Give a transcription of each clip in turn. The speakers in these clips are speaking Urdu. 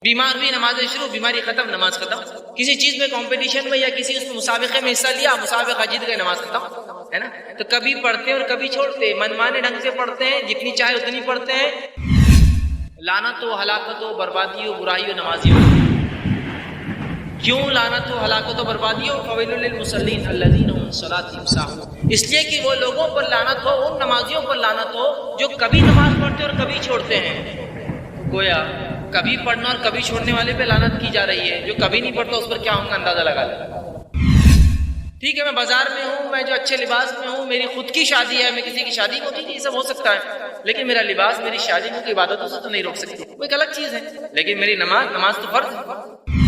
بیمار ہوئی نمازیں شروع، بیماری ختم، نماز ختم. کسی چیز میں کمپٹیشن میں یا کسی اس مسابقے میں حصہ لیا، مسابقہ جیت گئے، نماز ختم ہے نا. تو کبھی پڑھتے ہیں اور کبھی چھوڑتے ہیں، منمانے ڈھنگ سے پڑھتے ہیں، جتنی چاہے اتنی پڑھتے ہیں. لعنت ہو، ہلاکت ہو، بربادی ہو، برائی ہو، نمازی ہو. کیوں لعنت ہو، ہلاکت ہو، بربادی ہو؟ فویل للمصلین الذین هم عن صلاتهم ساہون. اس لیے کہ وہ لوگوں پر لعنت ہو، ان نمازیوں پر لعنت ہو جو کبھی نماز پڑھتے اور کبھی چھوڑتے ہیں. گویا کبھی پڑھنا اور کبھی چھوڑنے والے پہ لعنت کی جا رہی ہے، جو کبھی نہیں پڑھتا اس پر کیا ہوگا اندازہ لگا لیں. ٹھیک ہے، میں بازار میں ہوں، میں جو اچھے لباس میں ہوں، میری خود کی شادی ہے، میں کسی کی شادی میں ہوتی ہے، یہ سب ہو سکتا ہے، لیکن میرا لباس میری شادی میں کی عبادتوں سے تو نہیں روک سکتی، وہ ایک الگ چیز ہے. لیکن میری نماز تو فرض ہے.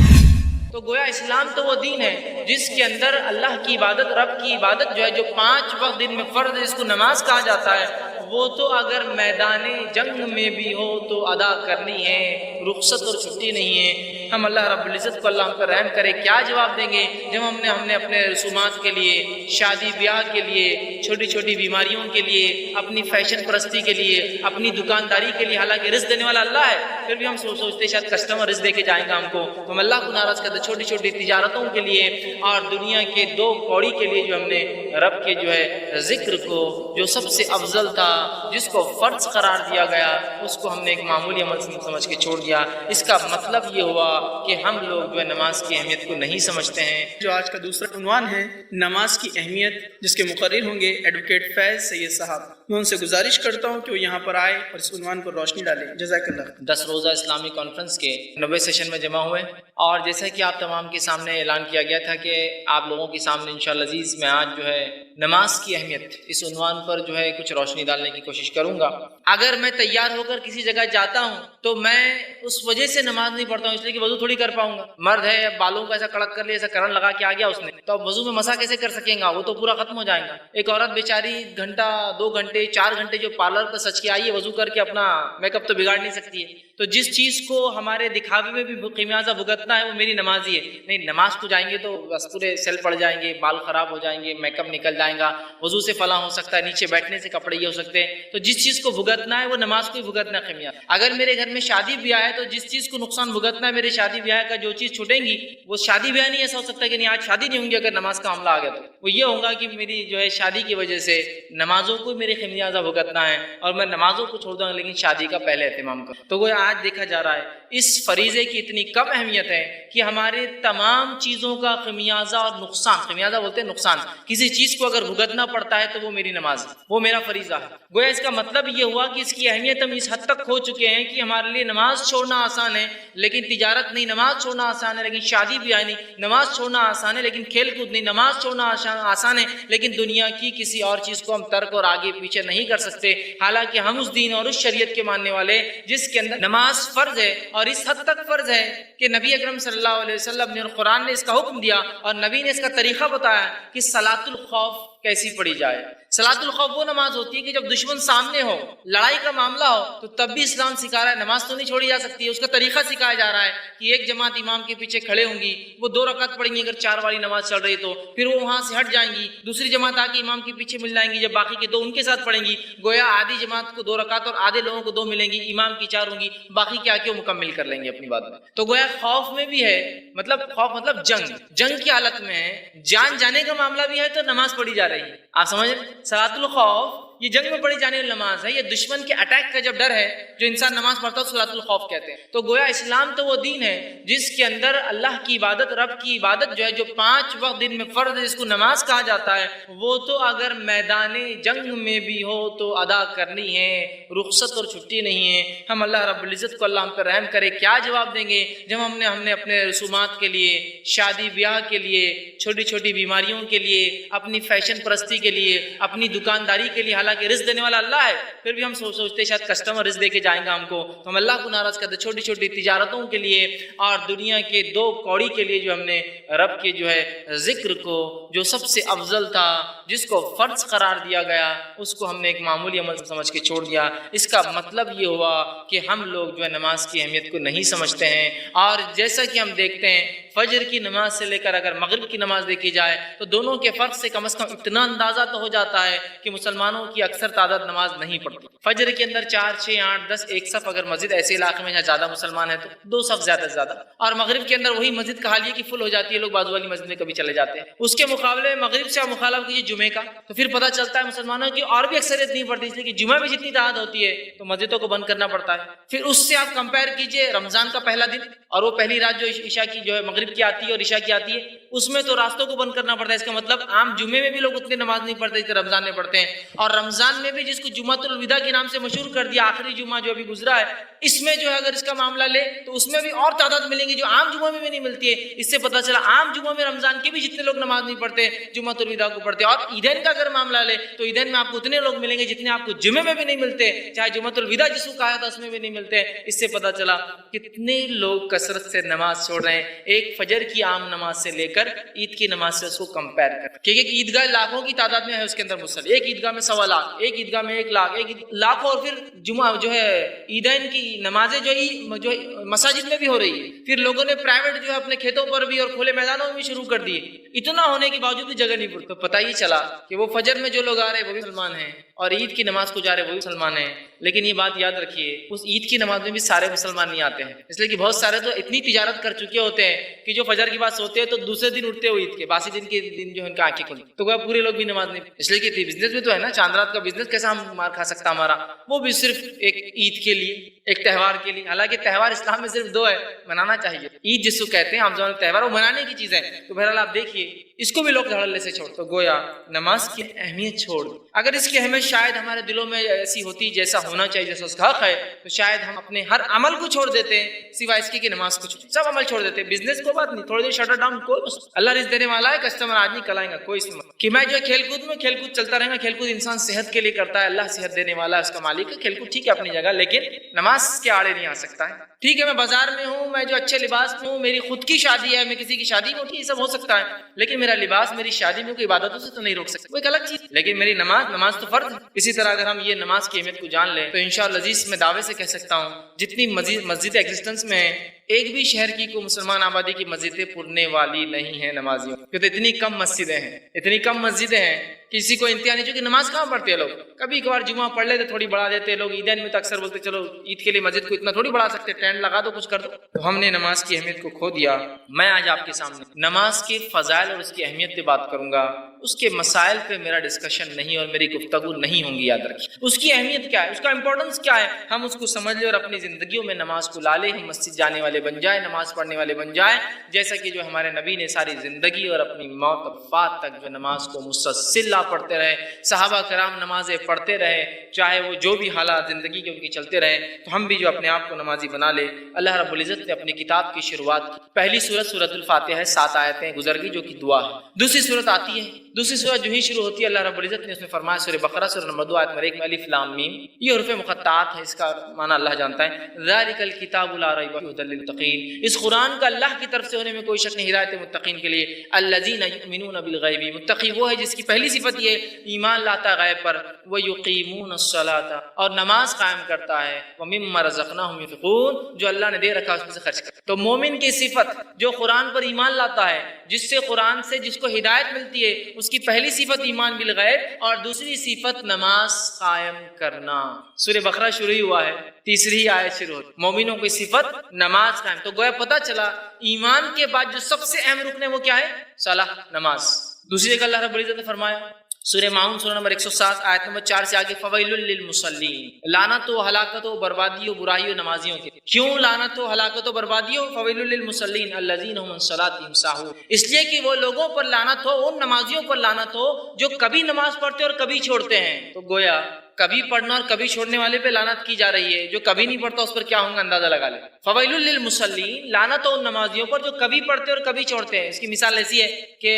تو گویا اسلام تو وہ دین ہے جس کے اندر اللہ کی عبادت، رب کی عبادت جو ہے، جو 5 وقت دن میں فرض ہے، اس کو نماز کہا جاتا ہے، وہ تو اگر میدان جنگ میں بھی ہو تو ادا کرنی ہے، رخصت اور چھٹی نہیں ہے. ہم اللہ رب العزت کو، اللہ ہم پر رحم کرے، کیا جواب دیں گے جب ہم نے اپنے رسومات کے لیے، شادی بیاہ کے لیے، چھوٹی چھوٹی بیماریوں کے لیے، اپنی فیشن پرستی کے لیے، اپنی دکانداری کے لیے، حالانکہ رزق دینے والا اللہ ہے، پھر بھی ہم سوچتے شاید کسٹمر رزق دے کے جائیں گا ہم کو. ہم اللہ کو ناراض کرتے چھوٹی چھوٹی تجارتوں کے لیے اور دنیا کے 2 کوڑی کے لیے جو ہم نے رب کے جو ہے ذکر کو، جو سب سے افضل تھا، جس کو فرض قرار دیا گیا، اس کو ہم نے ایک معمولی عمل سمجھ کے چھوڑ دیا. اس کا مطلب یہ ہوا کہ ہم لوگ جو ہے نماز کی اہمیت کو نہیں سمجھتے ہیں. جو آج کا دوسرا عنوان ہے نماز کی اہمیت، جس کے مقرر ہوں گے ایڈوکیٹ فیض سید صاحب. میں ان سے گزارش کرتا ہوں کہ وہ یہاں پر آئے اور اس عنوان پر روشنی ڈالیں. جزاک اللہ. 10 روزہ اسلامی کانفرنس کے 90 سیشن میں جمع ہوئے، اور جیسا کہ آپ تمام کے سامنے اعلان کیا گیا تھا کہ آپ لوگوں کے سامنے انشاءاللہ عزیز میں آج جو ہے نماز کی اہمیت، اس عنوان پر جو ہے کچھ روشنی ڈالنے کی کوشش کروں گا. اگر میں تیار ہو کر کسی جگہ جاتا ہوں تو میں اس وجہ سے نماز نہیں پڑھتا ہوں اس لیے کہ وضو تھوڑی کر پاؤں گا. مرد ہے، بالوں کو ایسا کڑک کر لیا، ایسا کرن لگا کے آ گیا اس نے، تو اب وضو میں مسا کیسے کر سکیں گا؟ وہ تو پورا ختم ہو جائے گا. ایک عورت بیچاری گھنٹہ 2 گھنٹے 4 گھنٹے جو پارلر پر سچ کے آئی ہے، وضو کر کے اپنا میک اپ تو بگاڑ نہیں سکتی ہے. تو جس چیز کو ہمارے دکھاوے میں بھی خمیازہ بھگتنا ہے وہ میری نماز ہی ہے. نہیں، نماز کو جائیں گے تو بس پورے سیل پڑ جائیں گے، بال خراب ہو جائیں گے، میک اپ نکل جائے گا، وضو سے فلاں ہو سکتا ہے، نیچے بیٹھنے سے کپڑے یہ ہو سکتے ہیں. تو جس چیز کو بھگتنا ہے وہ نماز کو ہی بھگتنا ہے خمیازہ. اگر میرے گھر میں شادی بیاہ ہے تو جس چیز کو نقصان بھگتنا ہے میرے شادی بیاہ کا، جو چیز چھوٹیں گی وہ شادی بیاہ نہیں. ایسا ہو سکتا ہے کہ نہیں آج شادی نہیں ہوں گی، اگر نماز کا معاملہ آ گیا تو وہ یہ ہوگا کہ میری جو ہے شادی کی وجہ سے نمازوں کو میرے خمیازہ بھگتنا ہے، اور میں نمازوں کو چھوڑ دوں گا لیکن شادی کا پہلے اہتمام کروں. تو وہ آج دیکھا جا رہا ہے اس فریضے کی اتنی کم اہمیت ہے کہ ہمارے تمام چیزوں کا خمیازہ اور نقصان، خمیازہ بولتے ہیں نقصان، کسی چیز کو اگر بھگتنا پڑتا ہے تو وہ میری نماز ہے، وہ میرا فریضہ ہے. گویا اس کا مطلب یہ ہوا کہ اس کی اہمیت ہم اس حد تک کھو چکے ہیں کہ ہمارے لیے نماز چھوڑنا آسان ہے لیکن تجارت نہیں. نماز چھوڑنا آسان ہے لیکن شادی بیاہ نہیں. نماز چھوڑنا آسان ہے لیکن کھیل کود نہیں. نماز چھوڑنا آسان ہے لیکن دنیا کی کسی اور چیز کو ہم ترک اور آگے پیچھے نہیں کر سکتے. حالانکہ ہم اس دین اور اس شریعت کے ماننے والے جس کے اندر نماز فرض ہے، اور اس حد تک فرض ہے کہ نبی اکرم صلی اللہ علیہ وسلم نے اور قرآن نے اس کا حکم دیا اور نبی نے اس کا طریقہ بتایا کہ صلاۃ الخوف کیسی پڑھی جائے. صلاۃ الخوف وہ نماز ہوتی ہے کہ جب دشمن سامنے ہو، لڑائی کا معاملہ ہو، تو تب بھی اسلام سکھا رہا ہے نماز تو نہیں چھوڑی جا سکتی ہے. اس کا طریقہ سکھایا جا رہا ہے کہ ایک جماعت امام کے پیچھے کھڑے ہوں گی، وہ 2 رکعت پڑھیں گی اگر 4 والی نماز چل رہی تو، پھر وہ وہاں سے ہٹ جائیں گی، دوسری جماعت آ کے امام کے پیچھے مل جائیں گی، جب باقی کے 2 ان کے ساتھ پڑھیں گی. گویا آدھی جماعت کو 2 رکعت اور آدھے لوگوں کو 2 ملیں گی، امام کی 4 ہوں گی، باقی کیا کیوں مکمل کر لیں گے اپنی بات میں. تو گویا خوف میں بھی ہے، مطلب خوف مطلب جنگ کی حالت میں ہے، جان جانے کا معاملہ بھی ہے تو نماز پڑھی جا رہی ہے. آپ سمجھ رہے؟ صلاۃ الخوف یہ جنگ میں پڑھی جانے والی نماز ہے، یہ دشمن کے اٹیک کا جب ڈر ہے جو انسان نماز پڑھتا ہے صلاۃ الخوف کہتے ہیں. تو گویا اسلام تو وہ دین ہے جس کے اندر اللہ کی عبادت، رب کی عبادت جو ہے، جو 5 وقت دن میں فرض ہے، جس کو نماز کہا جاتا ہے، وہ تو اگر میدان جنگ میں بھی ہو تو ادا کرنی ہے، رخصت اور چھٹی نہیں ہے. ہم اللہ رب العزت کو، اللہ ہم پر رحم کرے، کیا جواب دیں گے جب ہم نے اپنے رسومات کے لیے، شادی بیاہ کے لیے، چھوٹی چھوٹی بیماریوں کے لیے، اپنی فیشن پرستی کے لیے، اپنی دکانداری کے لیے، حالانکہ رزق دینے والا اللہ ہے، پھر بھی ہم سوچتے شاید کسٹمر رزق دے کے جائیں گا ہم کو. تو ہم اللہ کو ناراض کرتے چھوٹی چھوٹی تجارتوں کے لیے اور دنیا کے 2 کوڑی کے لیے جو ہم نے رب کے جو ہے ذکر کو، جو سب سے افضل تھا، جس کو فرض قرار دیا گیا، اس کو ہم نے ایک معمولی عمل سمجھ کے چھوڑ دیا. اس کا مطلب یہ ہوا کہ ہم لوگ جو ہے نماز کی اہمیت کو نہیں سمجھتے ہیں. اور جیسا کہ ہم دیکھتے ہیں فجر کی نماز سے لے کر اگر مغرب کی نماز دیکھی جائے تو دونوں کے فرق سے کم از کم اتنا اندازہ تو ہو جاتا ہے کہ مسلمانوں کی اکثر تعداد نماز نہیں پڑھتی۔ فجر کے اندر 4 6 8 10 ایک صف، اگر مسجد ایسے علاقے میں جہاں زیادہ مسلمان ہیں تو 2 صف زیادہ سے زیادہ، اور مغرب کے اندر وہی مسجد کا حال یہ کہ فل ہو جاتی ہے، لوگ بازو والی مسجد میں کبھی چلے جاتے ہیں۔ اس کے مقابلے میں مغرب سے آپ مخالف کیجیے جمعے کا تو پھر پتہ چلتا ہے مسلمانوں کی اور بھی اکثریت نہیں پڑتی، اس لیے کہ جمعہ میں جتنی تعداد ہوتی ہے تو مسجدوں کو بند کرنا پڑتا ہے۔ پھر اس سے آپ کمپیئر کیجئے رمضان کا پہلا دن اور وہ پہلی رات جو عشاء کی جو ہے مغرب کی آتی ہے اور عشاء کی آتی ہے، اس میں تو راستوں کو بند کرنا پڑتا ہے۔ اس کا مطلب عام جمعے میں بھی لوگ اتنی نماز نہیں پڑھتے جتنے رمضان میں پڑھتے ہیں، اور رمضان میں بھی جس کو جمعۃ الوداع کے نام سے مشہور کر دیا، آخری جمعہ جو ابھی گزرا ہے، اس میں جو ہے اگر اس کا معاملہ لے تو اس میں بھی اور تعداد ملیں گی جو عام جمعہ میں بھی نہیں ملتی ہے۔ اس سے پتہ چلا عام جمعہ میں رمضان کے بھی جتنے لوگ نماز نہیں پڑھتے جمعۃ الوداع کو پڑھتے ہیں، اور عیدین کا اگر معاملہ لے تو عیدین میں آپ کو اتنے لوگ ملیں گے جتنے آپ کو جمعے میں بھی نہیں ملتے، چاہے جمعۃ الوداع جس کو کہا تھا اس میں بھی نہیں ملتے۔ اس سے پتہ چلا کتنے لوگ کثرت سے نماز چھوڑ رہے ہیں، ایک فجر کی عام نماز سے لے کر عید کی نماز سے اس کو کمپیئر کر، کیونکہ عیدگاہ لاکھوں کی تعداد میں ہے، اس کے اندر مسلم ایک عیدگاہ میں 1.25 لاکھ، ایک عیدگاہ میں 1 لاکھ، ایک لاکھوں، اور پھر جمعہ جو ہے عیدین کی نمازیں جو مساجد میں بھی ہو رہی ہے، پھر لوگوں نے پرائیویٹ جو ہے اپنے کھیتوں پر بھی اور کھلے میدانوں میں بھی شروع کر دیے، اتنا ہونے کے باوجود بھی جگہ نہیں پڑتی۔ تو پتہ ہی چلا کہ وہ فجر میں جو لوگ آ رہے ہیں وہ بھی مسلمان ہیں، اور عید کی نماز کو جا رہے وہ بھی مسلمان ہیں۔ لیکن یہ بات یاد رکھیے، اس عید کی نماز میں بھی سارے مسلمان نہیں آتے ہیں، اس لیے کہ بہت سارے تو اتنی تجارت کر چکے ہوتے ہیں کہ جو فجر کے بعد سوتے ہیں تو دوسرے دن اٹھتے ہو عید کے باسی دن کے دن جو ان کا آنکھیں کھلی، تو پورے لوگ بھی نماز نہیں، اس لیے کہ بزنس بھی تو ہے نا، چاند رات کا بزنس کیسا ہم مار کھا سکتا ہمارا، وہ بھی صرف ایک عید کے لیے، ایک تہوار کے لیے۔ حالانکہ تہوار اسلام میں صرف 2 ہے، منانا چاہیے۔ عید جس کو کہتے ہیں عام زبان میں تہوار، وہ منانے کی چیز ہے، تو بہرحال آپ دیکھیے اس کو بھی لوگ دھڑلے سے چھوڑ، تو گویا نماز کی اہمیت چھوڑ، اگر اس کی اہمیت شاید ہمارے دلوں میں ایسی ہوتی جیسا ہونا چاہیے، جیسا اس کا حق ہے، تو شاید ہم اپنے ہر عمل کو چھوڑ دیتے ہیں سوائے اس کی کہ نماز کو چھوڑ، سب عمل چھوڑ دیتے ہیں۔ بزنس کو بات نہیں، تھوڑی دیر شٹر ڈاؤن، کوئی اللہ رزق دینے والا ہے، کسٹمر آج نہیں کل آئے گا، کوئی اس میں کہ میں جو ہے کھیل کود میں کھیل کود چلتا رہے گا، کھیل کود انسان صحت کے لیے کرتا ہے، اللہ صحت دینے والا ہے، اس کا مالک ہے، کھیل کود ٹھیک ہے اپنی جگہ، لیکن نماز کے آڑے نہیں آ سکتا ہے۔ ٹھیک ہے میں بازار میں ہوں، میں جو اچھے لباس میں ہوں، میری خود کی شادی ہے، میں کسی کی شادی میں ہوں، یہ سب ہو سکتا ہے، لیکن میرا لباس میری شادی میں کوئی عبادتوں سے تو نہیں روک سکتا، وہ ایک الگ چیز، لیکن میری نماز تو فرض ہے۔ اسی طرح اگر ہم یہ نماز کی اہمیت کو جان لیں تو انشاءاللہ عزیز میں دعوے سے کہہ سکتا ہوں جتنی مسجد ایگزسٹنس میں ہے، ایک بھی شہر کی کو مسلمان آبادی کی مسجدیں پرنے والی نہیں ہیں نمازیوں، کیونکہ اتنی کم مسجدیں ہیں، اتنی کم مسجدیں ہیں، کسی کو انتہا نہیں، چونکہ نماز کہاں پڑھتے ہیں لوگ، کبھی کبھار جمعہ پڑھ لیتے تھوڑی بڑھا دیتے لوگ، عیدین میں تو اکثر بولتے چلو عید کے لیے مسجد کو اتنا تھوڑی بڑھا سکتے، ٹینٹ لگا دو کچھ کر دو، تو ہم نے نماز کی اہمیت کو کھو دیا۔ میں آج آپ کے سامنے نماز کے فضائل اور اس کی اہمیت پہ بات کروں گا، اس کے مسائل پہ میرا ڈسکشن نہیں اور میری گفتگو نہیں ہوں گی، یاد رکھیے اس کی اہمیت کیا ہے، اس کا امپورٹنس کیا ہے، ہم اس کو سمجھ لیں اور اپنی زندگیوں میں نماز کو لا لیں، ہم مسجد جانے والے بن جائیں، نماز پڑھنے والے بن جائیں، جیسا کہ جو ہمارے نبی نے ساری زندگی اور اپنی موت وفات تک جو نماز کو مسلسل پڑھتے رہے، صحابہ کرام نمازیں پڑھتے رہے، چاہے وہ جو بھی حالات زندگی کے ان کی چلتے رہے، تو ہم بھی جو اپنے آپ کو نمازی بنا لے۔ اللہ رب العزت نے اپنی کتاب کی شروعات کی، پہلی سورت الفاتحہ ہے، 7 آیتیں گزر گئی جو کہ دعا ہے، دوسری سورت آتی ہے، دوسری سورت جو ہی شروع ہوتی ہے اللہ رب العزت نے اس میں فرمایا، سورہ بقرہ سورہ نمبر 2 آیت نمبر 1 میں الف لام میم، یہ حروف مقطعات ہے، اس کا معنی اللہ جانتا ہے، ذالک الکتاب لا ریب فیہ ھدی للمتقین، اس قرآن کا اللہ کی طرف سے ہونے میں کوئی شک نہیں، ہدایت متقین کے لیے، الذین یؤمنون بالغیب، متقی وہ ہے جس کی پہلی صفت یہ ایمان لاتا ہے غیب پر، ویقیمون الصلاۃ، اور نماز قائم کرتا ہے، ومما رزقناہم ينفقون، جو اللہ نے دے رکھا اس میں سے خرچ کرتا ہے۔ تو مومن کی صفت جو قرآن پر ایمان لاتا ہے، جس سے قرآن سے جس کو ہدایت ملتی ہے، اس کی پہلی صفت ایمان بالغیب اور دوسری صفت نماز قائم کرنا۔ سورہ بقرہ شروع ہوا ہے، تیسری آیت شروع ہوتی، مومنوں کی صفت نماز قائم، تو گویا پتہ چلا ایمان کے بعد جو سب سے اہم رکن ہے وہ کیا ہے؟ صلاۃ، نماز۔ دوسری جگہ اللہ رب العزت نے فرمایا سورہ ماؤن سورہ نمبر 107 آیت نمبر 4 سے آگے، فویل للمصلین، لعنت و ہلاکت و بربادی و برائی و نمازیوں کے، کیوں لعنت و ہلاکت و بربادی ہو؟ فویل للمصلین الذین هم عن صلاتهم ساہون، اس لیے کہ وہ لوگوں پر لعنت ہو، ان نمازیوں پر لعنت ہو جو کبھی نماز پڑھتے اور کبھی چھوڑتے ہیں۔ تو گویا کبھی پڑھنا اور کبھی چھوڑنے والے پہ لعنت کی جا رہی ہے، جو کبھی نہیں پڑھتا اس پر کیا ہوں گا اندازہ لگا لے۔ فویل للمصلین، لعنت ہو ان نمازیوں پر جو کبھی پڑھتے اور کبھی چھوڑتے ہیں۔ اس کی مثال ایسی ہے کہ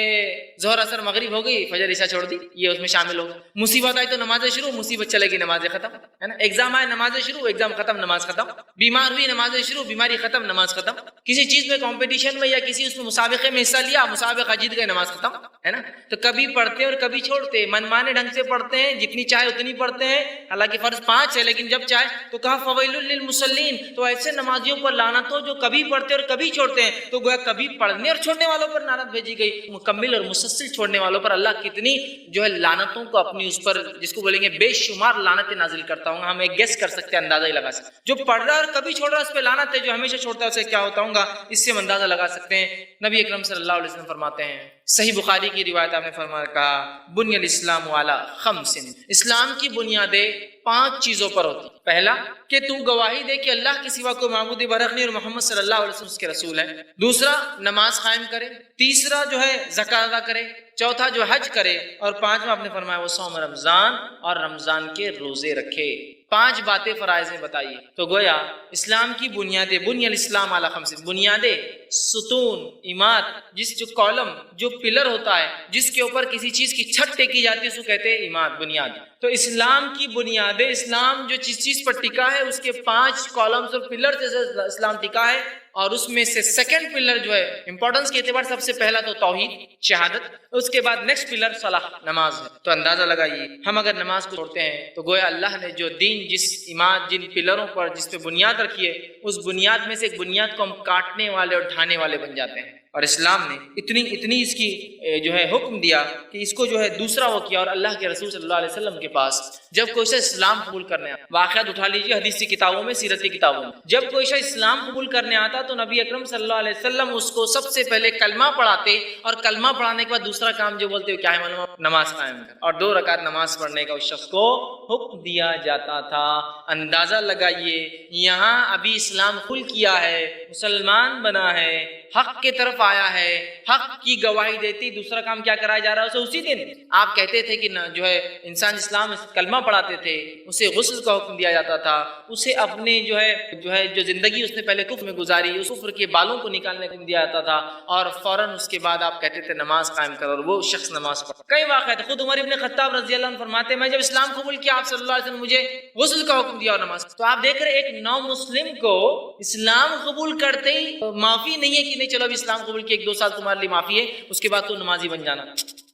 ظہر اثر مغرب ہو گئی، فجر عشاء چھوڑ دی، یہ اس میں شامل ہوگا۔ مصیبت آئی تو نمازیں شروع، مصیبت چلے گی نمازیں ختم، ہے نا۔ ایگزام آئے نمازیں شروع، ایگزام ختم، نماز ختم۔ بیمار ہوئی نمازیں شروع، بیماری ختم، نماز ختم۔ کسی چیز میں کمپٹیشن میں یا کسی اس میں مسابقے میں حصہ لیا، مسابقہ جیت گئے، نماز ختم، ہے نا۔ تو کبھی پڑھتے اور کبھی چھوڑتے، من مانے ڈھنگ سے پڑھتے ہیں، جتنی چاہے اتنی پڑھتے چھوڑتے ہیں، حالانکہ فرض 5 ہے، لیکن جب چاہے تو کہا فویل للمصلین، تو ایسے نمازیوں پر لعنت ہو جو کبھی پڑھتے اور کبھی چھوڑتے ہیں. تو گویا کبھی پڑھنے اور چھوڑنے والوں پر لعنت بھیجی گئی، مکمل اور مسلسل چھوڑنے والوں پر اللہ کتنی جو ہے لعنتوں کو اپنی اس پر، جس کو بولیں گے بے شمار لعنتیں نازل کرتا ہوں. ہم ایک گیس کر سکتے ہیں، اندازہ ہی لگا سکتے ہیں. جو پڑھ رہا ہے اور کبھی چھوڑ رہا ہے اس پہ لعنت ہے، جو ہمیشہ چھوڑتا ہے اسے کیا ہوتا ہوگا، اس سے ہم اندازہ لگا سکتے ہیں. نبی اکرم صلی اللہ علیہ وسلم فرماتے ہیں، صحیح بخاری کی روایت آپ نے فرمایا، کہا بنی الاسلام علی 5، اسلام کی بنیادیں 5 چیزوں پر ہوتی. پہلا کہ تو گواہی دے کہ اللہ کے سوا کوئی معبود برحق نہیں اور محمد صلی اللہ علیہ وسلم اس کے رسول ہے. دوسرا نماز قائم کرے. تیسرا جو ہے زکات ادا کرے. چوتھا جو حج کرے. اور 5واں آپ نے فرمایا وہ صوم رمضان اور رمضان کے روزے رکھے. 5 باتیں فرائض میں بتائیے. تو گویا اسلام کی بنیادیں، بنی الاسلام علی 5، بنیادیں، ستون، عماد، جس جو کالم، جو پلر ہوتا ہے جس کے اوپر کسی چیز کی چھت ٹیکی جاتی ہے اس کو کہتے ہیں عماد، بنیاد. تو اسلام کی بنیادیں، اسلام جو جس چیز پر ٹکا ہے اس کے 5 کالمز اور پلر سے اسلام ٹکا ہے. اور اس میں سے سیکنڈ پلر جو ہے امپورٹنس کے اعتبار سب سے پہلا تو توحید، شہادت. اس کے بعد نیکسٹ پلر صلاح، نماز ہے. تو اندازہ لگائیے ہم اگر نماز کو چھوڑتے ہیں تو گویا اللہ نے جو دین، جس عماد، جن پلروں پر جس پہ بنیاد رکھی ہے، اس بنیاد میں سے ایک بنیاد کو ہم کاٹنے والے اور ڈھانے والے بن جاتے ہیں. اور اسلام نے اتنی اس کی جو ہے حکم دیا کہ اس کو جو ہے دوسرا وہ کیا. اور اللہ کے رسول صلی اللہ علیہ وسلم کے پاس جب کوئی شخص اسلام قبول کرنے آتا، واقعات اٹھا لیجیے حدیث کی کتابوں میں، سیرت کی کتابوں میں، جب کوئی شخص اسلام قبول کرنے آتا تو نبی اکرم صلی اللہ علیہ وسلم اس کو سب سے پہلے کلمہ پڑھاتے، اور کلمہ پڑھانے کے بعد دوسرا کام جو بولتے کیا ہے معلوم، نماز قائم کر. اور 2 رکعت نماز پڑھنے کا اس شخص کو حکم دیا جاتا تھا. اندازہ لگائیے یہاں ابھی اسلام کھل کیا ہے، مسلمان بنا ہے، حق کی طرف آیا ہے، حق کی گواہی دیتی، دوسرا کام کیا کرایا جا رہا ہے اسے اسی دن. آپ کہتے تھے کہ جو ہے انسان اسلام کلمہ پڑھاتے تھے، اسے غسل کا حکم دیا جاتا تھا، اسے اپنے جو زندگی اس نے پہلے کفر میں گزاری اس کفر کے بالوں کو نکالنے کا دیا جاتا تھا، اور فوراً اس کے بعد آپ کہتے تھے نماز قائم کرو، اور وہ شخص نماز پڑھا. کئی واقعات، خود عمر ابن خطاب رضی اللہ عنہ فرماتے ہیں میں جب اسلام قبول کیا آپ صلی اللہ علیہ وسلم مجھے غسل کا حکم دیا اور نماز. تو آپ دیکھ رہے ایک نو مسلم کو اسلام قبول کرتے ہی معافی نہیں ہے کہ نہیں چلو ابھی اسلام قبول کیا 1-2 سال تمہارے لیے معافی ہے، اس کے بعد تو نمازی بن جانا.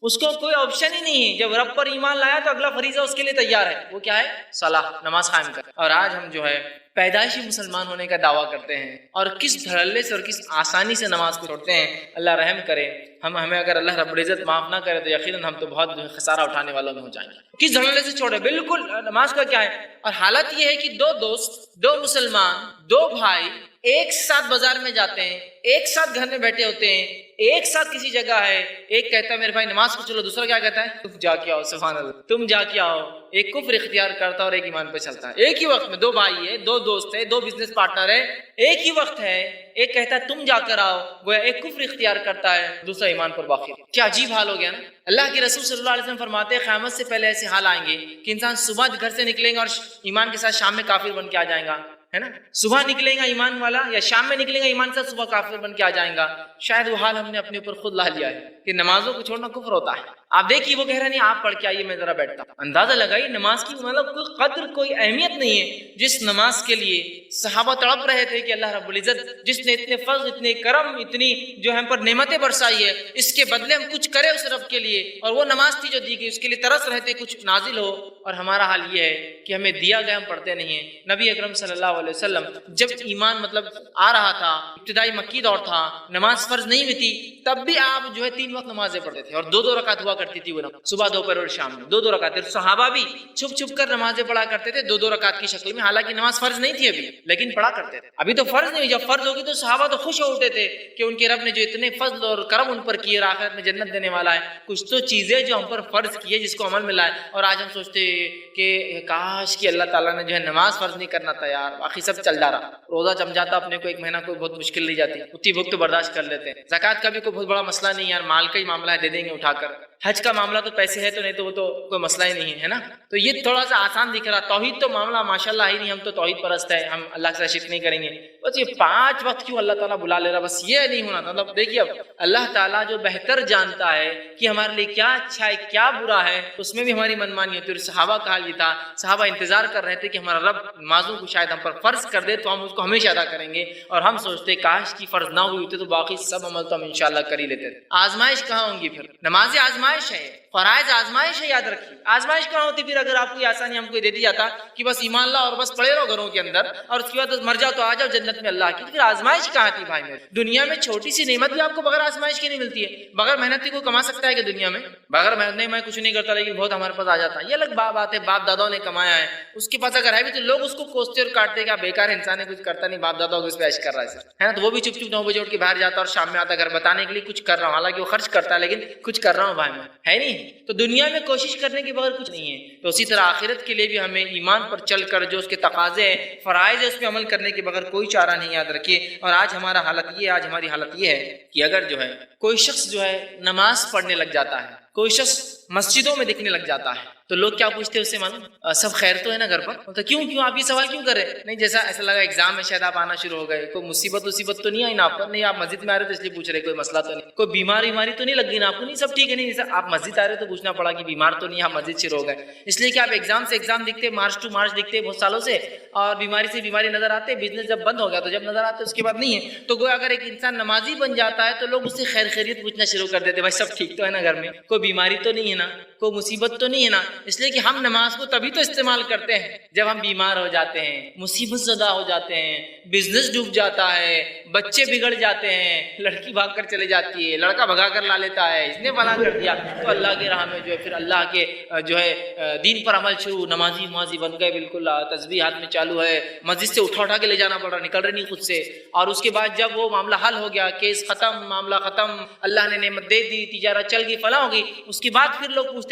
اس کو کوئی آپشن ہی نہیں ہے. جب رب پر ایمان لایا تو اگلا فریضہ اس کے لیے تیار ہے، وہ کیا ہے، صلاح، نماز قائم کر. اور آج ہم جو ہے پیدائشی مسلمان ہونے کا دعویٰ کرتے ہیں اور کس دھڑلے سے اور کس آسانی سے نماز کو چھوڑتے ہیں. اللہ رحم کرے، ہمیں اگر اللہ رب العزت معاف نہ کرے تو یقیناً ہم تو بہت خسارہ اٹھانے والوں میں ہو جائیں گے. کس دھڑلے سے چھوڑے، بالکل نماز کا کیا ہے. اور حالت یہ ہے کہ 2 دوست، 2 مسلمان، 2 بھائی ایک ساتھ بازار میں جاتے ہیں، ایک ساتھ گھر میں بیٹھے ہوتے ہیں، ایک ساتھ کسی جگہ ہے، ایک کہتا ہے میرے بھائی نماز کو چلو، دوسرا کیا کہتا ہے تم جا کے آؤ، سبحان اللہ، تم جا کے آؤ. ایک کفر اختیار کرتا ہے اور ایک ایمان پہ چلتا ہے. ایک ہی وقت میں 2 بھائی ہے، 2 دوست ہے، 2 بزنس پارٹنر ہے، ایک ہی وقت ہے، ایک کہتا ہے تم جا کر آؤ، گویا ایک کفر اختیار کرتا ہے، دوسرا ایمان پر باقی. کیا عجیب حال ہو گیا نا. اللہ کے رسول صلی اللہ علیہ وسلم فرماتے ہیں قیامت سے پہلے ایسے حال آئیں گے کہ انسان صبح گھر سے نکلیں گا اور ایمان کے ساتھ شام میں کافر بن کے آ جائیں گا، ہے نا. صبح نکلے گا ایمان والا، یا شام میں نکلے گا ایمان سے، صبح کافر بن کے آ جائیں گا. شاید وہ حال ہم نے اپنے اوپر خود لا لیا ہے کہ نمازوں کو چھوڑنا کفر ہوتا ہے. آپ دیکھیے وہ کہہ رہا نہیں آپ پڑھ کے آئیے میں ذرا بیٹھتا ہوں. اندازہ لگائیے نماز کی مطلب کوئی قدر، کوئی اہمیت نہیں ہے جس نماز کے لیے صحابہ تڑپ رہے تھے کہ اللہ رب العزت جس نے اتنے فضل، اتنے کرم، اتنی جو ہم پر نعمتیں برسائی ہے، اس کے بدلے ہم کچھ کرے اس رب کے لیے. اور وہ نماز تھی جو دی گئی، اس کے لیے ترس رہے تھے کچھ نازل ہو. اور ہمارا حال یہ ہے کہ ہمیں دیا گیا ہم پڑھتے نہیں ہیں. نبی اکرم صلی اللہ علیہ وسلم جب ایمان مطلب آ رہا تھا، ابتدائی مکی دور تھا، نماز فرض نہیں ہوئی تھی، تب بھی آپ جو ہے 3 وقت نمازیں پڑھتے تھے، اور 2-2 رکعت ہوا کرتی تھی وہ نماز، صبح، دوپہر اور شام میں 2-2 رکعت. صحابہ بھی چھپ چھپ کر نمازیں پڑھا کرتے تھے 2-2 رکعت کی شکل میں، حالانکہ نماز فرض نہیں تھی ابھی، لیکن پڑھا کرتے تھے. ابھی تو فرض نہیں ہوئی، جب فرض ہوگی تو صحابہ تو خوش ہو اٹھے تھے کہ ان کے رب نے جو اتنے فضل اور کرم ان پر کیے، آخرت میں جنت دینے والا ہے. کچھ تو چیزیں جو ہم پر فرض کی ہے جس کو عمل میں لائے. اور آج ہم سوچتے کہ کاش کہ اللہ تعالیٰ نے جو ہے نماز فرض نہیں کرنا تھا یار، باقی سب چل جا رہا. روزہ جم جاتا اپنے کو 1 مہینہ، کوئی بہت مشکل نہیں جاتی، اتنی بھوک تو برداشت کر لیتے ہیں. زکوٰۃ کا بھی کوئی بہت بڑا مسئلہ نہیں یار، مال کا ہی معاملہ ہے، دے دیں گے اٹھا کر. حج کا معاملہ تو پیسے ہے تو نہیں تو وہ تو کوئی مسئلہ ہی نہیں ہے نا. تو یہ تھوڑا سا آسان دکھ رہا. توحید تو معاملہ ماشاءاللہ ہی نہیں، ہم تو توحید پرست ہے، ہم اللہ سے شرک نہیں کریں گے. بس یہ 5 وقت کیوں اللہ تعالیٰ بلا لے رہا، بس یہ نہیں ہونا تھا. مطلب دیکھیے اب اللہ تعالیٰ جو بہتر جانتا ہے کہ ہمارے لیے کیا اچھا ہے کیا برا ہے، اس میں بھی ہماری منمانی ہوتی ہے. اور صحابہ کا حال یہ تھا، صحابہ انتظار کر رہے تھے کہ ہمارا رب نمازوں کو شاید ہم پر فرض کر دے تو ہم اس کو ہمیشہ ادا کریں گے. اور ہم سوچتے کاش کی فرض نہ ہوئی ہوتی تو باقی سب عمل تو ہم انشاءاللہ کر ہی لیتے تھے. آزمائش کہاں ہوں گی پھر؟ نماز آزمائش ہے. فرائض آزمائش ہے، یاد رکھیے. آزمائش کہاں ہوتی پھر اگر آپ کو یہ آسانی ہم کو دے دی جاتا کہ بس ایمان لاؤ اور بس پڑے رہو گھروں کے اندر اور اس کے بعد مر جاؤ تو آ جاؤ جنت میں اللہ کی. پھر آزمائش کہاں تھی بھائی میرے؟ دنیا میں چھوٹی سی نعمت بھی آپ کو بغیر آزمائش کی نہیں ملتی ہے. بغیر محنت کوئی کما سکتا ہے کہ دنیا میں؟ بغیر محنت نہیں، میں کچھ نہیں کرتا لیکن بہت ہمارے پاس آ جاتا ہے، یہ الگ بات ہے. باپ داداؤں نے کمایا ہے، اس کے پاس اگر ہے بھی تو لوگ اس کو کوستے اور کاٹتے کہ بیکار انسان ہے، کچھ کرتا نہیں، باپ داداؤں کو اس پہ عیش کر رہا ہے نا. تو وہ بھی چپ چپ 9 بجے اٹھ کے باہر جاتا اور شام میں آتا گھر بتانے کے لیے کچھ کر رہا ہوں، حالانکہ وہ خرچ کرتا ہے لیکن کچھ کر رہا ہوں بھائی میں، ہے نہیں. تو دنیا میں کوشش کرنے کے بغیر کچھ نہیں ہے. تو اسی طرح آخرت کے لیے بھی ہمیں ایمان پر چل کر جو اس کے تقاضے ہیں، فرائض ہے، اس پہ عمل کرنے کے بغیر کوئی چارہ نہیں، یاد رکھیے. اور آج ہمارا حالت یہ ہے، آج ہماری حالت یہ ہے کہ اگر جو ہے کوئی شخص جو ہے نماز پڑھنے لگ جاتا ہے، کوئی شخص مسجدوں میں دکھنے لگ جاتا ہے تو لوگ کیا پوچھتے ہیں اس سے معلوم؟ سب خیر تو ہے نا گھر پر؟ تو کیوں آپ یہ سوال کیوں کر رہے ہیں؟ نہیں جیسا ایسا لگا ایگزام ہے شاید آپ آنا شروع ہو گئے، کوئی مصیبت تو نہیں آئی نا آپ پر؟ نہیں آپ مسجد میں آ رہے تو اس لیے پوچھ رہے، کوئی مسئلہ تو نہیں، کوئی بیماری تو نہیں لگ گئی نا آپ کو؟ نہیں سب ٹھیک ہے. نہیں جیسا آپ مسجد آ رہے تو پوچھنا پڑا کہ بیمار تو نہیں، آپ مسجد شروع ہو گئے اس لیے کہ آپ ایگزام سے ایگزام دکھتے، مارچ ٹو مارچ دکھتے بہت سالوں سے، اور بیماری سے بیماری نظر آتے، بزنس جب بند ہو گیا تو جب نظر آتے اس کے بعد نہیں ہے. تو گویا اگر ایک انسان نمازی بن جاتا ہے تو لوگ اس سے خیر خیریت پوچھنا شروع کر دیتے، بھائی سب ٹھیک تو ہے نا گھر میں؟ کوئی بیماری تو نہیں ہے نا؟ کوئی مصیبت تو نہیں ہے نا؟ اس لیے کہ ہم نماز کو تبھی تو استعمال کرتے ہیں جب ہم بیمار ہو جاتے ہیں، مصیبت زدہ ہو جاتے ہیں، بزنس ڈوب جاتا ہے، بچے بگڑ جاتے ہیں، لڑکی بھاگ کر چلے جاتی ہے، لڑکا بھگا کر لا لیتا ہے، اس نے فلاں کر دیا، تو اللہ کی راہ میں جو ہے پھر اللہ کے جو ہے دین پر عمل شروع، نمازی بن گئے بالکل، تسبیح ہاتھ میں چالو ہے، مسجد سے اٹھا کے لے جانا پڑ رہا، نکل رہے نہیں خود سے. اور اس کے بعد جب وہ معاملہ حل ہو گیا، کیس ختم، معاملہ ختم، اللہ نے نعمت دے دی، تجارت چل گئی، فلاں ہو گئی، اس کے بعد پھر لوگ پوچھتے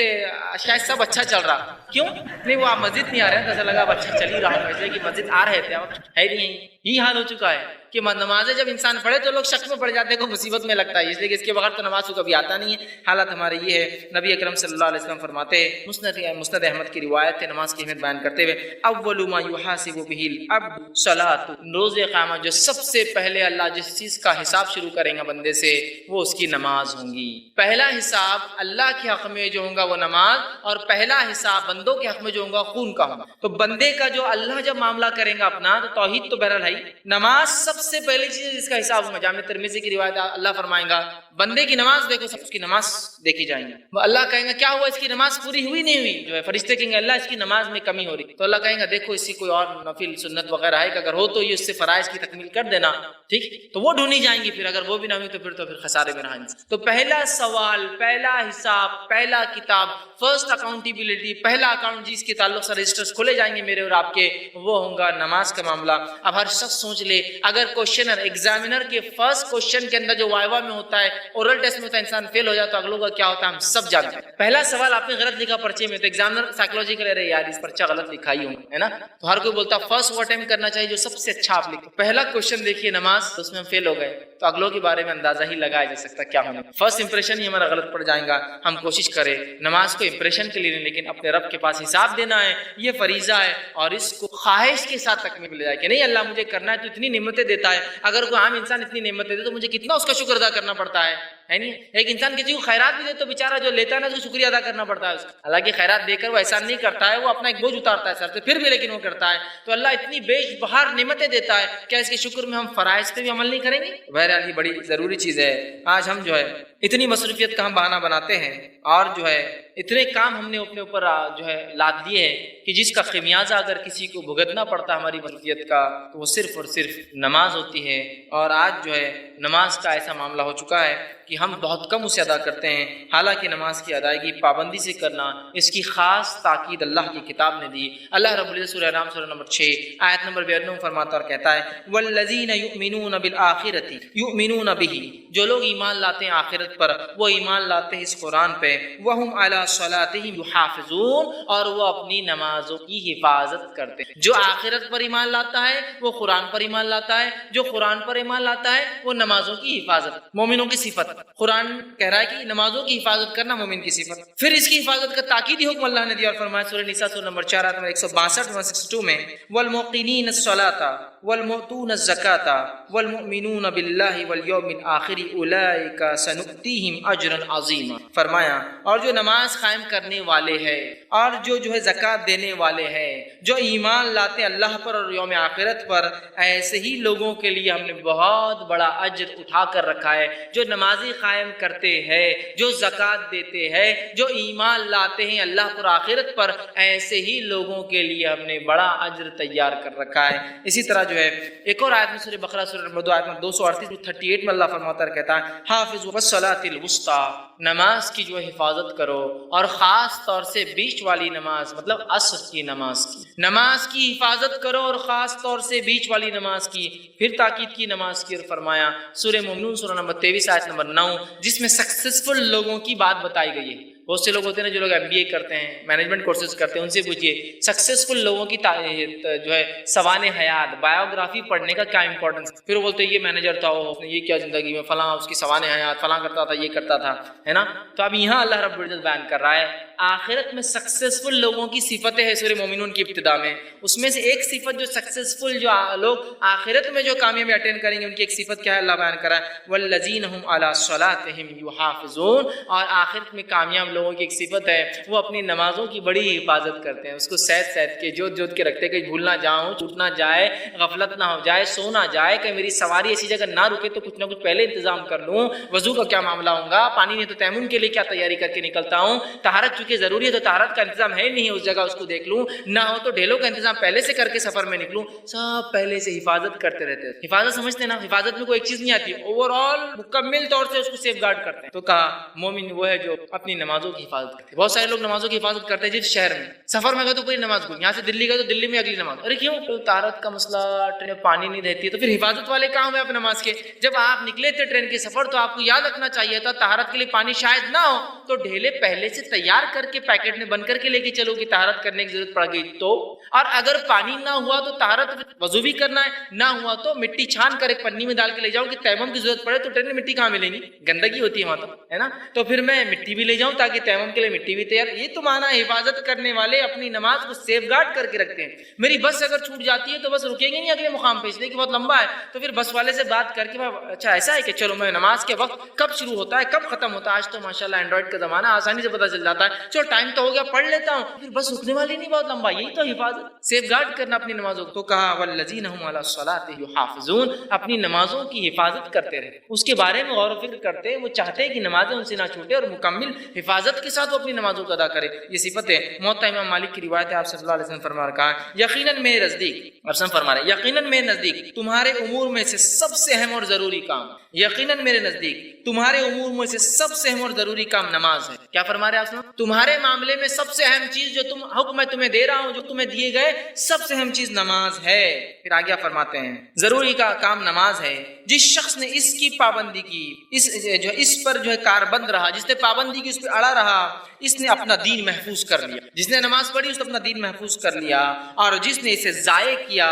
شاید سب اچھا چل رہا، کیوں نہیں وہ آپ مسجد نہیں آ رہے ہیں؟ ایسا لگا اب اچھا چل ہی رہا ہوں، اس لیے کہ مسجد آ رہے تھے، اب ہے نہیں. یہی حال ہو چکا ہے کہ نمازیں جب انسان پڑھے تو لوگ شک میں پڑ جاتے ہیں، کو مصیبت میں لگتا ہے، اس لیے کہ اس کے بغیر تو نماز کو کبھی آتا نہیں ہے. حالت ہمارے یہ ہے. نبی اکرم صلی اللہ علیہ وسلم فرماتے ہیں، مسند احمد کی روایت ہے نماز کی اہمیت بیان کرتے ہوئے، اول ما یحاسب به العبد صلاۃ، روز قیامت جو سب سے پہلے اللہ جس چیز کا حساب شروع کریں گا بندے سے وہ اس کی نماز ہوں گی. پہلا حساب اللہ کے حق میں جو ہوگا وہ نماز، اور پہلا حساب بندوں کے حق میں جو ہوگا خون کا ہوگا. تو بندے کا جو اللہ جب معاملہ کریں گا اپنا تو توحید تو بہرحال ہے، نماز سب سے پہلی چیز ہے جس کا حساب ہوگا. جامع ترمذی کی روایت اللہ فرمائیں گا بندے کی نماز دیکھو، سب اس کی نماز دیکھی جائیں گی. اللہ کہیں گا کیا ہوا اس کی نماز پوری ہوئی نہیں ہوئی؟ جو ہے فرشتے کہیں گے اللہ اس کی نماز میں کمی ہو رہی، تو اللہ کہیں گا دیکھو اسی کوئی اور نفل سنت وغیرہ ہے کہ اگر ہو تو یہ اس سے فرائض کی تکمیل کر دینا، ٹھیک؟ تو وہ ڈھونڈی جائیں گی، پھر اگر وہ بھی نہ ہوئی تو پھر خسارے میں رہیں گے. تو پہلا سوال، پہلا حساب، پہلا کتاب، فرسٹ اکاؤنٹیبلٹی، پہلا اکاؤنٹ جس کے تعلق سے رجسٹرز کھولے جائیں گے میرے اور آپ کے، وہ ہوگا نماز کا معاملہ. اب ہر شخص سوچ لے، اگر کوشچنر ایگزامینر کے فرسٹ کوشچن کے اندر جو وائوا میں ہوتا ہے، اورل ٹیسٹ میں ہوتا ہے، انسان فیل ہو جاتا ہے تو اگلوں کا کیا ہوتا ہے ہم سب جانتے ہیں. پہلا سوال آپ نے غلط لکھا پرچے میں تو ایگزامینر سائیکولوجی کا لے رہے یار اس پرچہ غلط لکھا ہی ہے نا، تو ہر کوئی بولتا فرسٹ وہ اٹیمپٹ کرنا چاہیے جو سب سے اچھا آپ لکھو. پہلا کوشچن دیکھیے نماز، تو اس میں ہم فیل ہو گئے تو اگلوں کے بارے میں اندازہ ہی لگایا جا سکتا کیا ہونے. فرسٹ امپریشن ہی ہمارا غلط پڑ جائے گا. ہم کوشش کریں نماز کو امپریشن کے لیے نہیں لیکن اپنے رب کے پاس حساب دینا ہے، یہ فریضہ ہے، اور اس کو خواہش کے ساتھ تکمیل لے جائے کہ نہیں اللہ مجھے کرنا ہے تو اتنی نعمتیں دیتا ہے. اگر کوئی عام انسان اتنی نعمتیں دے تو مجھے کتنا اس کا شکر ادا کرنا پڑتا ہے نہیں؟ ایک انسان کسی کو خیرات بھی دے تو بیچارہ جو لیتا ہے نا اس کو شکریہ ادا کرنا پڑتا ہے اس کا. حالانکہ خیرات دے کر وہ احسان نہیں کرتا ہے، وہ اپنا ایک بوجھ اتارتا ہے سر سے، پھر بھی لیکن وہ کرتا ہے. تو اللہ اتنی بیش بہار نعمتیں دیتا ہے، کیا اس کے شکر میں ہم فرائض پہ بھی عمل نہیں کریں گے؟ بہرحال یہ بڑی ضروری چیز ہے. آج ہم جو ہے اتنی مصروفیت کا ہم بہانہ بناتے ہیں اور جو ہے اتنے کام ہم نے اپنے اوپر جو ہے لاد دیے ہیں کہ جس کا خمیازہ اگر کسی کو بھگتنا پڑتا ہماری مصروفیت کا تو وہ صرف اور صرف نماز ہوتی ہے. اور آج جو ہے نماز کا ایسا معاملہ ہو چکا ہے کہ ہم بہت کم اسے ادا کرتے ہیں، حالانکہ نماز کی ادائیگی پابندی سے کرنا اس کی خاص تاکید اللہ کی کتاب نے دی. اللہ رب العزت سورہ نام سورہ نمبر 6 آیت نمبر 92 فرماتا اور کہتا ہے والذین یؤمنون بالآخرۃ یؤمنون بہ، جو لوگ ایمان لاتے ہیں آخرت پر وہ ایمان لاتے ہیں اس قرآن پہ، وہم علی صلاتہم یحافظون، اور وہ اپنی نمازوں کی حفاظت کرتے ہیں. جو آخرت پر ایمان لاتا ہے وہ قرآن پر ایمان لاتا ہے، جو قرآن پر ایمان لاتا ہے وہ نمازوں کی حفاظت. مومنوں کی صفت قرآن کہہ رہا ہے کہ نمازوں کی حفاظت کرنا مومن کی صفت. پھر اس کی حفاظت کا تاکیدی حکم اللہ نے دیا اور فرمایا سورہ نساء سورہ نمبر 4 آیت نمبر 162 162 میں والموقنین الصلاۃ والمؤتون الزکاۃ والمؤمنون باللہ والیوم الآخر اولئک سنؤتیہم اجرا عظیما. فرمایا اور جو نماز قائم کرنے والے ہیں اور جو ہے زکوٰۃ دینے والے ہیں، جو ایمان لاتے اللہ پر اور یوم آخرت پر، ایسے ہی لوگوں کے لیے ہم نے بہت بڑا اجر اٹھا کر رکھا ہے. جو نمازی قائم کرتے ہیں، جو زکوٰۃ دیتے ہیں، جو ایمان لاتے ہیں اللہ پر آخرت پر، ایسے ہی لوگوں کے لیے ہم نے بڑا اجر تیار کر رکھا ہے۔ اسی طرح جو ہے ایک اور آیت میں سورہ بقرہ سورہ نمبر 2 آیت نمبر 238 میں اللہ فرماتا ہے، کہتا ہے حافظوا الصلاۃ الوسطیٰ، نماز کی جو ہے حفاظت کرو، اور خاص طور سے بیچ والی نماز مطلب عصر کی نماز کی حفاظت کرو، اور خاص طور سے بیچ والی نماز کی۔ پھر تاکید کی نماز کی اور فرمایا سورہ مومنون سورہ نمبر 23 آیت نمبر 9، جس میں سکسیسفل لوگوں کی بات بتائی گئی ہے۔ بہت سے لوگ ہوتے ہیں نا جو لوگ MBA کرتے ہیں، مینجمنٹ کورسز کرتے ہیں، ان سے پوچھیے سکسیسفل لوگوں کی جو ہے سوانح حیات بایوگرافی پڑھنے کا کیا امپورٹنس، پھر وہ بولتے ہیں یہ مینیجر تھا، اس نے یہ کیا زندگی میں، فلاں اس کی سوانح حیات، فلاں کرتا تھا، یہ کرتا تھا، ہے نا۔ تو اب یہاں اللہ رب العزت بیان کر رہا ہے آخرت میں سکسیسفل لوگوں کی صفتیں ہیں سورہ مومنون کی ابتدا میں، اس میں سے ایک صفت جو سکسیسفل جو لوگ آخرت میں جو کامیابی اٹینڈ کریں گے ان کی ایک صفت کیا ہے، اللہ بیان کر رہا ہے والذین هم علی صلاتهم یحافظون، اور آخرت میں کامیاب لوگوں کی ایک صفت ہے وہ اپنی نمازوں کی بڑی حفاظت کرتے ہیں، اس کو سید کے جوت کے رکھتے، کہیں بھول نہ جاؤں، چھوٹ نہ جائے، غفلت نہ ہو جائے، سو نہ جائے، کہ میری سواری ایسی جگہ نہ رکے تو کچھ نہ کچھ پہلے انتظام کر لوں، وضو کا کیا معاملہ ہوگا، پانی نہیں تو تیمم کے لیے کیا تیاری کر کے نکلتا ہوں، طہارت چونکہ ضروری ہے تو طہارت کا انتظام ہے نہیں اس جگہ، اس کو دیکھ لوں، نہ ہو تو ڈھیلوں کا انتظام پہلے سے کر کے سفر میں نکلوں، سب پہلے سے حفاظت کرتے رہتے ہیں۔ حفاظت سمجھتے ہیں نا، حفاظت میں کوئی ایک چیز نہیں آتی، اوور آل مکمل طور سے اس کو سیف گارڈ کرتے ہیں۔ تو کہا مومن وہ ہے جو اپنی نمازوں کی حفاظت کرتے ہیں۔ بہت سارے لوگ نمازوں کی حفاظت کرتے ہیں جس شہر میں سفر میں گئے تو پوری نماز گئی، یہاں سے دلی گئے تو دلی میں اگلی نماز، ارے کیوں، طہارت کا مسئلہ، ٹرین میں پانی نہیں رہتی ہے، تو پھر حفاظت والے کہاں ہوئے آپ نماز کے؟ جب آپ نکلے تھے ٹرین کے سفر تو آپ کو یاد رکھنا چاہیے تھا طہارت کے لیے پانی شاید نہ ہو تو ڈھیلے پہلے سے تیار کر کے پیکٹ میں بند کر کے لے کے چلو کہ طہارت کرنے کی ضرورت پڑ گئی تو، اور اگر پانی نہ ہوا تو طہارت وضو بھی کرنا ہے، نہ ہوا تو مٹی چھان کر ایک پنی میں ڈال کے لے جاؤں کہ تیمم کی ضرورت پڑے تو ٹرین میں مٹی کہاں ملے گی، گندگی ہوتی ہے وہاں تو، ہے نا، تو پھر میں مٹی بھی لے جاؤں تاکہ تیمم کے لیے مٹی بھی تیار۔ یہ تو مانا حفاظت کرنے والے اپنی نماز کو سیف گارڈ کر کے رکھتے ہیں۔ میری بس اگر چھوٹ جاتی ہے تو بس رکیں گے نہیں اگلے مقام پہ، اس لیے کہ بہت لمبا ہے، تو پھر بس والے سے بات کر کے اچھا ایسا ہے کہ چلو میں نماز کے وقت کب شروع ہوتا ہے کب ختم ہوتا ہے، آج تو ماشاءاللہ اینڈرائڈ کا زمانہ آسانی سے پتہ چل جاتا ہے، چلو ٹائم تو ہو گیا پڑھ لیتا ہوں، پھر بس رکنے والی نہیں بہت لمبا، یہی تو حفاظت، سیف گارڈ کرنا اپنی نمازوں کو۔ تو کہا والذین هم علی الصلاۃ یحافظون، اپنی نمازوں کی حفاظت کرتے رہے، اس کے بارے میں غور و فکر کرتے، وہ چاہتے ہیں کہ نمازیں ان سے نہ چھوٹے اور مکمل حفاظت کے ساتھ وہ اپنی نمازوں کو ادا کرے۔ یہ صفت ہے موطا امام مالک کی روایت ہے، آپ صلی اللہ علیہ وسلم فرما رہا ہے یقیناً میرے نزدیک، اور فرما رہے یقیناً میرے نزدیک تمہارے امور میں سے سب سے اہم اور ضروری کام، یقیناً میرے نزدیک تمہارے امور میں سے سب سے اہم اور ضروری کام نماز ہے۔ کیا فرما رہے ہیں آپ؟ تمہارے معاملے میں سب سے اہم چیز جو حکم میں تمہیں دے رہا ہوں، جو تمہیں دیے گئے سب سے اہم چیز نماز ہے۔ پھر آگے فرماتے ہیں ضروری کا کام نماز ہے، جس شخص نے اس کی پابندی کی، اس پر جو ہے کاربند رہا، جس نے پابندی کی، اس پہ اڑا رہا، اس نے اپنا دین محفوظ کر لیا۔ جس نے نماز پڑھی اس نے اپنا دین محفوظ کر لیا، اور جس نے اسے ضائع کیا،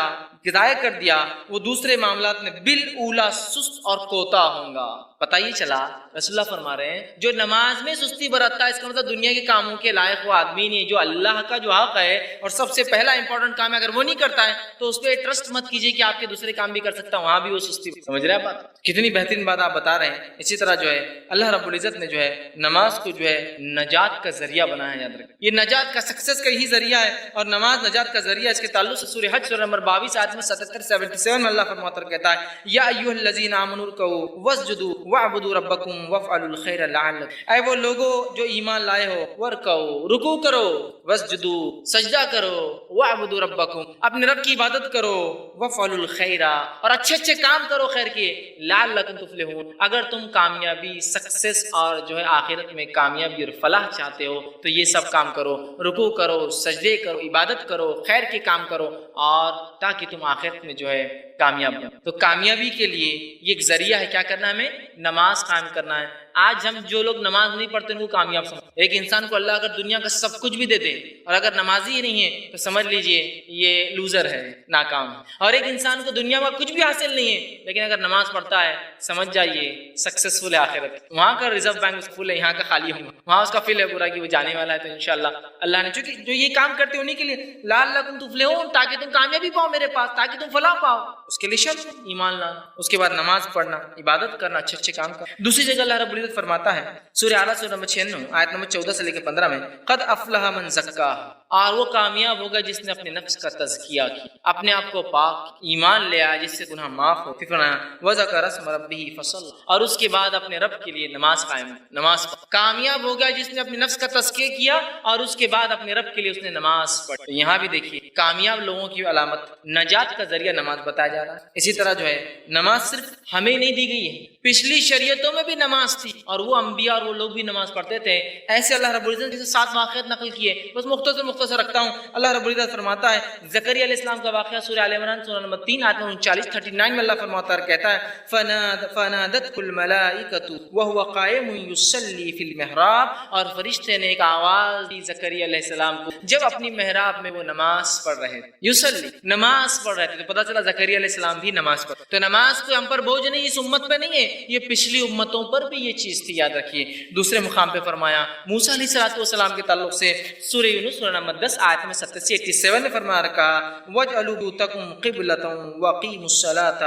ضائع کر دیا، وہ دوسرے معاملات میں بالاولا سست اور کوتا ہوں گا۔ پتہ یہ چلا رسول اللہ فرما رہے ہیں جو نماز میں سستی برتتا ہے اس کا مطلب دنیا کے کاموں کے لائق وہ آدمی نہیں ہے، جو اللہ کا جو حق ہے اور سب سے پہلا امپورٹنٹ کام ہے اگر وہ نہیں کرتا ہے تو اس پہ ٹرسٹ مت کیجیے کہ آپ کے دوسرے کام بھی کر سکتا ہوں، وہاں بھی وہ سستی۔ سمجھ رہے ہیں بات؟ کتنی بہترین بات آپ بتا رہے ہیں۔ اسی طرح جو ہے اللہ رب العزت نے جو ہے نماز کو جو ہے نجات کا ذریعہ بنایا ہے، یاد رکھیں یہ نجات کا سکسیس کا ہی ذریعہ ہے، اور نماز نجات کا ذریعہ۔ اس کے تعلق سے سورہ حج سورہ نمبر 22 آیت میں 77 میں اللہ فرماتا کہتا ہے یا ایھا الذین آمنوا ارکعوا واسجدوا واعبدوا ربکم وافعلوا الخیر لعلکم، اے وہ لوگوں جو ایمان لائے ہو، ورکعوا رکوع کرو، واسجدوا سجدہ کرو، واعبدوا ربکم اپنے رب کی عبادت کرو، وافعلوا الخیر اور اچھے اچھے کام کرو خیر کے، لعلکم تفلحون اگر تم کامیابی سکسیس اور جو ہے آخرت میں کامیابی اور فلاح چاہتے ہو تو یہ سب کام کرو، رکوع کرو، سجدے کرو، عبادت کرو، خیر کے کام کرو، اور تاکہ تم آخرت میں جو ہے کامیاب ہو۔ تو کامیابی کے لیے یہ ایک ذریعہ ہے، کیا کرنا ہے ہمیں؟ نماز قائم کرنا ہے۔ آج ہم جو لوگ نماز نہیں پڑھتے ان کو کامیاب سمجھتے۔ ایک انسان کو اللہ اگر دنیا کا سب کچھ بھی دے دے اور اگر نمازی ہی نہیں ہے تو سمجھ لیجئے یہ لوزر ہے، ناکام ہے۔ اور ایک انسان کو دنیا میں کچھ بھی حاصل نہیں ہے لیکن اگر نماز پڑھتا ہے سمجھ جائیے سکسیسفل ہے آخرت۔ وہاں کا ریزرو بینک فل ہے، یہاں کا خالی ہوگا، وہاں اس کا فل ہے پورا کہ وہ جانے والا ہے۔ تو انشاءاللہ اللہ نے چونکہ جو یہ کام کرتے انہیں کے لیے لعلکم تفلحون تاکہ تم کامیابی پاؤ میرے پاس، تاکہ تم فلاح پاؤ، اس کے لیے شرط ایمان لانا، اس کے بعد نماز پڑھنا، عبادت کرنا، اچھے اچھے کام کرنا۔ دوسری جگہ اللہ رب العزت فرماتا ہے سورہ اعلیٰ سورہ نمبر 96 آیت نمبر 14 سے لے کے 15 میں قد افلح من زکاہا، اور وہ کامیاب ہوگا جس نے اپنے نفس کا تزکیہ کیا، اپنے آپ کو پاک ایمان لے آیا جس سے گناہ معاف ہو، پھر فرمایا وذکر اسم ربہ فصلی، اور اس کے بعد اپنے رب کے لیے نماز قائم، نماز پڑھ۔ کامیاب ہوگا جس نے اپنے نفس کا تزکیہ کیا اور اس کے بعد اپنے رب کے لیے اس نے نماز پڑھی۔ تو یہاں بھی دیکھیے کامیاب لوگوں کی علامت نجات کا ذریعہ نماز بتایا جا رہا ہے۔ اسی طرح جو ہے نماز صرف ہمیں نہیں دی گئی ہے، پچھلی شریعتوں میں بھی نماز تھی اور وہ انبیاء اور وہ لوگ بھی نماز پڑھتے تھے۔ ایسے اللہ رب العزت نے 7 واقعات نقل کیے، بس مختصر رکھتا ہوں۔ اللہ رب العزت فرماتا ہے زکریا علیہ السلام کا واقعہ سورہ آل عمران سورہ نمبر 3 آیت 39 میں اللہ فرماتا ہے، کہتا ہے فنادته الملائکۃ وهو قائم یصلی فی المحراب، اور فرشتے نے ایک آواز دی زکریا علیہ السلام کو جب اپنی محراب میں وہ نماز پڑھ رہے تھے، یصلی نماز پڑھ رہے تھے، تو پتہ چلا زکریا علیہ السلام بھی نماز پڑھ۔ تو نماز کوئی ہم پر بوجھ نہیں، اس امت پہ نہیں ہے، یہ پچھلی امتوں پر بھی یہ چیز تھی، یاد رکھیے۔ دوسرے مقام پہ فرمایا موسیٰ علیہ السلام کے تعلق سے سورہ یونس سورہ نمبر 10 آیت میں 87 میں فرما رکھا وَاجْعَلُوا بُيُوتَكُمْ قِبْلَةً وَأَقِيمُوا الصَّلَاةَ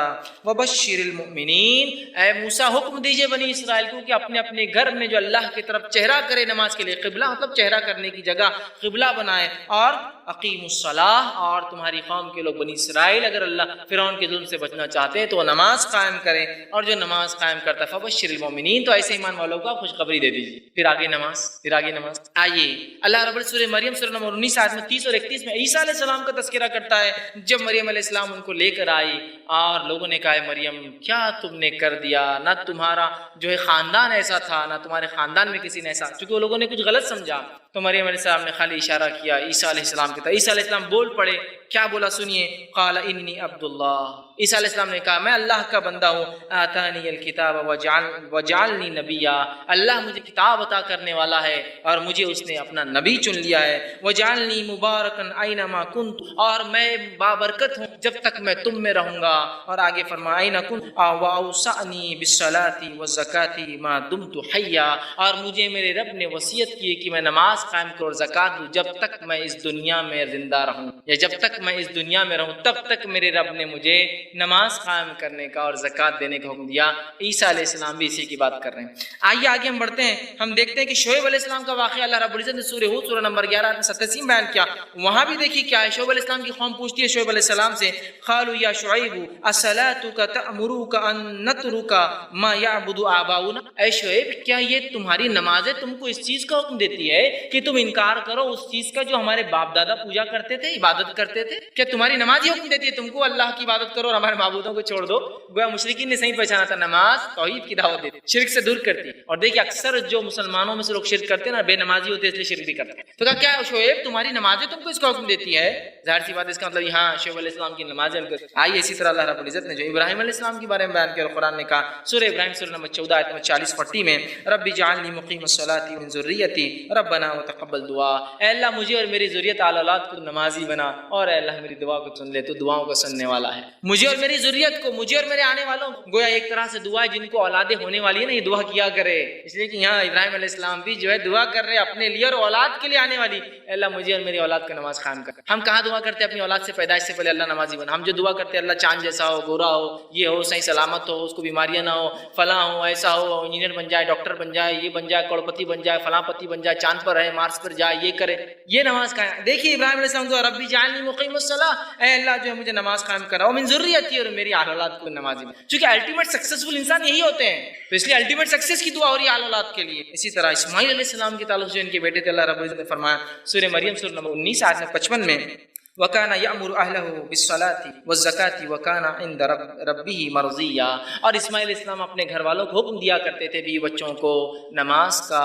وَبَشِّرِ الْمُؤْمِنِينَ، اے موسیٰ حکم دیجئے بنی اسرائیل کو کہ اپنے اپنے گھر میں جو اللہ کی طرف چہرہ کرے نماز کے لیے، قبلہ مطلب چہرہ کرنے کی جگہ قبلہ بنائے، اور اقیم الصلاۃ، اور تمہاری قوم کے لوگ بنی اسرائیل اگر اللہ فرعون کے ظلم سے بچنا چاہتے ہیں تو وہ نماز قائم کریں، اور جو نماز قائم کرتا ہے فبشر المؤمنین، تو ایسے ایمان والوں کو خوشخبری دے دیجیے۔ پھر آگے نماز آئیے اللہ رب سورہ مریم سورہ نمبر 19 آیت میں 30 اور 31 میں عیسیٰ علیہ السلام کا تذکرہ کرتا ہے۔ جب مریم علیہ السلام ان کو لے کر آئی اور لوگوں نے کہا مریم کیا تم نے کر دیا، نہ تمہارا جو ہے خاندان ایسا تھا، نہ تمہارے خاندان میں کسی نے ایسا، چونکہ وہ لوگوں نے کچھ غلط سمجھا، تو مریم علیہ السلام نے خالی اشارہ کیا عیسیٰ علیہ السلام کی طرف۔ عیسیٰ علیہ السلام بول پڑے، کیا بولا سنیے، قال انی عبد اللہ، عیسیٰ علیہ السلام نے کہا میں اللہ کا بندہ ہوں، آتانی الکتاب وجعلنی نبیا، اللہ مجھے کتاب عطا کرنے والا ہے اور مجھے اس نے اپنا نبی چن لیا ہے، وجعلنی مبارکا اینما کنت، اور میں بابرکت ہوں جب تک میں تم میں رہوں گا، اور آگے فرمایا اینا کنت واوصانی بالصلاۃ والزکاۃ ما دمت حیا، اور مجھے میرے رب نے وصیت کی کہ میں نماز قائم کروں اور زکات دوں جب تک میں اس دنیا میں زندہ رہوں، یا جب تک میں اس دنیا میں رہوں تب تک میرے رب نے مجھے نماز قائم کرنے کا اور زکات دینے کا حکم دیا۔ عیسیٰ علیہ السلام بھی اسی کی بات کر رہے ہیں۔ آئیے آگے ہم بڑھتے ہیں، ہم دیکھتے ہیں کہ شعیب علیہ السلام کا واقعہ اللہ رب العزت نے سورہ ہود سورہ نمبر 11 میں 87 بیان کیا۔ وہاں بھی دیکھیے کیا ہے، شعیب علیہ السلام کی قوم پوچھتی ہے شعیب علیہ السلام سے قالوا یا شعیب اصلاتک تأمرک ان نترک ما یعبد آباؤنا، اے شعیب کیا یہ تمہاری نمازیں تم کو اس چیز کا حکم دیتی ہے کہ تم انکار کرو اس چیز کا جو ہمارے باپ دادا پوجا کرتے تھے، عبادت کرتے تھے؟ کیا تمہاری نماز یہ حکم دیتی ہے تم کو اللہ کی عبادت کرو اور ہمارے معبودوں کو چھوڑ دو؟ گویا مشرکین نے صحیح پہچانا تھا، نماز توحید کی دعوت دیتی، شرک سے دور کرتی۔ اور دیکھیے اکثر جو مسلمانوں میں سے لوگ شرک کرتے ہیں نا، بے نمازی ہوتے ہیں اس لیے شرک بھی کرتے ہیں۔ تو کیا شعیب تمہاری نمازیں تم کو اس کا حکم دیتی ہے؟ ظاہر سی بات ہے، اس کا مطلب یہاں شعیب علیہ السلام کی نمازیں۔ آئیے اسی طرح اللہ رب العزت نے جو ابراہیم علیہ السلام کے بارے میں بیان کیا، قرآن نے کہا سورہ ابراہیم سورہ نمبر 14 آیت نمبر 40 میں رب اجعلنی مقیم الصلاۃ ومن ذریتی ربنا وتقبل دعا، اے اللہ مجھے اور میری ذریت آل اولاد کو نمازی بنا، اور اے اللہ میری دعا کو سن لے، تو دعاؤں کو سننے والا ہے۔ مجھے اور میری ذریت کو، مجھے اور میرے آنے والوں، گویا ایک طرح سے دعا ہے جن کو اولادیں ہونے والی ہے نا، یہ دعا کیا کرے، اس لیے کہ یہاں ابراہیم علیہ السلام بھی جو ہے دعا کر رہے اپنے لیے اور اولاد کے لیے آنے والی، اے اللہ مجھے اور میری اولاد کو نماز قائم کر۔ ہم کہاں دعا کرتے ہیں اپنی اولاد سے پیدائش سے پہلے اللہ نمازی بنا؟ ہم جو دعا کرتے ہیں اللہ چاند جیسا ہو، گورا ہو، یہ ہو، صحیح سلامت ہو، اس کو بیماریاں نہ ہو، فلاں ہو، ایسا ہو، انجینئر بن جائے، ڈاکٹر بن جائے، یہ بن جائے، کروڑپتی بن جائے، فلاں پتی بن جائے، چاند پر رہے، مارس پر جائے، یہ کرے، یہ نماز قائم۔ دیکھیے ابراہیم علیہ السلام کو ربی جعلنی مقیم الصلاۃ، اے اللہ جو ہے مجھے نماز قائم کرا، ومن ذریتی، اور میری آل اولاد کو نمازی بنا، چونکہ الٹیمیٹ سکسیسفل انسان یہی ہوتے ہیں، تو اس لیے الٹیمیٹ سکسیس کی دعا ہو رہی ہے آل اولاد کے لیے۔ اسی طرح اسماعیل علیہ السلام کے تعلق جو ان کے بیٹے تھے، اللہ رب العزت نے فرمایا سورہ مریم سورہ نمبر 19 آیت 55 میں وَكَانَ يَأْمُرُ أَهْلَهُ بِالصَّلَاةِ وَالزَّكَاةِ وَكَانَ عِندَ رَبِّهِ مَرْضِيًّا، اور اسماعیل علیہ السلام اپنے گھر والوں کو حکم دیا کرتے تھے بیوی بچوں کو نماز کا،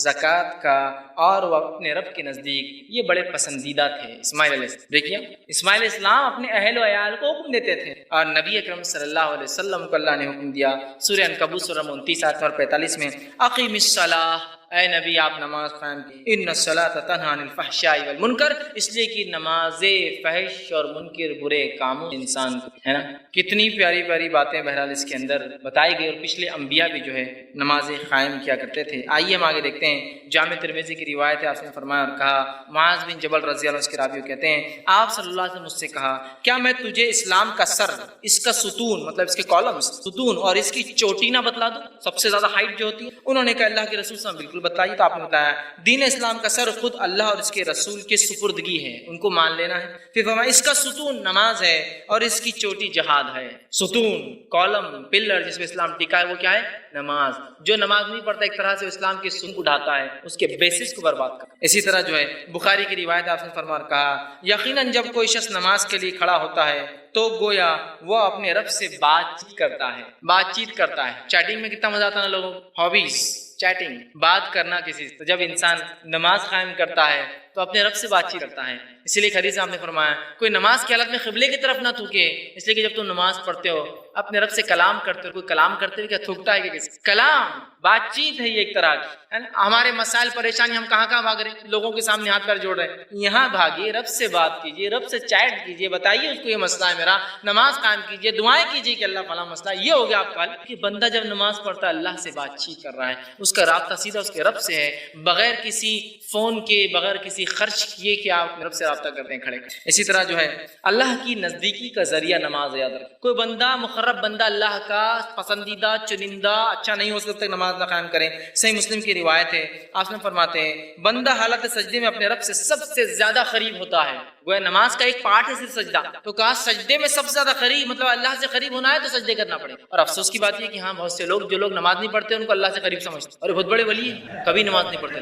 زکوٰۃ کا، اور وہ اپنے رب کے نزدیک یہ بڑے پسندیدہ تھے اسماعیل علیہ السلام۔ دیکھیے اسماعیل علیہ السلام اپنے اہل و عیال کو حکم دیتے تھے، اور نبی اکرم صلی اللہ علیہ وسلم کو اللہ نے حکم دیا سورہ عنکبوت سورہ 29 آیت 45 میں اقیم الصلاۃ، اے نبی آپ نماز قائم کی، ان الصلاۃ تنہی عن الفحشاء والمنکر، اس لیے کہ نماز فحش اور منکر برے کاموں انسان کو، ہے نا، کتنی پیاری پیاری باتیں بہرحال اس کے اندر بتائی گئی، اور پچھلے انبیاء بھی جو ہے نماز قائم کیا کرتے تھے۔ آئیے ہم آگے دیکھتے ہیں جامع ترمذی کی روایت ہے، آپ نے فرمایا اور کہا، معاذ بن جبل رضی اللہ عنہ اس کے راوی کہتے ہیں آپ صلی اللہ علیہ وسلم مجھ سے کہا کیا میں تجھے اسلام کا سر، اس کا ستون مطلب اس کے کالمز ستون اور اس کی چوٹی نہ بتلا دوں، سب سے زیادہ ہائٹ جو ہوتی ہے؟ انہوں نے کہا اللہ کے رسول صلی اللہ علیہ وسلم بالکل بتائیے۔ تو آپ نے بتایا دین اسلام کا سر خود اللہ اور اس کے رسول کے سپردگی ہے، ان کو مان لینا ہے۔ پھر فرمایا اس کا ستون نماز ہے اور اس کی چوٹی جہاد ہے۔ ستون، کالم، پلر جس میں اسلام ٹکا ہے وہ کیا ہے؟ نماز۔ جو نماز نہیں پڑھتا ایک طرح سے اسلام کی سن اٹھاتا ہے، اس کے بیسس کو برباد کرتا ہے۔ اسی طرح جو ہے بخاری کی روایت آپ نے فرمایا کہا یقیناً جب کوئی شخص نماز کے لیے کھڑا ہوتا ہے تو گویا وہ اپنے رب سے بات چیت کرتا ہے۔ چیٹنگ میں کتنا مزہ آتا ہے نا لوگوں، ہابیز چیٹنگ، بات کرنا کسی سے۔ تو جب انسان نماز قائم کرتا ہے تو اپنے رب سے بات چیت کرتا ہے۔ اسی لیے حدیث آپ نے فرمایا کوئی نماز کی حالت میں قبلے کی طرف نہ تھوکے، اس لیے کہ جب تم نماز پڑھتے ہو اپنے رب سے کلام کرتے ہو۔ کوئی کلام کرتے ہوئے کیا تھوکتا ہے کہ کسی؟ کلام، بات چیت ہے یہ ایک طرح کی۔ ہمارے مسائل پریشانی ہم کہاں بھاگ رہے ہیں؟ لوگوں کے سامنے ہاتھ پیر جوڑ رہے ہیں۔ یہاں بھاگیے، رب سے بات کیجیے، رب سے چیٹ کیجیے، بتائیے اس کو یہ مسئلہ ہے میرا، نماز قائم کیجیے، دعائیں کیجیے کہ اللہ فلاں مسئلہ یہ ہو گیا آپ کا حل۔ کہ بندہ جب نماز پڑھتا ہے اللہ سے بات چیت کر رہا ہے، اس کا رابطہ سیدھا اس کے رب سے ہے، بغیر کسی فون کے، بغیر کسی خرچ کیے کہ آپ رب سے رابطہ کرتے ہیں کھڑے۔ اسی طرح جو ہے اللہ کی نزدیکی کا ذریعہ نماز ہے، یاد رکھیں۔ کوئی بندہ مقرب بندہ اللہ کا پسندیدہ چنندہ اچھا نہیں ہو سکتا نماز نہ قائم کرے۔ صحیح مسلم کی روایت ہے، آپ نے فرماتے ہیں بندہ حالت سجدے میں اپنے رب سے سب سے زیادہ قریب ہوتا ہے۔ گویا نماز کا ایک پارٹ ہے صرف سجدہ، تو کہا سجدے میں سب سے زیادہ قریب، مطلب اللہ سے قریب ہونا ہے تو سجدے کرنا پڑے۔ اور افسوس کی بات یہ کہ ہاں بہت سے لوگ جو لوگ نماز نہیں پڑھتے ان کو اللہ سے قریب سمجھتے ہیں، اور بہت بڑے ولی ہیں کبھی نماز نہیں پڑھتے،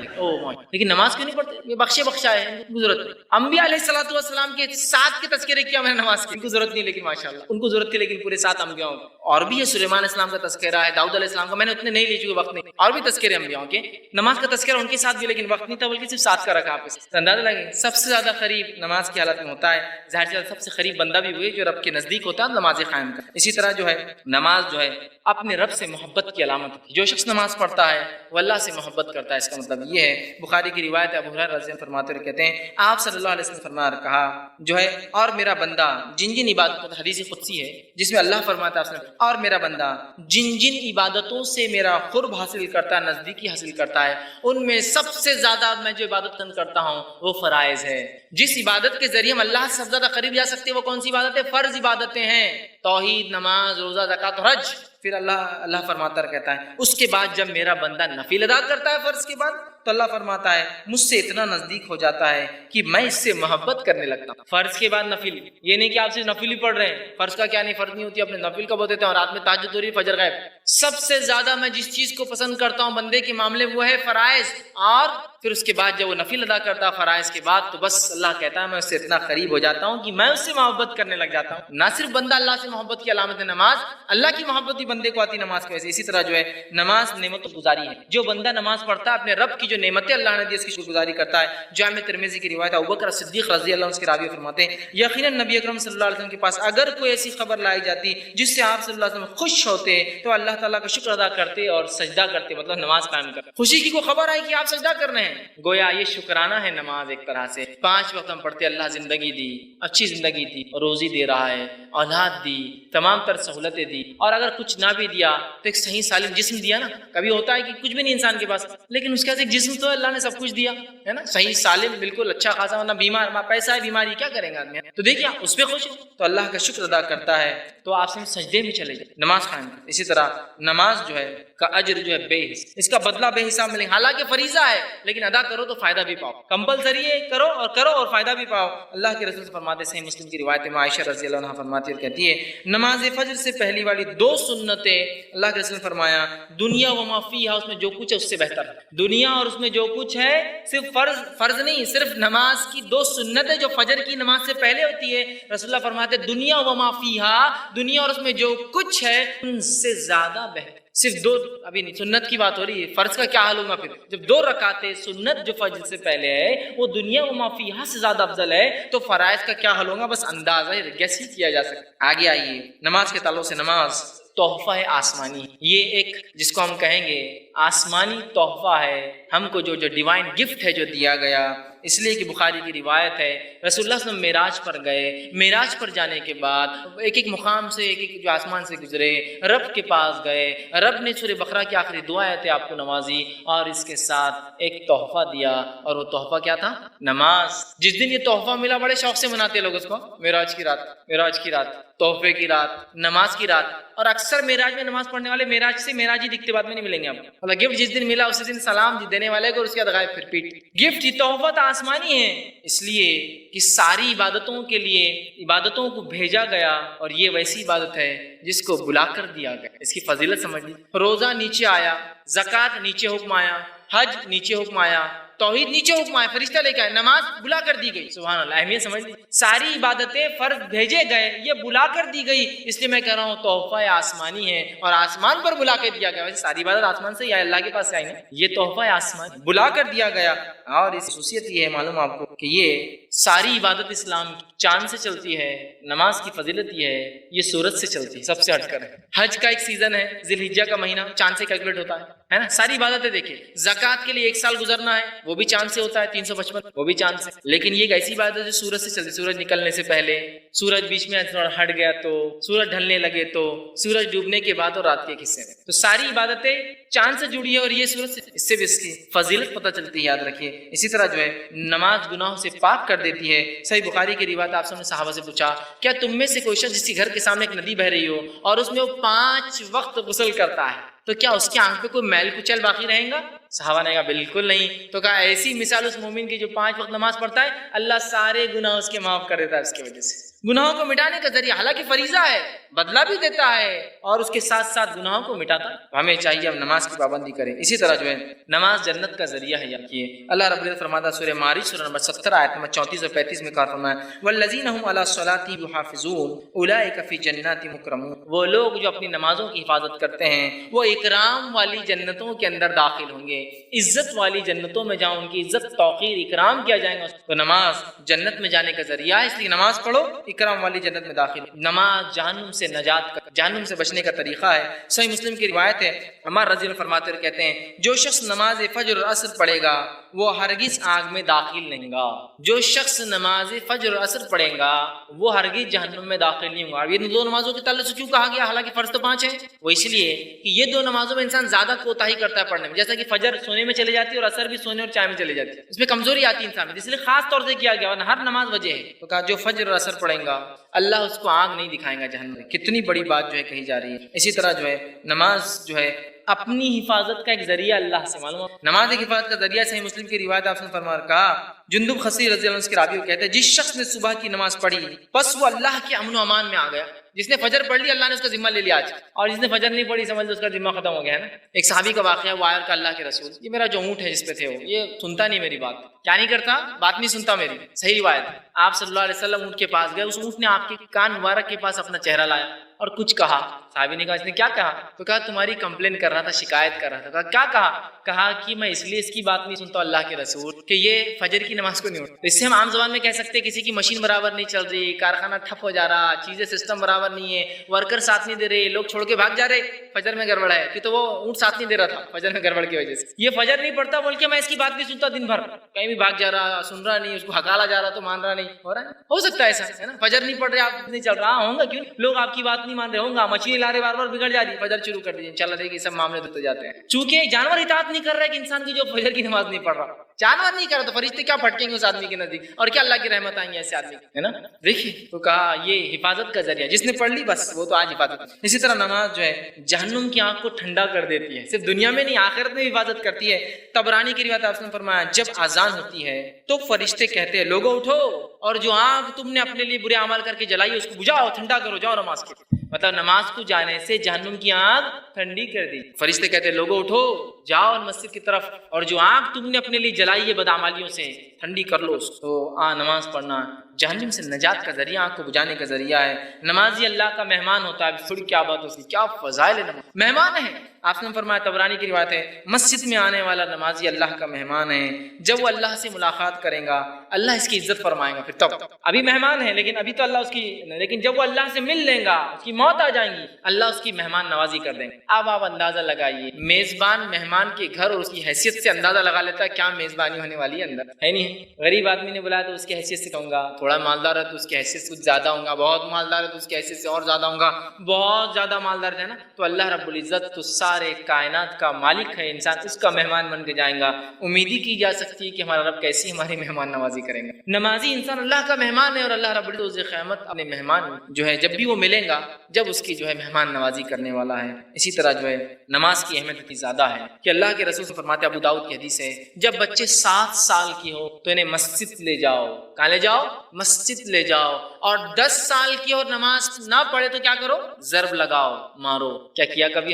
لیکن نماز کیوں نہیں پڑھتے؟ یہ بخشا ہے، ان کو ضرورت نہیں۔ انبیاء علیہ الصلوۃ والسلام کے 7 کے تذکرے کیا میں نے نماز کی، ان کو ضرورت نہیں، لیکن ماشاءاللہ ان کو ضرورت تھی، لیکن پورے 7 انبیاء اور بھی ہے۔ سلیمان علیہ السلام کا تذکرہ ہے، داؤد علیہ السلام کا، میں نے اتنے نہیں لے چکے وقت نہیں، اور بھی تذکرے انبیاء کے۔ نماز کا تذکرہ ان کے ساتھ بھی لیکن وقت نہیں تھا، بلکہ صرف 7 کا رکھا۔ آپ سے اندازہ لگے سب سے زیادہ قریب نماز کی حالت میں ہوتا ہے، ظاہر سی سب سے قریب بندہ بھی وہی جو رب کے نزدیک ہوتا ہے، نماز قائم کرتا ہے۔ اسی طرح جو ہے نماز جو ہے اپنے رب سے محبت کی علامت ہے۔ جو شخص نماز پڑھتا ہے وہ اللہ سے محبت کرتا ہے، اس کا مطلب یہ ہے۔ بخاری کی روایت ہے، ابو ہریرہ رضی اللہ عنہ فرماتے ہوئے کہتے ہیں آپ صلی اللہ علیہ وسلم فرمایا اور کہا جو ہے اور میرا بندہ جن جن عبادتوں، حدیث قدسی ہے جس میں اللہ فرماتا ہے اور میرا بندہ جن جن عبادتوں سے میرا قرب حاصل کرتا ہے، نزدیکی حاصل کرتا ہے، ان میں سب سے زیادہ میں جو عبادت پسند کرتا ہوں وہ فرائض ہے۔ جس عبادت کے ذریعے ہم اللہ سے سب سے زیادہ قریب جا سکتے ہیں وہ کون سی عبادت ہے؟ فرض عبادتیں ہیں، توحید، نماز، روزہ، زکوٰۃ اور حج۔ پھر اللہ فرماتا کہتا ہے اس کے بعد جب میرا بندہ نفل ادا کرتا ہے فرض کے بعد تو اللہ فرماتا ہے مجھ سے اتنا نزدیک ہو جاتا ہے کہ میں اس سے محبت کرنے لگتا ہوں۔ فرض کے بعد نفل، یہ نہیں کہ آپ صرف نفل ہی پڑھ رہے ہیں، فرض کا کیا نہیں، فرض نہیں ہوتی، اپنے نفل کا بہت دیتے ہیں، اور رات میں تہجد ہو رہی ہے، فجر غائب۔ سب سے زیادہ میں جس چیز کو پسند کرتا ہوں بندے کے معاملے وہ ہے فرائض، اور پھر اس کے بعد جب وہ نفل ادا کرتا ہے فرائض کے بعد تو بس اللہ کہتا ہے میں اس سے اتنا قریب ہو جاتا ہوں کہ میں اس سے محبت کرنے لگ جاتا ہوں۔ نہ صرف بندہ اللہ سے محبت کی علامت ہے نماز، اللہ کی محبت بھی بندے کو آتی نماز کی وجہ سے۔ اسی طرح جو ہے نماز نعمت گزاری ہے، جو بندہ نماز پڑھتا ہے اپنے رب کی جو نعمتیں اللہ نے دی اس کی شکر گزاری کرتا ہے۔ جامع ترمذی کی روایت ابوبکر صدیق رضی اللہ عنہ اس کے راوی فرماتے ہیں یقیناً نبی اکرم صلی اللہ علیہ وسلم کے پاس اگر کوئی ایسی خبر لائی جاتی جس سے آپ صلی اللہ علیہ وسلم خوش ہوتے تو اللہ تعالیٰ کا شکر ادا کرتے اور سجدہ کرتے، مطلب نماز قائم کرتے۔ خوشی کی کوئی خبر آئی کہ آپ سجدہ کر رہے ہیں، گویا یہ شکرانہ ہے نماز ایک طرح سے۔ 5 وقت ہم پڑھتے، اللہ زندگی دی، اچھی زندگی دی، روزی دے رہا ہے، اولاد دی، تمام تر سہولتیں دی، اور اگر کچھ نہ بھی دیا تو ایک صحیح سالم جسم دیا نا۔ کبھی ہوتا ہے کہ کچھ بھی نہیں انسان کے پاس لیکن اس کے پاس ایک جسم تو اللہ نے سب کچھ دیا ہے نا، صحیح سالم بالکل اچھا خاصا، ورنہ بیمار، پیسہ ہے بیماری کیا کریں گے آدمی؟ تو دیکھیے اس پہ خوش ہو تو اللہ کا شکر ادا کرتا ہے تو آپ سے سجدے میں چلے جائیں، نماز قائم کریں۔ اسی طرح نماز جو ہے کا اجر جو ہے بے حساب، اس کا بدلہ بے حساب ملے، حالانکہ فریضہ ہے لیکن ادا کرو تو فائدہ بھی پاؤ، کمپلسری ہے کرو اور فائدہ بھی پاؤ۔ اللہ کے رسول فرماتے ہیں، صحیح مسلم کی روایت میں عائشہ رضی اللہ عنہ فرماتی ہے، کہتی ہے نماز فجر سے پہلی والی 2 سنتیں اللہ کے رسول نے فرمایا دنیا و ما فیہا، اس میں جو کچھ ہے اس سے بہتر ہے۔ دنیا اور اس میں جو کچھ ہے، صرف فرض نہیں، صرف نماز کی 2 سنتیں جو فجر کی نماز سے پہلے ہوتی ہے، رسول اللہ فرماتے دنیا و ما فیہا، دنیا اور اس میں جو کچھ ہے ان سے زیادہ بہتر۔ صرف 2، ابھی نہیں، سنت کی بات ہو رہی ہے، فرض کا کیا حال ہوگا پھر جب 2 رکعتیں سنت جو فجر سے پہلے ہے وہ دنیا و ما فیہا سے زیادہ افضل ہے، تو فرائض کا کیا حال ہوگا؟ بس اندازہ گیس ہی کیا جا سکتا۔ آگے آئیے، نماز کے تعلق سے نماز تحفہ آسمانی، یہ ایک جس کو ہم کہیں گے آسمانی تحفہ ہے ہم کو، جو ڈیوائن گفٹ ہے جو دیا گیا. اس لیے کہ بخاری کی روایت ہے رسول اللہ صلی اللہ علیہ وسلم معراج پر گئے. معراج پر جانے کے بعد ایک ایک مقام سے، ایک ایک جو آسمان سے گزرے، رب کے پاس گئے. رب نے سورہ بقرہ کی آخری دعا آیت آپ کو نوازی اور اس کے ساتھ ایک تحفہ دیا، اور وہ تحفہ کیا تھا؟ نماز. جس دن یہ تحفہ ملا بڑے شوق سے مناتے لوگ اس کو، معراج کی رات، معراج کی رات، تحفے کی رات، نماز کی رات. اور اکثر معراج میں نماز پڑھنے والے معراج سے معراج ہی دکھتے، بعد میں نہیں ملیں گے آپ کو. مطلب گفٹ جس دن ملا اسی دن سلام دینے والے کو، اور اس کے بعد غائب پھر پیٹ. گفٹ یہ تحفہ تو آسمانی ہے، اس لیے کہ ساری عبادتوں کے لیے عبادتوں کو بھیجا گیا، اور یہ ویسی عبادت ہے جس کو بلا کر دیا گیا. اس کی فضیلت سمجھ لی. روزہ نیچے آیا، زکوٰۃ نیچے حکم آیا، حج نیچے حکم آیا، توحید نیچے حکم آیا، فرشتہ لے کے آئے، نماز بلا کر دی گئی. سبحان اللہ، اہمیت سمجھ لی. ساری عبادتیں فرض بھیجے گئے، یہ بلا کر دی گئی. اس لیے میں کہہ رہا ہوں تحفہ آسمانی ہے اور آسمان پر بلا کے دیا گیا. ویسے ساری عبادت آسمان سے یا اللہ کے پاس سے آئی نا، یہ تحفہ آسمان بلا کر دیا گیا. اور اس خصوصیت یہ ہے معلوم آپ کو کہ یہ ساری عبادت اسلام چاند سے چلتی ہے. نماز کی فضیلت یہ ہے یہ سورج سے چلتی ہے، سب سے ہٹ کر ہے. حج کا ایک سیزن ہے، ذی الحجہ کا مہینہ، چاند سے کیلکولیٹ ہوتا ہے نا. ساری عبادتیں دیکھیں، زکوٰۃ کے لیے 1 سال گزرنا ہے، وہ بھی چاند سے ہوتا ہے، 355 وہ بھی چاند سے. لیکن یہ ایک ایسی عبادت ہے سورج سے چلتی. سورج نکلنے سے پہلے، سورج بیچ میں تھوڑا ہٹ گیا تو، سورج ڈھلنے لگے تو، سورج ڈوبنے کے بعد اور رات کے حصے میں. تو ساری عبادتیں چاند سے جڑی ہے، اور یہ سورج سے، اس سے بھی اس کی فضیلت پتہ چلتی ہے، یاد رکھیے. اسی طرح جو ہے نماز گناہوں سے پاک کر دیتی ہے. صحیح بخاری کی روایت، آپ سب نے صحابہ سے پوچھا کیا تم میں سے کوئی شخص جس کے گھر کے سامنے ایک ندی بہ رہی ہو اور اس میں وہ 5 وقت غسل کرتا ہے تو کیا اس کی آنکھ پہ کوئی میل کچل باقی رہیں گا؟ صحابہ نے کہا بالکل نہیں. تو کہا ایسی مثال اس مومن کی جو 5 وقت نماز پڑھتا ہے، اللہ سارے گناہ اس کے معاف کر دیتا ہے اس کی وجہ سے. گناہوں کو مٹانے کا ذریعہ، حالانکہ فریضہ ہے، بدلہ بھی دیتا ہے اور اس کے ساتھ ساتھ گناہوں کو مٹاتا ہے. ہمیں چاہیے ہم نماز کی پابندی کریں. اسی طرح جو ہے نماز جنت کا ذریعہ ہے. یاد کیے اللہ رب العزت فرماتا ہے سورہ معارج سورہ نمبر 17 آیت نمبر 34 اور 35 میں کہا فرمایا والذین هم علی الصلاۃ یحافظون اولئک فی جنات مکرمون. وہ لوگ جو اپنی نمازوں کی حفاظت کرتے ہیں وہ اکرام والی جنتوں کے اندر داخل ہوں گے. عزت والی جنتوں میں جہاں ان کی عزت توقیر اکرام کیا جائے گا. تو نماز جنت میں جانے کا ذریعہ ہے، اس لیے نماز پڑھو، اکرام والی جنت میں داخل. نماز جہنم سے نجات کا، جہنم سے بچنے کا طریقہ ہے. صحیح مسلم کی روایت ہے، عمر رضی اللہ فرماتے ہوئے کہتے ہیں جو شخص نماز فجر اور عصر پڑھے گا وہ ہرگز آگ میں داخل نہیں گا. جو شخص نماز فجر اور عصر پڑھے گا وہ ہرگز جہنم میں داخل نہیں ہوگا. یہ 2 نمازوں کے تعلق سے کیوں کہا گیا حالانکہ فرض تو 5 ہے؟ وہ اس لیے کہ یہ 2 نمازوں میں انسان زیادہ کوتاہی کرتا ہے پڑھنے میں. جیسا کہ فجر سونے میں چلے جاتی ہے اور عصر بھی سونے اور چائے میں چلے جاتی ہے، اس میں کمزوری آتی ہے انسان میں، اس لیے خاص طور سے کیا گیا. اور ہر نماز وجہ ہے. تو کہا جو فجر اور عصر پڑھیں گا اللہ اس کو آگ نہیں دکھائیں گا جہنم میں. کتنی بڑی بات جو ہے کہی جا رہی ہے. اسی طرح جو ہے نماز جو ہے اپنی حفاظت کا ایک ذریعہ اللہ سے. معلوم نماز ایک حفاظت کا ذریعہ. صحیح مسلم کی روایت آپ نے فرمایا کہا جندب خصی رضی اللہ عنہ کے راوی کہتے ہیں جس شخص نے صبح کی نماز پڑھی بس وہ اللہ کے امن و امان میں آ گیا. جس نے فجر پڑھ لی اللہ نے اس کا ذمہ لے لیا آج، اور جس نے فجر نہیں پڑھی سمجھ لو اس کا ذمہ ختم ہو گیا ہے نا. ایک صحابی کا واقعہ، وہ آیا کہ اللہ کے رسول یہ میرا جو اونٹ ہے جس پہ تھے وہ یہ سنتا نہیں میری بات. کیا نہیں کرتا؟ بات نہیں سنتا میری. صحیح روایت. آپ صلی اللہ علیہ وسلم اونٹ کے پاس گئے، اس اونٹ نے آپ کے کان مبارک کے پاس اپنا چہرہ لایا اور کچھ کہا. صحابی نے کہا اس نے کیا کہا؟ تو کہا تمہاری کمپلین کر رہا تھا، شکایت کر رہا تھا. کہا کیا کہا کہ میں اس لیے اس کی بات نہیں سنتا اللہ کے رسول کہ یہ فجر کی نماز کو نہیں اٹھتا. اس سے ہم عام زبان میں کہہ سکتے ہیں کسی کی مشین برابر نہیں چل رہی، کارخانہ ٹھپ ہو جا رہا، چیزیں سسٹم برابر نہیں ہے، ورکر ساتھ نہیں دے رہے، لوگ چھوڑ کے بھاگ جا رہے، فجر میں گڑبڑ ہے. کہ تو وہ اونٹ ساتھ نہیں دے رہا تھا فجر میں گڑبڑ کی وجہ سے. یہ فجر نہیں پڑھتا بول کے میں اس کی بات نہیں سنتا، دن بھر کہیں بھی بھاگ جا رہا، سن رہا نہیں، اس کو ہکالا جا رہا تو مان رہا نہیں. ہو رہا ہے، ہو سکتا ہے ایسا ہے نا. فجر نہیں پڑھ رہے، آپ نہیں چل رہا ہوں گا، کیوں لوگ آپ کی بات نہیں مان رہے ہوں گا. مچھلی لا رہے بار بار بگڑ جا رہی، فجر شروع کر دیجیے انشاءاللہ دیکھیے سب معاملے دھلتے جاتے ہیں. چونکہ جانور اطاعت نہیں کر رہا ہے کہ انسان کی جو فجر کی نماز نہیں پڑھ رہا. جانور نہیں کر رہا تو فرشتے کیا پھٹکیں گے اس آدمی کے نزدیک، اور کیا اللہ کی رحمت آئیں گے ایسے آدمی ہے نا. دیکھیے تو کہا یہ حفاظت کا ذریعہ، جس نے پڑھ لی بس وہ تو آج حفاظت. اسی طرح نماز جو ہے جہنم کی آنکھ کو ٹھنڈا کر دیتی ہے، صرف دنیا میں نہیں آخرت میں حفاظت کرتی ہے. طبرانی کی روایت آپ نے فرمایا جب اذان ہوتی ہے تو فرشتے کہتے ہیں لوگوں اٹھو اور جو آگ تم نے اپنے لیے برے اعمال کر کے جلائی اس کو بجھاؤ، ٹھنڈا کرو، جاؤ نماز کے. مطلب نماز کو جانے سے جہنم کی آگ ٹھنڈی کر دی. فرشتے کہتے ہیں لوگوں اٹھو جاؤ مسجد کی طرف، اور جو آگ تم نے اپنے لیے جلائی ہے بدعمالیوں سے ٹھنڈی کر لو. تو نماز پڑھنا جہنم سے نجات کا ذریعہ، آنکھ کو بجھانے کا ذریعہ ہے. نمازی اللہ کا مہمان ہوتا ہے. تھوڑی کیا بات ہوتی ہے، کیا فضائل ہے. نماز مہمان ہے، آپ نے فرمایا، طبرانی کی روایت ہے، مسجد میں آنے والا نمازی اللہ کا مہمان ہے، جب وہ اللہ سے ملاقات کرے گا اللہ اس کی عزت فرمائے گا، پھر تب ابھی مہمان ہے لیکن ابھی تو اللہ اس کی، لیکن جب وہ اللہ سے مل لیں گا، اس کی موت آ جائیں گی، اللہ اس کی مہمان نوازی کر دیں گے۔ اب آپ اندازہ لگائیے، میزبان مہمان کے گھر اور اس کی حیثیت سے اندازہ لگا لیتا ہے کیا میزبانی ہونے والی ہے اندر، ہے نہیں؟ غریب آدمی نے بلایا تو اس کی حیثیت سے کہوں گا، تھوڑا مالدار ہے تو اس کی حیثیت سے کچھ زیادہ ہوں گا، بہت مالدار ہے تو اس کی حیثیت سے اور زیادہ ہوں گا، بہت زیادہ مالدار ہے نا تو اللہ رب العزت تو سارے کائنات کا مالک ہے، انسان اس کا مہمان بن کے جائیں گا۔ امید ہی کی جا سکتی ہے کہ ہمارا رب کیسی ہماری مہمان نوازی کریں گا۔ نمازی انسان اللہ کا مہمان ہے اور اللہ رب العزت روز قیامت اپنے مہمان جو ہے جب بھی وہ ملیں گا، جب اس کی جو ہے مہمان نوازی کرنے والا ہے۔ اسی طرح جو ہے نماز کی اہمیت اتنی زیادہ ہے کہ اللہ کے رسول فرماتے ہیں، ابو داؤد کی حدیث ہے، جب بچے 7 سال کی ہو تو انہیں مسجد لے جاؤ۔ کہاں لے جاؤ؟ مسجد لے جاؤ۔ اور 10 سال کی اور نماز نہ پڑھے تو کیا کرو؟ ضرب لگاؤ، مارو۔ کیا کیا کبھی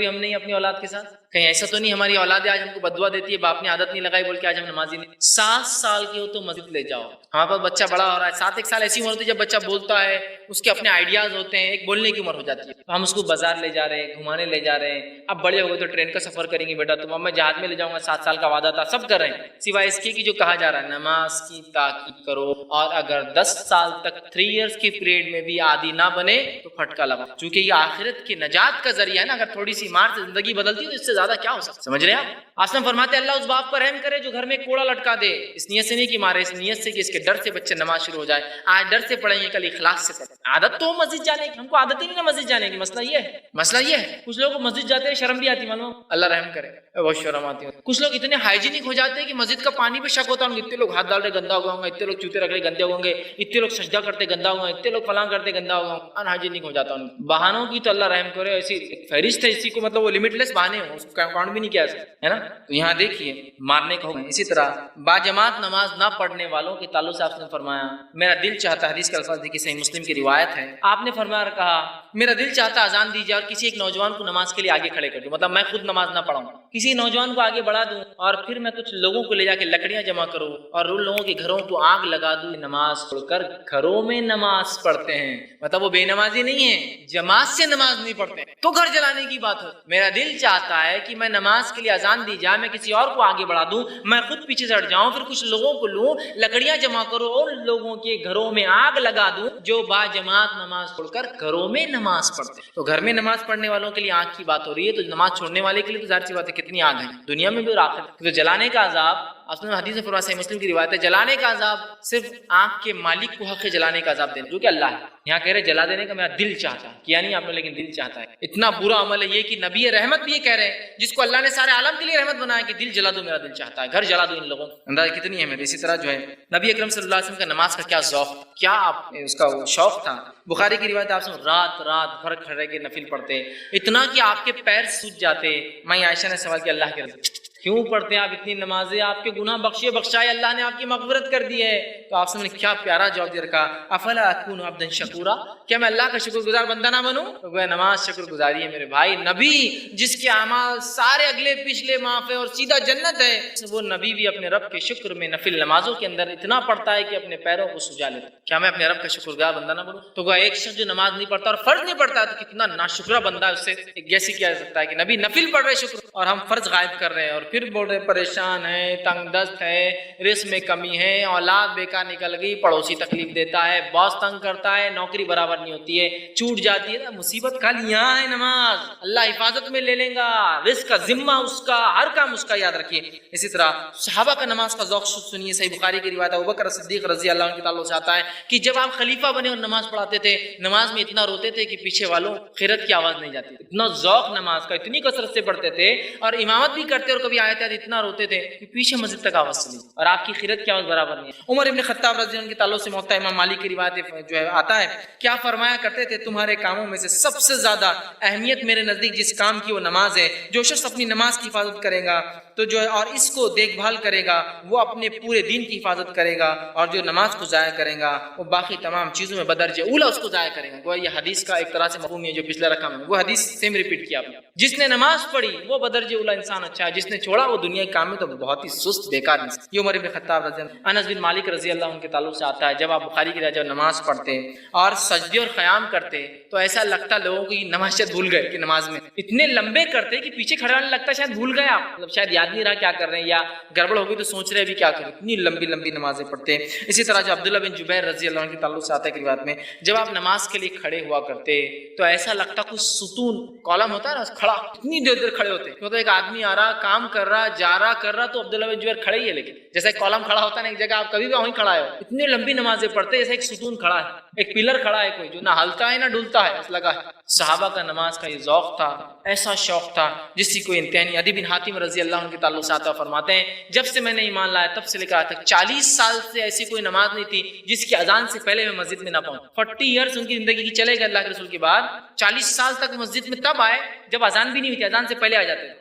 ہم نے اپنی اولاد کے ساتھ؟ کہیں ایسا تو نہیں ہماری اولاد آج ہم کو بددعا دیتی ہے، باپ نے عادت نہیں لگائی بول کے آج ہم نمازی نہیں۔ 7 سال کی ہو تو مسجد لے جاؤ۔ ہمارے پاس بچہ بڑا ہو رہا ہے، 7 سال ایسی عمر ہوتی ہے جب بچہ بولتا ہے، اس کے اپنے آئیڈیاز ہوتے ہیں، ایک بولنے کی عمر ہو جاتی ہے، تو ہم اس کو بازار لے جا رہے ہیں، گھمانے لے جا رہے ہیں۔ اب بڑے ہو گئے تو ٹرین کا سفر کریں گے بیٹا تم، اب میں جہاز میں لے جاؤں گا، 7 سال کا وعدہ تھا، سب کر رہے ہیں، سوائے اس کے کہ جو کہا جا رہا ہے نماز کی تاکید کرو، اور اگر 10 سال تک 3 ایئرس کی پیریڈ میں بھی عادی نہ بنے تو پھٹکا لگا، چونکہ یہ آخرت کی نجات کا ذریعہ ہے نا۔ اگر تھوڑی سی مار سے زندگی بدلتی تو اس سے زیادہ کیا ہو سکتا، سمجھ رہے ہیں آپ؟ آسم فرماتے اللہ اس باپ پر رحم کرے جو گھر میں کوڑا لٹکا دے، اس نیت سے نہیں کہ مارے، اس نیت سے کہ اس کے ڈر سے بچے نماز شروع ہو جائے۔ آج ڈر سے پڑھیں گے، کل اخلاص سے پڑھیں۔ عادت تو مسجد جانے کی، ہم کو عادت ہی نہیں نا مسجد جانے کی، مسئلہ یہ ہے کچھ لوگوں کو مسجد جاتے ہیں شرم بھی آتی، معلوم، اللہ رحم کرے، بہت شرم آتی ہے۔ کچھ لوگ اتنے ہائیجینک ہو جاتے ہیں کہ مسجد کا پانی پہ شک ہوتا ہے، اتنے لوگ ہاتھ ڈال رہے گندا ہوا ہوں گا، اتنے لوگ چوتے رکھ رہے گندے ہوں گے، اتنے لوگ سجدہ کرتے گندا ہوا، اتنے لوگ فلاں کرتے گندا ہوا، ان ہائیجینک ہو جاتا ہے۔ بہانوں کی تو اللہ رحم کرے، ایسی فہرست ہے اسی کو، مطلب وہ لمٹ لیس بہانے ہوں، اس کا کاؤنٹ بھی نہیں کیا ہے نا۔ تو یہاں دیکھیے مارنے کا حکم۔ اسی طرح باجماعت نماز نہ پڑھنے والوں کے تعلق سے آپ نے فرمایا، میرا دل چاہتا، حدیث کے الفاظ دیکھیے، صحیح مسلم کی روایت ہے، آپ نے فرمایا کہا میرا دل چاہتا اذان دی جائے اور کسی ایک نوجوان کو نماز کے لیے آگے کھڑے کر دوں، مطلب میں خود نماز نہ پڑھاؤں، کسی نوجوان کو آگے بڑھا دوں اور پھر میں کچھ لوگوں کو لے جا کے لکڑیاں جمع کروں اور ان لوگوں کے گھروں کو آگ لگا دوں، نماز پڑھ کر گھروں میں نماز پڑھتے ہیں، مطلب وہ بے نمازی نہیں ہے، جماعت سے نماز نہیں پڑھتے تو گھر جلانے کی بات ہے۔ میرا دل چاہتا ہے کہ میں نماز کے لیے اذان دی جائے، میں کسی اور کو آگے بڑھا دوں، میں خود پیچھے سے ہٹ جاؤں، پھر کچھ لوگوں کو لوں، لکڑیاں جمع کروں اور لوگوں کے گھروں میں آگ لگا دوں جو با جماعت نماز پڑھ کر گھروں میں نماز پڑھتے ہیں۔ تو گھر میں نماز پڑھنے والوں کے لیے آگ کی بات ہو رہی ہے، تو نماز چھوڑنے والے کے لیے تو ظاہر سی بات ہے کتنی آگ ہے دنیا میں بھی اور آخرت میں۔ تو جلانے کا عذاب، اصل حدیث میں صحیح مسلم کی روایت ہے، جلانے کا عذاب صرف آنکھ کے مالک کو حق جلانے کا عذاب دینا جو کہ اللہ ہے۔ یہاں کہہ رہے جلا دینے کا میرا دل چاہتا ہے، کیا نہیں آپ نے، لیکن دل چاہتا ہے۔ اتنا برا عمل ہے یہ کہ نبی رحمت بھی یہ کہہ رہے ہیں، جس کو اللہ نے سارے عالم کے لیے رحمت بنایا کہ دل جلا دو، میرا دل چاہتا ہے، گھر جلا دو ان لوگوں کو، اندازہ کتنی اہمیت۔ اسی طرح جو ہے نبی اکرم صلی اللہ علیہ وسلم کا نماز کا کیا ذوق، کیا آپ اس کا شوق تھا۔ بخاری کی روایت آپ سے رات بھر کھڑے کے نفل پڑھتے، اتنا کہ آپ کے پیر سوج جاتے۔ میں عائشہ نے سوال کیا، اللہ کے رسول کیوں پڑھتے ہیں آپ اتنی نمازیں، آپ کے گناہ بخشائے، اللہ نے آپ کی مغفرت کر دی ہے۔ تو آپ نے کیا پیارا جواب دے رکھا، افلا اکون عبدا شکورا، کیا میں اللہ کا شکر گزار بندہ نہ بنوں؟ تو گویا نماز شکر گزاری ہے میرے بھائی۔ نبی جس کے اعمال سارے اگلے پچھلے معاف ہے اور سیدھا جنت ہے، وہ نبی بھی اپنے رب کے شکر میں نفل نمازوں کے اندر اتنا پڑھتا ہے کہ اپنے پیروں کو سجا لیتا ہے۔ کیا میں اپنے رب کا شکر گزار بندہ نہ بنوں؟ تو گویا ایک شخص جو نماز نہیں پڑھتا اور فرض نہیں پڑھتا تو کتنا ناشکرا بندہ ہے، اس سے کیسے کیا جا سکتا ہے کہ نبی نفل پڑھ رہے شکر اور ہم فرض غائب کر رہے ہیں، اور پھر بول رہے پریشان ہے، تنگ دست ہے، رزق میں کمی ہے، اولاد بیکار نکل گئی، پڑوسی تکلیف دیتا ہے، باس تنگ کرتا ہے، نوکری برابر نہیں ہوتی ہے، چھوٹ جاتی ہے، مصیبت کل یہاں ہے نماز، اللہ حفاظت میں لے لیں گا، رزق کا ذمہ اس کا، ہر کام اس کا، یاد رکھیے۔ اسی طرح صحابہ کا نماز کا ذوق سنیے، صحیح بخاری کی روایت ہے، ابوبکر صدیق رضی اللہ عنہ کے تعلق سے آتا ہے کہ جب آپ خلیفہ بنے اور نماز پڑھاتے تھے، نماز میں اتنا روتے تھے کہ پیچھے والوں خیرت کی آواز نہیں جاتی، اتنا ذوق نماز کا، اتنی کثرت سے پڑھتے تھے اور امامت بھی کرتے اور کبھی آیت اتنا روتے تھے کہ پیچھے مسجد تک آواز سنی اور آپ کی خیرت کی آواز برابر نہیں ہے۔ عمر ابن خطاب رضی اللہ عنہ کے تعلق سے موطا امام مالک کی روایت جو ہے آتا ہے، کیا فرمایا کرتے تھے، تمہارے کاموں میں سے سب سے زیادہ اہمیت میرے نزدیک جس کام کی وہ نماز ہے، جو شخص اپنی نماز کی حفاظت کرے گا تو جو ہے اور اس کو دیکھ بھال کرے گا وہ اپنے پورے دین کی حفاظت کرے گا، اور جو نماز کو ضائع کرے گا وہ باقی تمام چیزوں میں بدرجہ اولا اس کو ضائع کرے گا۔ وہ یہ حدیث کا ایک طرح سے مفہوم ہے جو پچھلے رقم ہے، وہ حدیث سیم ریپیٹ کیا آپ نے، جس نے نماز پڑھی وہ بدرجہ اولا انسان اچھا ہے، جس نے چھوڑا وہ دنیا کے کام میں تو بہت ہی سست بیکار انسان۔ یہ عمر بن خطاب رضی اللہ عنہ، انس بن مالک رضی اللہ عنہ کے تعلق سے آتا ہے، جب آپ بخاری کی جب نماز پڑھتے اور سجدہ تسبیح اور قیام کرتے تو ایسا لگتا لوگوں کی نماز شاید بھول گئے کہ نماز میں اتنے لمبے کرتے کہ پیچھے کھڑا ہونے لگتا شاید بھول گئے آپ، مطلب شاید یاد نہیں رہا کیا کر رہے ہیں، یا گڑبڑ ہو گئی تو سوچ رہے ابھی کیا کریں، اتنی لمبی لمبی نمازیں پڑھتے ہیں۔ اسی طرح جو عبداللہ بن جبیر رضی اللہ عنہ کے تعلق سے آتا ہے کہ روایت میں جب آپ نماز کے لیے کھڑے ہوا کرتے تو ایسا لگتا کچھ ستون کالم ہوتا ہے نا کھڑا، اتنی دیر دیر کھڑے ہوتے، مطلب ایک آدمی آ رہا کام کر رہا جا رہا کر رہا تو عبداللہ بن جبیر کھڑے ہی ہے، لیکن جیسا ایک کالم کھڑا ہوتا ہے نا ایک جگہ آپ کبھی بھی وہیں کھڑا ہے، اتنی لمبی نمازیں پڑھتے جیسے ایک ستون کھڑا ہے، ایک پلر کھڑا ہے کوئی جو نہ ہلتا ہے نہ ڈلتا ہے، لگا ہے۔ صحابہ کا نماز کا یہ ذوق تھا، ایسا شوق تھا جس کی کوئی انتہا نہیں۔ عدی بن حاتم رضی اللہ عنہ کے تعلق سے آتا فرماتے ہیں جب سے میں نے ایمان لایا تب سے لے کر آج تک 40 سال سے ایسی کوئی نماز نہیں تھی جس کی اذان سے پہلے میں مسجد میں نہ پہنچ۔ 40 ایئرس ان کی زندگی کی چلے گئے اللہ کے رسول کے بعد، 40 سال تک مسجد میں تب آئے جب اذان بھی نہیں ہوئی تھی، اذان سے پہلے آ جاتے تھے۔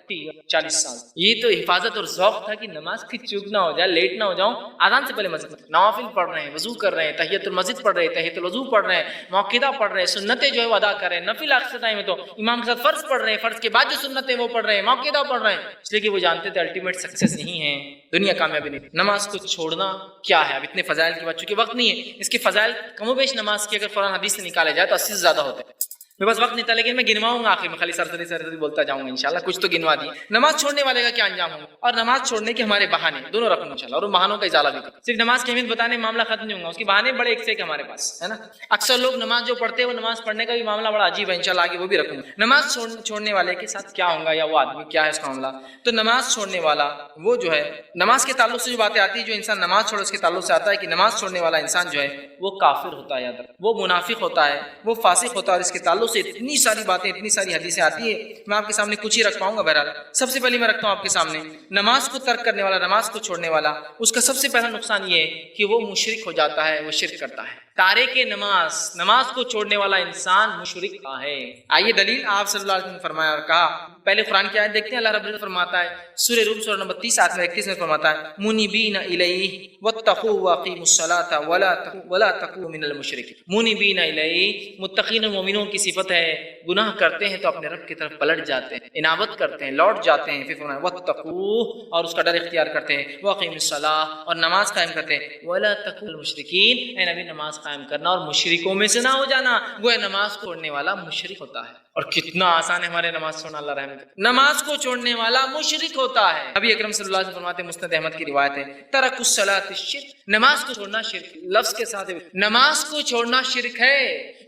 40 سال یہ تو حفاظت اور ذوق تھا کہ نماز کی چوک نہ ہو جائے، لیٹ نہ ہو جاؤں، اذان سے پہلے مسجد میں نوافل پڑھ رہے ہیں، وضو کر رہے ہیں، تحیۃ المسجد پڑھ رہے ہیں، تحیۃ الوضو پڑھ رہے ہیں، موقدہ پڑھ رہے ہیں، سنتیں جو ہے وہ ادا کر رہے ہیں، نفل آخر ٹائم میں تو امام کے ساتھ فرض پڑھ رہے ہیں، فرض کے بعد جو سنتیں وہ پڑھ رہے ہیں، موقدہ پڑھ رہے ہیں، اس لیے کہ وہ جانتے تھے الٹیمیٹ سکسیس نہیں ہے، دنیا کامیابی نہیں۔ نماز کو چھوڑنا کیا ہے؟ اب اتنے فضائل کی بات چونکہ وقت نہیں ہے، اس کے فضائل کم و بیش نماز کی اگر قرآن حدیث سے نکالے جائے تو 80 سے زیادہ ہوتے ہیں۔ میرے پاس وقت نہیں تھا لیکن میں گنواؤں گا آخر میں، خالی سرسری بولتا جاؤں گا انشاءاللہ، کچھ تو گنوا دی۔ نماز چھوڑنے والے کا کیا انجام ہوگا اور نماز چھوڑنے کے ہمارے بہانے دونوں رکھنا انشاءاللہ، اور ان بہانوں کا ازالہ بھی کریں۔ صرف نماز کی اہمیت بتانے میں معاملہ ختم نہیں ہوگا، اس کے بہانے بڑے ایک سے ایک ہمارے پاس ہے نا۔ اکثر لوگ نماز جو پڑھتے ہیں وہ نماز پڑھنے کا بھی معاملہ بڑا عجیب ہے، انشاءاللہ آگے وہ بھی رکھوں گا۔ نماز چھوڑنے والے کے ساتھ کیا ہوگا یا وہ آدمی کیا ہے اس کا معاملہ؟ تو نماز چھوڑنے والا وہ جو ہے، نماز کے تعلق سے جو باتیں آتی ہے، جو انسان نماز چھوڑے اس کے تعلق سے آتا ہے کہ نماز چھوڑنے والا انسان جو ہے وہ کافر ہوتا ہے، وہ منافق ہوتا ہے، وہ فاسق ہوتا ہے، اور اس کے تعلق سے اتنی ساری باتیں، اتنی ساری حدیثیں آتی ہے، میں آپ کے سامنے کچھ ہی رکھ پاؤں گا۔ بہرحال سب سے پہلے میں رکھتا ہوں آپ کے سامنے نماز کو ترک کرنے والا، نماز کو چھوڑنے والا، اس کا سب سے پہلا نقصان یہ ہے کہ وہ مشرک ہو جاتا ہے، وہ شرک کرتا ہے۔ تارک نماز، نماز کو چھوڑنے والا انسان مشرک ہے۔ آئیے دلیل، آپ صلی اللہ علیہ وسلم نے فرمایا اور کہا، پہلے قرآن کی آیت دیکھتے ہیں، اللہ رب العزت فرماتا ہے سورہ روم سورہ نمبر 30 آیت میں 31 میں فرماتا ہے منیبین الیہ واتقوا واقیموا الصلاۃ ولا تکونوا من المشرکین۔ منیبین الیہ، متقین اور مومنوں کی صفت ہے، گناہ کرتے ہیں تو اپنے رب کی طرف پلٹ جاتے ہیں، انابت کرتے ہیں، لوٹ جاتے ہیں، پھر فرمایا واتقوا، اور اس کا ڈر اختیار کرتے ہیں، واقیموا الصلاۃ، اور نماز قائم کرتے ہیں، ولا تکونوا من المشرکین، اے نبی نماز قائم کرنا اور مشرکوں میں سے نہ ہو جانا، گویا نماز کو چھوڑنے والا مشرک ہوتا ہے۔ اور کتنا آسان ہے ہمارے نماز چھوڑنا، اللہ رحم کرے۔ نماز کو چھوڑنے والا مشرک ہوتا ہے۔ نبی اکرم صلی اللہ علیہ وسلم فرماتے ہیں، مسند احمد کی روایت ہے، ترک الصلاۃ شرک، نماز کو چھوڑنا شرک، لفظ کے ساتھ نماز کو چھوڑنا شرک ہے،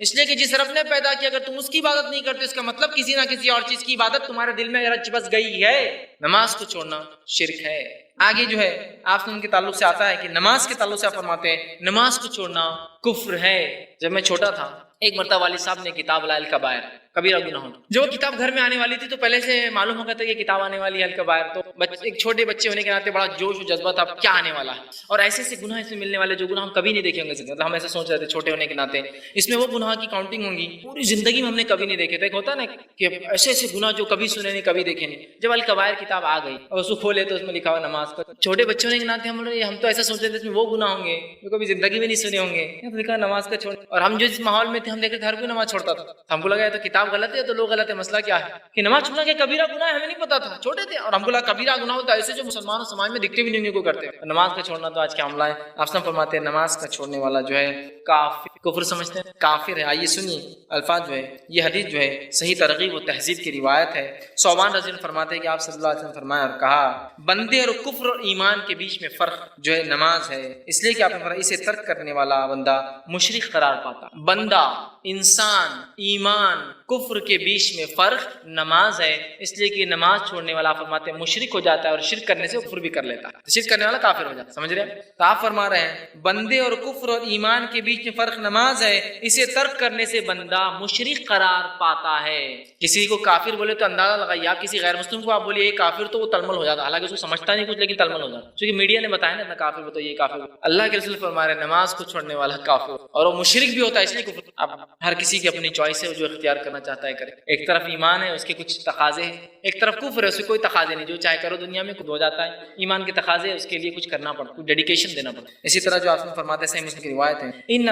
اس لیے کہ جس رب نے پیدا کیا اگر تم اس کی عبادت نہیں کرتے اس کا مطلب کسی نہ کسی اور چیز کی عبادت تمہارے دل میں رچ بس گئی ہے۔ نماز کو چھوڑنا شرک ہے۔ آگے جو ہے آپ کے تعلق سے آتا ہے کہ نماز کے تعلق سے آپ فرماتے ہیں نماز کو چھوڑنا کفر ہے۔ جب میں چھوٹا تھا ایک مرتبہ والد صاحب نے کتاب لایا الکبائر، کبیرہ گناہوں، جو کتاب گھر میں آنے والی تھی تو پہلے سے معلوم ہو گیا تھا کہ کتاب آنے والی ہے الکبائر، تو ایک چھوٹے بچے ہونے کے ناطے بڑا جوش و جذبہ تھا کیا آنے والا ہے، اور ایسے ایسے گناہ اس میں ملنے والے جو گناہ ہم کبھی نہیں دیکھے ہوں گے، مطلب ہم ایسے سوچ رہے تھے چھوٹے ہونے کے ناطے اس میں وہ گناہ کی کاؤنٹنگ ہوں گی پوری زندگی میں ہم نے کبھی نہیں دیکھے تھے۔ ایک ہوتا نا کہ ایسے ایسے گناہ جو کبھی سنے نہیں کبھی دیکھے نہیں۔ جب الکبائر کتاب آ گئی اور اس کو کھولے تو اس میں لکھا ہوا نماز کا، چھوٹے بچے ہونے کے ناطے ہم تو ایسا سوچ رہے تھے اس میں وہ گناہ ہوں گے جو کبھی زندگی میں نہیں سنے ہوں گے، لکھا نماز کا چھوڑ، اور ہم جو جس ماحول میں تھے ہم دیکھ رہے تھے ہر کوئی نماز چھوڑتا تھا، ہم کو لگا تو کتاب غلط ہے تو لوگ غلط ہے، مسئلہ کیا ہے کہ نماز چھوڑنا کہ کبیرہ گناہ ہے، ہمیں نہیں پتا تھا، چھوٹے تھے، اور ہم کو لگا کبیرہ گناہ ہوتا ہے ایسے جو مسلمانوں سماج میں دکھتے بھی نہیں کو کرتے۔ نماز کا چھوڑنا تو آج کا معاملہ ہے۔ آپ سب فرماتے ہیں نماز کا چھوڑنے والا جو ہے کافر، کفر سمجھتے ہیں کافر ہے۔ آئیے سنیے الفاظ جو ہے، یہ حدیث جو ہے صحیح ترغیب و تہذیب کی روایت ہے۔ صوبان رضی اللہ فرماتے ہیں کہ آپ صلی اللہ علیہ وسلم فرمایا اور کہا بندے اور کفر اور ایمان کے بیچ میں فرق جو ہے نماز ہے، اس لیے کہ آپ نے فرمایا اسے ترک کرنے والا بندہ مشرک قرار پاتا۔ بندہ، انسان، ایمان، کفر کے بیچ میں فرق نماز ہے، اس لیے کہ نماز چھوڑنے والا فرماتے ہیں مشرک ہو جاتا ہے، اور شرک کرنے سے کفر بھی کر لیتا ہے، شرک کرنے والا کافر ہو جاتا ہے، سمجھ رہے ہیں؟ تو آپ فرما رہے ہیں بندے اور کفر اور ایمان کے بیچ میں فرق نماز ہے، اسے ترک کرنے سے بندہ مشرک قرار پاتا ہے۔ کسی کو کافر بولے تو اندازہ لگائیے، آپ کسی غیر مسلم کو آپ بولیے یہ کافر تو وہ تلمل ہو جاتا، حالانکہ اس کو سمجھتا نہیں کچھ لیکن تلمل ہو جاتا، کیونکہ میڈیا نے بتایا نا کافر بتاؤ یہ کافر۔ اللہ کے رسول فرما رہے ہیں نماز کو چھوڑنے والا کافر، اور وہ مشرک بھی ہوتا ہے، اس لیے کفر۔ اب ہر کسی کی اپنی چوائس ہے، جو اختیار کرنا چاہتا ہے کرے۔ ایک طرف ایمان ہے اس کے کچھ تقاضے ہیں، ایک طرف کفر ہے اس کے کوئی تقاضے نہیں، جو چاہے کرو دنیا میں خود ہو جاتا ہے۔ ایمان کے تقاضے اس کے لیے کچھ کرنا پڑتا ہے، کچھ ڈیڈیکیشن دینا پڑتا ہے۔ اسی طرح جو آپ نے فرماتے ہیں صحیح مسلم کی روایت ہے ان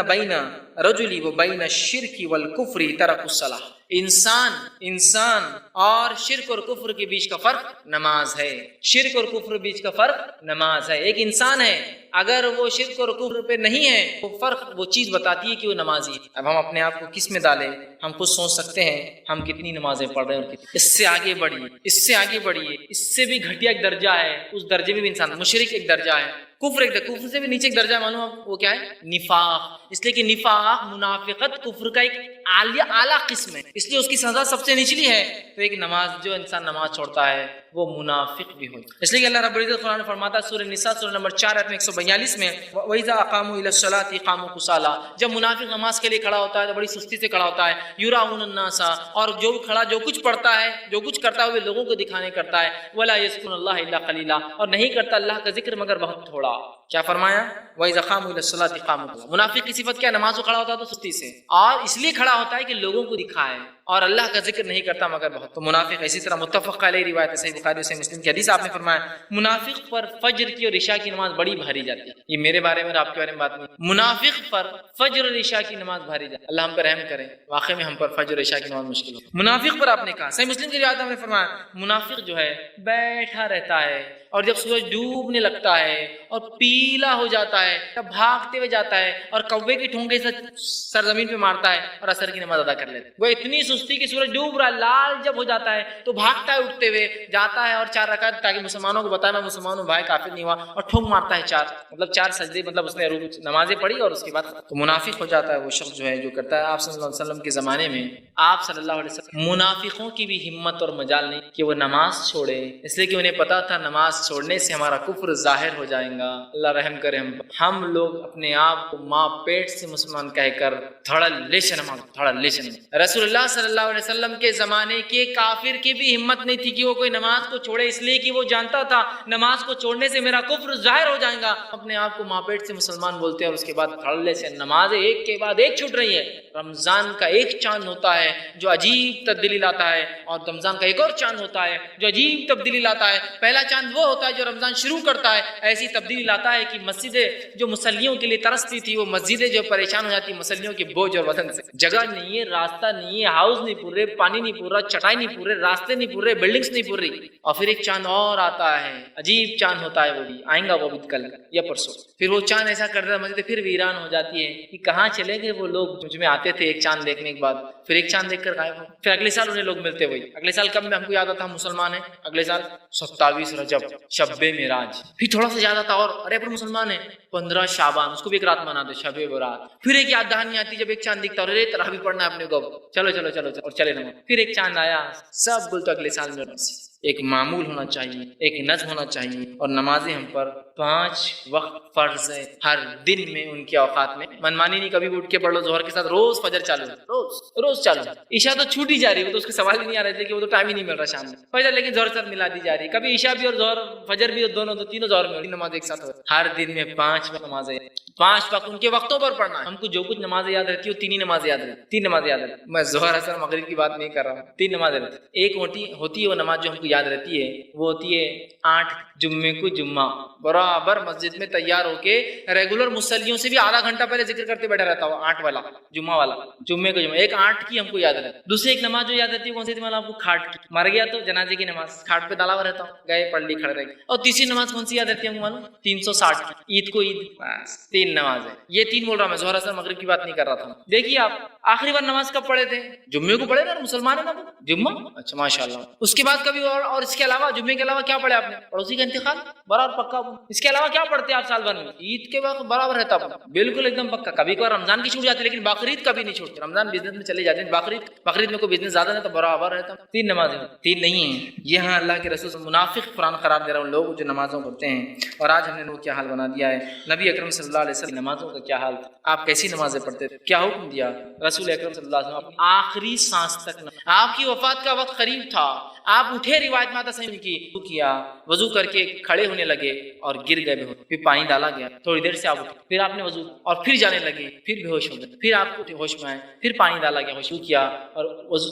بین رجل و بین الشرک والکفر ترک الصلاۃ، انسان اور شرک اور کفر کے بیچ کا فرق نماز ہے. شرک اور کفر کے بیچ کا فرق نماز ہے. ایک انسان ہے اگر وہ شرک اور کفر پہ نہیں ہے وہ فرق وہ چیز بتاتی ہے کہ وہ نمازی ہے. اب ہم اپنے آپ کو کس میں ڈالیں؟ ہم خود سوچ سکتے ہیں ہم کتنی نمازیں پڑھ رہے ہیں اور اس سے آگے بڑھیے. اس سے بھی گھٹیا ایک درجہ ہے. اس درجے میں بھی انسان مشرک ایک درجہ ہے. کفر سے بھی نیچے ایک درجہ ہے. معلوم وہ کیا ہے؟ نفاق. اس لیے کہ نفاق منافقت کفر کا ایک اعلیٰ قسم ہے. اس لیے اس کی سزا سب سے نچلی ہے. تو ایک نماز جو انسان نماز چھوڑتا ہے وہ منافق بھی ہو. اس لیے کہ اللہ رب العزت قرآن فرماتا ہے سورہ نساء سورہ نمبر 4 آیت میں 142 میں وَإِذَا أَقَامُوا إِلَى الصَّلَاةِ قَامُوا كُسَالَىٰ. جب منافق نماز کے لیے کھڑا ہوتا ہے تو بڑی سستی سے کھڑا ہوتا ہے. يُرَاءُونَ النَّاسَ. اور جو کچھ پڑھتا ہے جو کچھ کرتا ہے وہ لوگوں کو دکھانے کرتا ہے. وَلَا يَذْكُرُونَ اللَّهَ إِلَّا قَلِيلًا. اور نہیں کرتا اللہ کا ذکر مگر بہت تھوڑا. کیا فرمایا؟ وَإِذَا قَامُوا إِلَى الصَّلَاةِ قَامُوا كُسَالَىٰ. منافق کی صفت کیا؟ نماز کو کھڑا ہوتا ہے تو سستی سے اور اس لیے کھڑا ہوتا ہے کہ لوگوں کو دکھائے اور اللہ کا ذکر نہیں کرتا مگر بہت. تو منافق اسی طرح متفق علیہ روایت ہے صحیح بخاری سے مسلم کی حدیث آپ نے فرمایا منافق پر فجر کی اور عشاء کی نماز بڑی بھاری جاتی ہے. یہ میرے بارے میں اور آپ کے بارے میں بات نہیں. منافق پر فجر اور عشاء کی نماز بھاری جاتی ہے. اللہ ہم پر رحم کرے. واقعی میں ہم پر فجر اور عشاء کی نماز مشکل ہو. منافق پر آپ نے کہا صحیح مسلم کی روایت میں فرمایا منافق جو ہے بیٹھا رہتا ہے اور جب سورج ڈوبنے لگتا ہے اور پیلا ہو جاتا ہے تب بھاگتے ہوئے جاتا ہے اور کوے کی ٹھونگے سے سرزمین پہ مارتا ہے اور عصر کی نماز ادا کر لیتا ہے. وہ اتنی سستی کہ سورج ڈوب رہا ہے لال جب ہو جاتا ہے تو بھاگتا ہے اٹھتے ہوئے جاتا ہے اور 4 رکعت تاکہ مسلمانوں کو بتایا میں مسلمان ہوں بھائی کافر نہیں ہوا اور ٹھونگ مارتا ہے 4 مطلب 4 سجدے مطلب اس نے نمازیں پڑھی اور اس کے بعد تو منافق ہو جاتا ہے وہ شخص جو ہے جو کرتا ہے. آپ صلی اللہ علیہ وسلم کے زمانے میں آپ صلی اللہ علیہ وسلم منافقوں کی بھی ہمت اور مجال نہیں کہ وہ نماز چھوڑے اس لیے کہ انہیں پتا تھا نماز چھوڑنے سے ہمارا کفر ظاہر ہو جائے گا. اللہ رحم کرے. ہم لوگ اپنے آپ کو ماں پیٹ سے مسلمان کہہ کر تھوڑا لیشن رسول اللہ صلی اللہ علیہ وسلم کے زمانے کے کافر کی بھی ہمت نہیں تھی کہ وہ کوئی نماز کو چھوڑے اس لیے کہ وہ جانتا تھا نماز کو چھوڑنے سے میرا کفر ظاہر ہو جائے گا. اپنے آپ کو ماں پیٹ سے مسلمان بولتے ہیں اور اس کے بعد دھڑلے سے نمازیں ایک کے بعد ایک چھوٹ رہی ہے. رمضان کا ایک چاند ہوتا ہے جو عجیب تبدیلی لاتا ہے اور رمضان کا ایک اور چاند ہوتا ہے جو عجیب تبدیلی لاتا ہے. پہلا چاند وہ ہوتا ہے جو رمضان شروع کرتا ہے ایسی تبدیلی لاتا ہے کہ مسجدیں جو مسلیوں کے لیے ترستی تھی وہ مسجدیں جو پریشان ہو جاتی مسلیوں کے بوجھ اور وزن سے. جگہ نہیں ہے راستہ نہیں ہے ہاؤس نہیں پور رہے پانی نہیں پور رہا چٹائی نہیں پور رہے راستے نہیں پور رہے بلڈنگس نہیں پور رہی. اور پھر ایک چاند اور آتا ہے عجیب چاند ہوتا ہے وہ بھی آئیں گا وہ بھی کل یا پرسوں. پھر وہ چاند ایسا کرتا ہے مسجد پھر ویران ہو جاتی ہے کہ کہاں چلے گئے وہ لوگ مجھ میں آتے تھے ایک چاند دیکھنے کے بعد پھر ایک چاند دیکھ کر غائب ہو. پھر اگلے سال انہیں لوگ ملتے ہوئے اگلے سال کب میں ہم کو یاد آتا ہم مسلمان ہیں اگلے سال 27 رجب شب معراج پھر تھوڑا سا یاد آتا اور ارے پر مسلمان ہے 15 شعبان اس کو بھی ایک رات مناتے شب برات. پھر ایک یاد دہانی آتی جب ایک چاند دکھتا اور ارے تراویح پڑھنا ہے اپنے کو چلو اور چلے نماز. پھر ایک چاند آیا سب بولتے اگلے سال میں ایک معمول ہونا چاہیے ایک نظم ہونا چاہیے اور نمازیں ہم پر 5 وقت فرض ہے ہر دن میں ان کے اوقات میں. منمانی نہیں کبھی اٹھ کے پڑھ لو ظہر کے ساتھ روز فجر چالو روز چالو. عشاء تو چھوٹی جا رہی ہے وہ تو اس کے سوال ہی نہیں آ رہے تھے کہ وہ تو ٹائم ہی نہیں مل رہا شام میں فجر لیکن ظہر ساتھ ملا دی جا رہی ہے. کبھی عشاء بھی اور ظہر فجر بھی اور دونوں تو تینوں ظہر میں نماز ایک ساتھ ہو. ہر دن میں 5 وقت نمازیں 5 وقت ان کے وقتوں پر پڑھنا ہے. ہم کو جو کچھ نمازیں یاد رہتی ہے 3 نمازیں یاد رہتی 3 نمازیں یاد رہتی. میں ظہر اثر مغرب کی بات نہیں کر رہا ہوں 3 نمازیں رہتی. ایک ہوتی ہے وہ نماز جو ہم کو یاد رہتی ہے وہ ہوتی ہے 8 جمعے کو جمعہ برابر مسجد میں تیار ہو کے ریگولر مسلیوں سے بھی آدھا گھنٹہ پہلے ذکر کرتے بیٹھا رہتا ہوں 8 والا جمعے کو جمعہ. ایک 8 کی ہم کو یاد رہتی. دوسری ایک نماز جو یاد رہتی ہے کون سی تھی آپ کو کھاٹ کی مر گیا تو جنازے کی نماز کھاٹ پہ ڈالا ہوا رہتا ہوں گئے پڑھ لی کھڑے رہ گئے. اور تیسری نماز کون سی یاد رہتی ہے ہم کو معلوم 360 کی عید کو عید. 3 نماز ہے یہ 3 بول رہا میں ظہر اثر مغرب کی بات نہیں کر رہا تھا. دیکھیے آپ آخری بار نماز کب پڑھے تھے جمعے کو پڑھے نا مسلمان ہے نا جمعہ اچھا ماشاءاللہ. اس کے بعد کبھی اور اس کے علاوہ جمعے کے علاوہ کیا پڑھے آپ نے پڑوسی کا انتقال برابر پکا. اس کے علاوہ کیا پڑھتے آپ سال بھر میں عید کے وقت برابر رہتا بالکل ایک دم پکا. کبھی کبھار رمضان کی چھوٹ جاتی ہے لیکن بقرعید کبھی نہیں چھوٹتی. رمضان بزنس میں چلے جاتے ہیں بقرعید میں کوئی بزنس زیادہ نہیں تو برابر رہتا. 3 نمازیں 3 نہیں ہیں. یہاں اللہ کے رسول منافق قرآن قرار دے رہا ہوں لوگ جو نمازوں پڑھتے ہیں. اور آج ہم نے وہ کیا حال بنا دیا ہے. نبی اکرم صلی اللہ علیہ وسلم نمازوں کا کیا حال تھا آپ کیسی نمازیں پڑھتے تھے کیا حکم دیا رسول اکرم صلی اللہ علیہ وسلم آخری سانس تک آپ کی وفات کا وقت قریب تھا آپ اٹھے روایت میں آتا صحیح کی کیا وضو کر کے کھڑے ہونے لگے اور گر گئے پھر پانی ڈالا گیا تھوڑی دیر سے آپ اٹھے پھر آپ نے وضو اور پھر جانے لگے پھر بے ہوش ہو گئے پھر آپ اٹھے ہوش میں آئے پھر پانی ڈالا گیا وضو کیا اور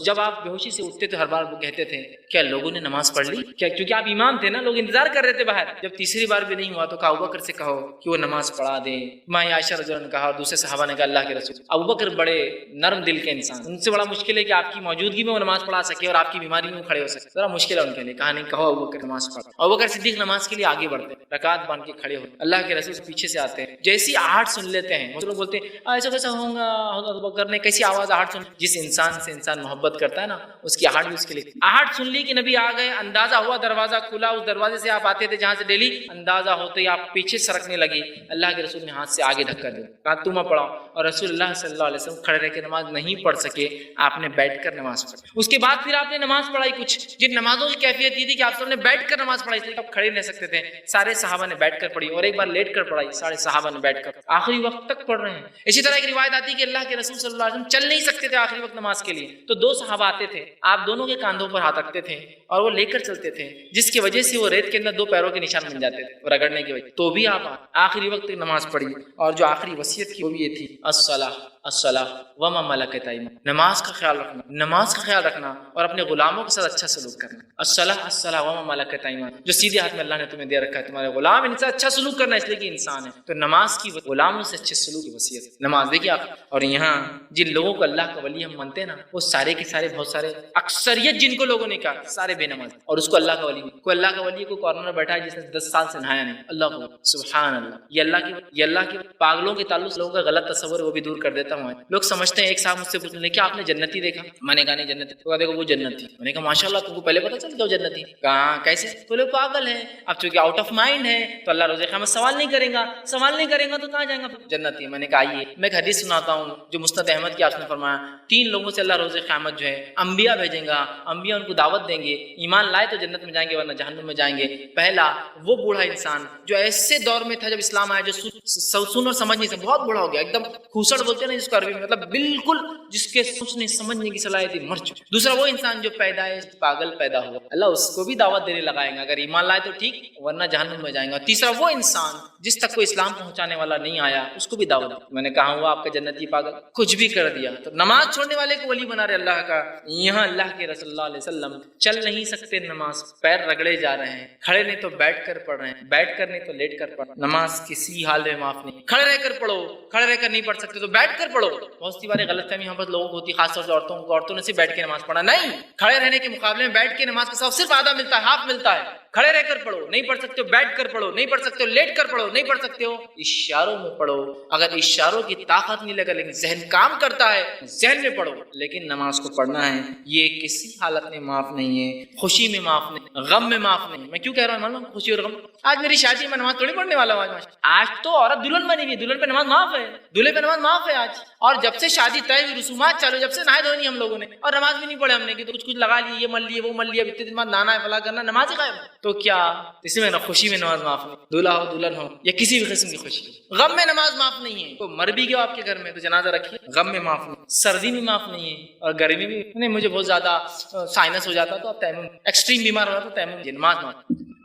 جب آپ بے ہوشی سے اٹھتے تو ہر بار وہ کہتے تھے کیا لوگوں نے نماز پڑھ لی کیا کیونکہ آپ امام تھے نا لوگ انتظار کر رہے تھے باہر. جب تیسری بار بھی نہیں ہوا تو کہا ابوبکر سے کہو کہ وہ نماز پڑھا دے. ماں عائشہ رضی اللہ عنہا نے کہا اور دوسرے صحابہ نے کہا اللہ کے رسول ابوبکر بڑے نرم دل کے انسان، ان سے بڑا مشکل ہے کہ آپ کی موجودگی میں وہ نماز پڑھا سکے اور آپ کی بیماری میں وہ کھڑے ہو سکے، ذرا مشکل ہے ان کے لیے۔ کہا نہیں، کہو ابوبکر نماز پڑھ، ابوبکر صدیق نماز کے لیے آگے بڑھتے ہیں، رکعت باندھ کے کھڑے ہوتے، اللہ کے رسول پیچھے سے آتے ہیں، جیسی آہٹ سن لیتے ہیں وہ لوگ بولتے ہیں ایسا کیسا ہوگا، ابوبکر نے کیسی آواز آہٹ سن، جس انسان سے انسان محبت کرتا ہے نا اس کی آہٹ بھی اس کے لیے، آہٹ سن لی کہ نبی آ گئے، اندازہ ہوا دروازہ کھلا، اس دروازے سے آپ آتے تھے جہاں سے ڈیلی، اندازہ ہوتے ہی آپ پیچھے سرکنے لگی، اللہ کے رسول نے ہاتھ سے آگے دھکا دیا، کہا تم پڑھاؤ، اور رسول اللہ صلی اللہ علیہ وسلم کھڑے رہ کے نماز نہیں پڑھ سکے، آپ نے بیٹھ کر نماز پڑھی۔ اس کے بعد پھر آپ نے نماز پڑھائی، کچھ جن نمازوں کی کیفیت یہ تھی کہ آپ سب نے بیٹھ کر نماز پڑھائی، اس لیے آپ کھڑے نہیں رہ سکتے تھے، سارے صحابہ نے بیٹھ کر پڑھی، اور ایک بار لیٹ کر پڑھائی، سارے صحابہ نے بیٹھ کر آخری وقت تک پڑھ رہے ہیں۔ اسی طرح ایک روایت آتی ہے کہ اللہ کے رسول صلی اللہ علیہ وسلم چل نہیں سکتے تھے آخری وقت نماز کے لیے، تو دو صحابہ آتے تھے، آپ دونوں کے کاندھوں پر ہاتھ رکھتے تھے اور وہ لے کر چلتے تھے، جس کی وجہ سے وہ ریت کے اندر دو پیروں کے نشان بن جاتے تھے رگڑنے کی وجہ، تو بھی آپ آخری وقت نماز پڑھی، اور جو آخری وصیت کی وہ بھی یہ تھی الصلاۃ وما ملکت ایمانکم، نماز کا خیال رکھنا، نماز کا خیال رکھنا اور اپنے غلاموں کے ساتھ اچھا سلوک کرنا، الصلاۃ وما ملکت ایمانکم، جو سیدھے ہاتھ میں اللہ نے تمہیں دے رکھا ہے تمہارے غلام، ان سے اچھا سلوک کرنا، اس لیے کہ انسان ہے، تو نماز کی غلاموں سے اچھے سلوک کی وصیت نماز۔ دیکھیے آپ، اور یہاں جن لوگوں کو اللہ کا ولی ہم مانتے ہیں نا، وہ سارے کے سارے، بہت سارے، اکثریت جن کو لوگوں نے کہا سارے بے نماز، اور اس کو اللہ کا ولی، کوئی اللہ کا ولی کوئی کارنر میں بیٹھا ہے جس نے 10 سال سے نہایا نہیں، اللہ کو سبحان اللہ، یہ اللہ کی پاگلوں کے تعلق سے لوگوں کا غلط تصور ہے وہ بھی دور کر دیتا ہوں۔ لوگ سمجھتے ہیں، ایک صاحب مجھ سے پوچھنے لگے کہ آپ نے جنتی دیکھا؟ میں نے کہا نہیں جنتی، تو دیکھو وہ جنتی، میں نے کہا ماشاءاللہ تم کو پہلے پتا چل گیا وہ جنتی، کہاں کیسے؟ تو لوگ پاگل ہیں، اب چونکہ آؤٹ آف مائنڈ ہے تو اللہ روز قیامت سوال نہیں کرے گا تو کہاں جائیں گا جنتی۔ میں نے کہا آئیے میں ایک حدیث سناتا ہوں جو مسند احمد کی، آپ نے فرمایا 3 لوگوں سے اللہ روز قیامت جو ہے انبیاء بھیجیں گا، انبیاء ان کو دعوت دیں گے، ایمان لائے تو جنت میں جائیں گے ورنہ جہنم میں جائیں گے۔ پہلا وہ بوڑھا انسان جو ایسے دور میں تھا جب اسلام آیا، جو سن اور سمجھ نہیں سکتا، بہت بوڑھا ہو گیا، ایک دم کھوسڑ بولتے ہیں نا جس کو عربی میں، مطلب بالکل جس کے سوچنے سمجھنے کی صلاحیت مر چکی۔ دوسرا وہ انسان جو پیدائش پاگل پیدا ہوا، اللہ اس کو بھی دعوت دینے لگائیں گا، اگر ایمان لائے تو ٹھیک ورنہ جہنم میں جائیں گا۔ تیسرا وہ انسان جس تک کوئی اسلام پہنچانے والا نہیں آیا، اس کو بھی دعوت دی۔ میں نے کہا ہوا آپ کا جنتی پاگل، کچھ بھی کر دیا، تو نماز چھوڑنے والے کو ولی بنا رہے اللہ کا۔ یہاں اللہ کے رسول اللہ علیہ وسلم چل نہیں سکتے نماز، پیر رگڑے جا رہے ہیں، کھڑے نہیں تو بیٹھ کر پڑھ رہے ہیں، بیٹھ کر نہیں تو لیٹ کر پڑھ، نماز کسی حال میں معاف نہیں، کھڑے رہ کر پڑھو، کھڑے رہ کر نہیں پڑھ سکتے تو بیٹھ کر پڑھو۔ بہت سی باریں غلط فہمی یہاں پر لوگوں کو ہوتی، خاص طور سے عورتوں نے صرف بیٹھ کے نماز پڑھا، نہیں، کھڑے رہنے کے مقابلے میں بیٹھ کے نماز کا ثواب صرف آدھا ملتا ہے، ہاف ملتا ہے۔ کھڑے رہ کر پڑھو، نہیں پڑھ سکتے ہو بیٹھ کر پڑھو، نہیں پڑھ سکتے ہو لیٹ کر پڑھو، نہیں پڑھ سکتے ہو اشاروں میں پڑھو، اگر اشاروں کی طاقت نہیں لگا لیکن ذہن کام کرتا ہے ذہن میں پڑھو، لیکن نماز کو پڑھنا ہے، یہ کسی حالت میں معاف نہیں ہے، خوشی میں معاف نہیں، غم میں معاف نہیں۔ میں کیوں کہہ رہا ہوں معلوم، خوشی اور غم، آج میری شادی میں نماز تھوڑی پڑھنے والا ہوں، آج تو عورت دلہن بنی ہوئی، دلہن پہ نماز معاف ہے، دلہے پہ نماز معاف ہے آج، اور جب سے شادی طے ہوئی رسومات چالو، جب سے نہائے دھوئے نہیں ہم لوگوں نے اور نماز بھی نہیں پڑھے ہم نے، کہ تو کچھ لگا لیے، یہ مل لیے وہ مل لیا، اتنے دن بعد نانا ہے فلاں کرنا، نماز ہی غائب، تو کیا اس میں خوشی میں نماز معاف نہیں، دلہا ہو دلہن ہو یا کسی بھی قسم کی خوشی، غم میں نماز معاف نہیں ہے، تو مر بھی گیا آپ کے گھر میں تو جنازہ رکھیے، غم میں معاف نہیں، سردی میں معاف نہیں ہے، اور گرمی بھی نہیں، مجھے بہت زیادہ سائنس ہو جاتا تو تیمم، ایکسٹریم بیمار ہو جاتا تو تیمم، نماز معاف،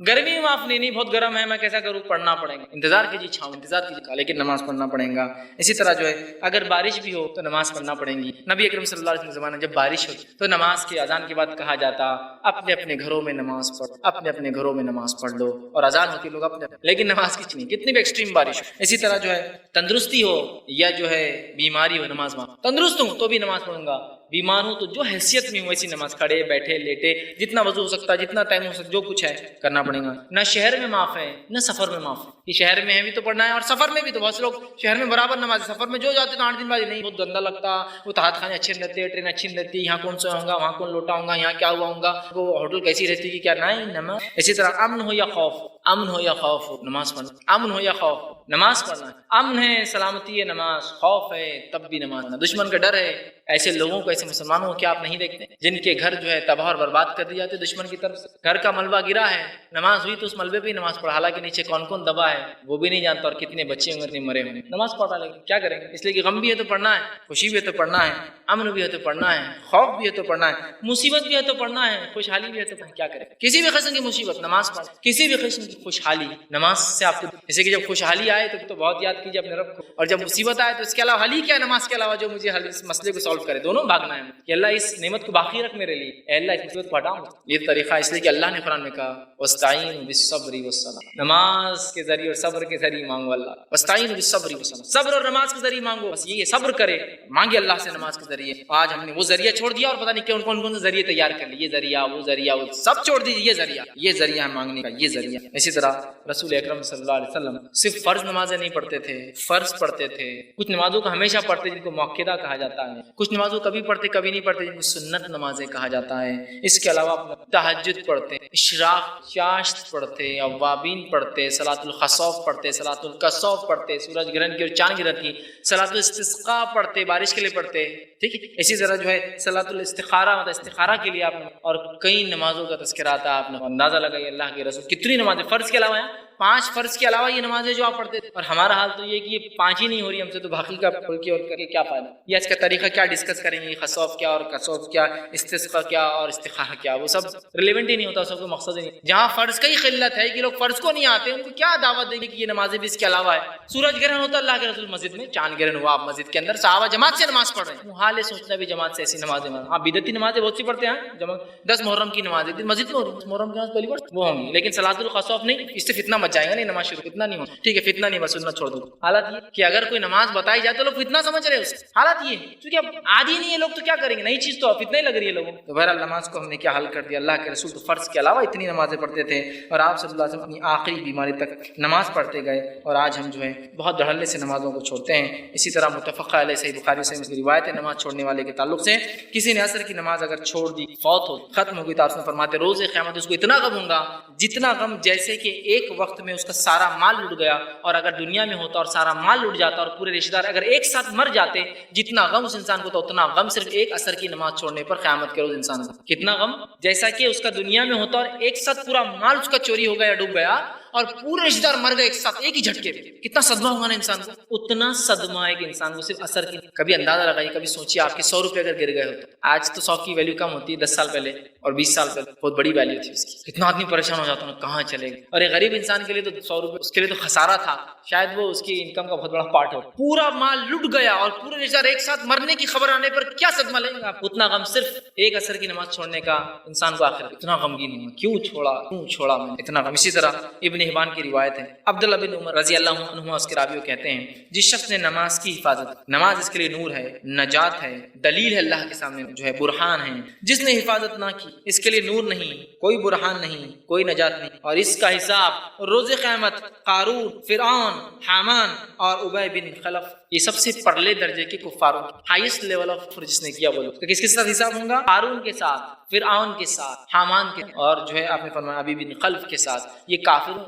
گرمی میں معاف نہیں، بہت گرم ہے میں کیسا کروں، پڑھنا پڑے گا، انتظار کیجیے چھاؤں، انتظار کیجیے لیکن نماز پڑھنا پڑے گا۔ اسی طرح جو ہے اگر بارش بھی ہو تو نماز پڑھنا پڑے گی، نبی اکرم صلی اللہ علیہ وسلم کے زمانے جب بارش ہوتی تو نماز کے اذان کے بعد کہا جاتا اپنے اپنے گھروں میں نماز پڑھو، اپنے اپنے گھروں میں نماز پڑھ لو، اور اذان ہوتی لوگ اپنے، لیکن نماز کچھ نہیں، کتنی بھی ایکسٹریم بارش ہو۔ اسی طرح جو ہے تندرستی ہو یا جو ہے بیماری ہو، نماز معاف، تندرست ہوں تو بھی نماز پڑھوں گا، بیمار ہوں تو جو حیثیت میں ہوں ویسی نماز، کھڑے بیٹھے لیٹے جتنا وضو ہو سکتا ہے، جتنا ٹائم ہو سکتا، جو کچھ ہے کرنا پڑے گا۔ نہ شہر میں معاف ہے نہ سفر میں معاف ہے، کہ شہر میں ہے بھی تو پڑھنا ہے اور سفر میں بھی، تو بہت سے لوگ شہر میں برابر نماز، سفر میں جو جاتے تو 8 دن بعد نہیں، بہت گندا لگتا، وہ تحت خانے اچھے نہیں رہتے، ٹرین اچھی نہیں رہتی، یہاں کون سا ہوگا وہاں کون لوٹا ہوگا، یہاں کیا ہوا ہوگا، وہ ہوٹل کیسی رہتی ہے کیا، نہیں نماز۔ اسی طرح امن ہو یا خوف، امن ہو یا خوف ہو نماز پڑھنا، امن ہو یا خوف نماز پڑھنا، امن ہے سلامتی ہے نماز، خوف ہے تب بھی نماز، دشمن کا ڈر ہے، ایسے لوگوں کو، ایسے مسلمانوں کو کیا آپ نہیں دیکھتے جن کے گھر جو ہے تباہ اور برباد کر دی جاتے دشمن کی طرف سے، گھر کا ملبہ گرا ہے، نماز ہوئی تو اس ملبے پہ ہی نماز پڑھا، حالانکہ نیچے کون کون دبا ہے وہ بھی نہیں جانتا، اور کتنے بچے ہوں گے اتنے مرے ہوں گے، نماز پڑھا، لیکن کیا کریں گے، اس لیے کہ غم بھی ہے تو پڑھنا ہے، خوشی بھی ہے تو پڑھنا ہے، امن بھی ہے تو پڑھنا ہے، خوف بھی ہے تو پڑھنا ہے، مصیبت بھی ہے تو پڑھنا ہے، خوشحالی بھی ہے تو کیا کریں، کسی بھی قسم کی مصیبت نماز پڑھ، کسی بھی قسم کی خوشحالی نماز سے آپ کو، جیسے کہ جب خوشحالی آئے تو بہت یاد کیجیے اپنے رب کو، اور جب مصیبت آئے تو اس کے علاوہ حل ہی کیا ہے نماز کے علاوہ جو مجھے اس مسئلے کو سالو کرے، دونوں بھاگنا ہے کہ اللہ اس نعمت کو باقی رکھ میرے لیے، اے اللہ اس مصیبت کو ہٹاؤ. یہ طریقہ اس لیے کہ اللہ نے قرآن میں کہا واستعینوا بالصبر والصلاۃ، نماز کے ذریعے اور صبر کے ذریعے مانگو اللہ، واستعینوا بالصبر والصلاۃ، صبر اور نماز کے ذریعے مانگو، بس یہ صبر کرے مانگے اللہ سے نماز کے ذریعے. آج ہم نے وہ ذریعہ چھوڑ دیا اور پتہ نہیں کون کون سے ذریعے تیار کر لیے، یہ ذریعہ وہ ذریعہ وہ سب چھوڑ دیجیے، یہ ذریعہ مانگنے کا، یہ ذریعہ. اسی طرح رسول اکرم صلی اللہ علیہ وسلم صرف فرض نمازیں نہیں پڑھتے تھے، فرض پڑھتے تھے. کچھ نمازوں کو ہمیشہ پڑھتے جن کو موقدہ کہا جاتا ہے، کچھ نمازوں کو کبھی پڑھتے کبھی نہیں پڑھتے جن کو سنت نمازیں کہا جاتا ہے. اس کے علاوہ تہجد پڑھتے، اشراق چاشت پڑھتے، اوابین پڑھتے، صلاۃ الخسوف پڑھتے، صلاۃ الکسوف پڑھتے، سورج گرہن کی اور چاند گرہن کی، صلاۃ الاستسقاء پڑھتے، بارش کے لیے پڑھتے. ٹھیک ہے، اسی طرح جو ہے صلاۃ الاستخارہ مطلب استخارہ کے لیے آپ نے، اور کئی نمازوں کا تذکرہ آتا ہے. آپ نے اندازہ لگائیے اللہ کے رسول کتنی نمازیں فرض کے علاوہ ہیں، 5 فرض کے علاوہ یہ نمازیں جو آپ پڑھتے، اور ہمارا حال تو یہ کہ یہ 5 ہی نہیں ہو رہی ہم سے، تو باقی کا پڑھ کے اور کر کے کیا فائدہ. یہ اس کا طریقہ کیا ڈسکس کریں گے، خسوف کیا اور کسوف کیا، استسقاء کیا اور استخارہ کیا، وہ سب ریلیونٹ ہی نہیں ہوتا، سب کو مقصد ہی نہیں. جہاں فرض کا ہی قلت ہے کہ لوگ فرض کو نہیں آتے، ان کو کیا دعوت دیں گے کہ یہ نمازیں بھی اس کے علاوہ ہے. سورج گرہن ہوتا اللہ کے رسول مسجد میں، چاند گرہن ہوا آپ مسجد کے اندر، صحابہ جماعت سے نماز پڑھ رہے ہیں. محال ہے سوچنا بھی جماعت سے ایسی نمازیں، ہاں بدعتی نمازیں بہت سی پڑھتے ہیں، 10 محرم کی نماز ایک دن مسجد میں ہو رہی ہے، محرم کی نماز پہلی بار وہ ہوں گی، لیکن صلاۃ الخسوف نہیں. اس سے فتنہ مچ جائے گا، نہیں نماز شروع فتنہ نہیں ہو، ٹھیک ہے فتنہ نہیں، بس سنت چھوڑ دو. حالات یہ کہ اگر کوئی نماز بتائی جائے تو لوگ فتنہ سمجھ رہے ہیں اسے، حالات یہ کیونکہ اب عادی نہیں ہے لوگ، تو کیا کریں گے، نئی چیز تو فتنہ ہی لگ رہی ہے لوگوں. تو بہرحال نماز کو ہم نے کیا حل کر دیا، اللہ کے رسول تو فرض کے علاوہ اتنی نمازیں پڑھتے تھے، اور آپ صلی اللہ علیہ وسلم اپنی آخری بیماری تک نماز پڑھتے گئے، اور آج ہم جو ہے بہت دھڑلے سے نمازوں کو چھوڑتے ہیں. اسی طرح متفق علیہ صحیح بخاری سے مسلم روایت ہے نماز چھوڑنے والے کے تعلق سے، کسی نے عصر کی نماز اگر چھوڑ دی، فوت ہو، ختم ہو گئی، تو آپ فرماتے روز قیامت اس کو اتنا غم ہوگا جتنا غم جیسے کہ ایک وقت میں اس کا سارا مال لٹ گیا، اور اگر دنیا میں ہوتا اور سارا مال لٹ جاتا اور پورے رشتہ دار اگر ایک ساتھ مر جاتے، جتنا غم اس انسان کو تھا اتنا غم صرف ایک عصر کی نماز چھوڑنے پر قیامت کے روز انسان کو. کتنا غم، جیسا کہ اس کا دنیا میں ہوتا اور ایک ساتھ پورا مال اس کا چوری ہو گیا یا ڈوب گیا، اور پورے رشتہ دار مر گئے ایک ساتھ ایک ہی جھٹکے میں، کتنا صدمہ ہوگا نا انسان کو. اتنا صدمہ ہے کہ انسان کو صرف اثر کی، کبھی اندازہ لگائیے، کبھی سوچیے آپ کے 100 روپے اگر گر گئے ہوتے، آج تو 100 کی ویلیو کم ہوتی ہے، 10 سال پہلے اور 20 سال پہلے بہت بڑی ویلیو تھی اس کی. کتنا آدمی پریشان ہو جاتا ہے کہاں چلے گئے، اور ایک غریب انسان کے لیے تو 100 روپے اس کے لیے تو خسارہ تھا، شاید وہ اس کی انکم کا بہت بڑا پارٹ ہو. پورا مال لٹ گیا اور پورے رشتہ دار ایک ساتھ مرنے کی خبر آنے پر کیا صدمہ لیں گے آپ. اتنا غم صرف ایک عصر کی نماز چھوڑنے کا انسان کو آخر اتنا غمگین ہوا، کیوں چھوڑا میں اتنا غم. اسی طرح ابن حبان کی روایت ہے، عبداللہ بن عمر رضی اللہ عنہما اس کے راوی کہتے ہیں، جس شخص نے نماز کی حفاظت، نماز اس کے لیے نور ہے، نجات ہے، دلیل ہے اللہ کے سامنے جو ہے، برہان ہے. جس نے حفاظت نہ کی اس کے لیے نور نہیں، کوئی برہان نہیں، کوئی نجات نہیں، اور اس کا حساب روز قیامت قارون، فرعون، حامان اور ابی بن خلف، یہ سب سے پرلے درجے کے کفاروں، ہائیسٹ لیول آف کفر جس نے کیا، وہ لوگ کس کے ساتھ حساب ہوں گا، قارون کے ساتھ، فرعون کے ساتھ، حامان کے، اور جو ہے آپ نے فرمایا ابی بن خلف کے ساتھ. یہ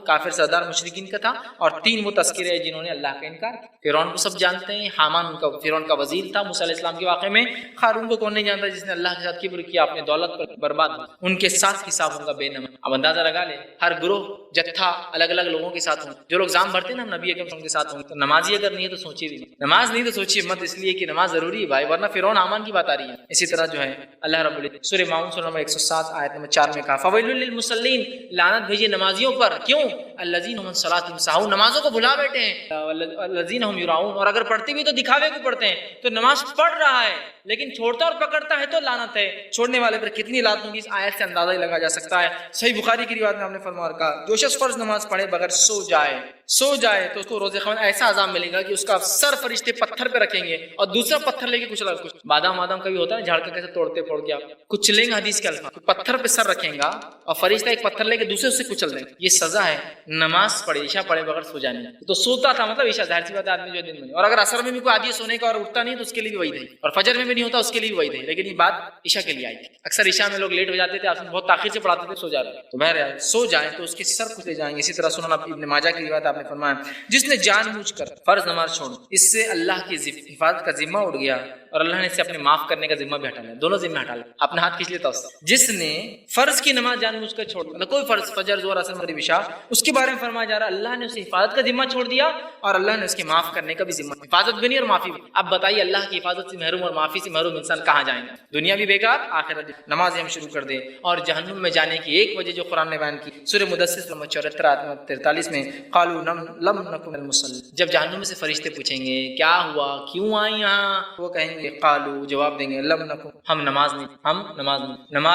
کافر سردار مشرکین کا تھا، اور 3 وہ تذکرے ہیں جنہوں نے اللہ کا انکار کیا. فرعون کو سب جانتے ہیں، حامان فرعون کا وزیر تھا موسیٰ علیہ السلام کے واقعے میں. قارون کو کون نہیں جانتا جس نے اللہ کے ساتھ کبر کیا، اپنے دولت پر برباد ہوا. ان کے ساتھ حساب ہوگا بے نمک. اب اندازہ لگا لے، ہر گروہ جتھا الگ الگ لوگوں کے ساتھ ہوں، جو لوگ زام بھرتے ہیں نا ہم نبی اکرم کے ساتھ ہوں. تو نمازی اگر نہیں ہے تو سوچیے بھی نہیں، نماز نہیں تو سوچیے مت، اس لیے کہ نماز ضروری ہے بھائی، ورنہ فرعون حامان کی بات آ رہی ہے. اسی طرح جو ہے اللہ رب العزت سورہ ماؤن سورہ نمبر 107 آیت نمبر 4 میں کہا، فویل للمصلین، لعنت بھیجیے نمازیوں پر. کیوں؟ الذین هم عن صلاتهم ساہون، نمازوں کو بھلا بیٹھے ہیں. الذین هم یراؤون، اور اگر پڑھتے بھی تو دکھاوے کو پڑھتے ہیں. تو نماز پڑھ رہا ہے لیکن چھوڑتا اور پکڑتا ہے تو لعنت ہے. چھوڑنے والے پر کتنی لعنت ہوگی اس آیت سے اندازہ ہی لگا جا سکتا ہے. صحیح بخاری کی روایت میں ہم نے فرمایا کہا، جو شخص فرض نماز پڑھے بغیر سو جائے تو اس کو روز قیامت ایسا عذاب ملے گا کہ اس کا سر فرشتے پتھر پہ رکھیں گے اور دوسرا پتھر لے کے کچھ بادام کبھی ہوتا ہے جھاڑ کے کیسے توڑتے پھوڑ کے کچھ لیں گے، حدیث کے الفاظ، پتھر پہ سر رکھیں گا اور فرشتہ ایک پتھر لے کے دوسرے سے کچل دیں گے. یہ سزا ہے نماز پڑھے، عشاء پڑھے بغیر سو جانے. تو سوتا تھا مطلب عشاء، ظاہر سی بات ہے آدمی جو دن میں، اور اگر عصر میں بھی کوئی عادی سونے کا اور اٹھتا نہیں تو اس کے لیے بھی وہی ہے، اور فجر میں بھی نہیں ہوتا اس کے لیے بھی وہی ہے. لیکن یہ بات عشاء کے لیے آئی تھی. اکثر عشاء میں لوگ لیٹ ہو جاتے تھے، آپ بہت تاخیر سے پڑھاتے تھے، سو جاتے تھے. تو بہرحال سو جائیں تو اس کے سر کچلے جائیں گے. اسی طرح سنن ابن ماجہ کی روایت آپ نے فرمایا، جس نے جان بوجھ کر فرض نماز چھوڑ، اس سے اللہ کی حفاظت کا ذمہ اٹھ گیا اور اللہ نے اسے اپنے معاف کرنے کا ذمہ بھی ہٹا لیا, دونوں ذمہ ہٹا لیا, اپنا ہاتھ کھینچ لیتا اس سے. جس نے فرض کی نماز جان بوجھ کر چھوڑ, مطلب کوئی فرض فجر ظہر عصر مغرب عشاء, اس کے بارے میں فرمایا جا رہا ہے اللہ نے اسے حفاظت کا ذمہ چھوڑ دیا اور اللہ نے اس کے معاف کرنے کا بھی ذمہ, حفاظت بھی نہیں اور معافی بھی. اب بتائیے اللہ کی حفاظت سے محروم اور معافی سے محروم انسان کہاں جائیں گا؟ دنیا بھی بیکار آخرت بھی. نماز ہم شروع کر دیں اور جہنم میں جانے کی ایک وجہ جو قرآن نے بیان کی سورہ مدثر نمبر 43 میں, قالوا لم نکن من المصلین, جب جہنم سے فرشتے پوچھیں گے کیا ہوا, کیوں آئے یہاں, وہ کہیں گے قالوا, جواب دیں گے لم نکن, ہم نماز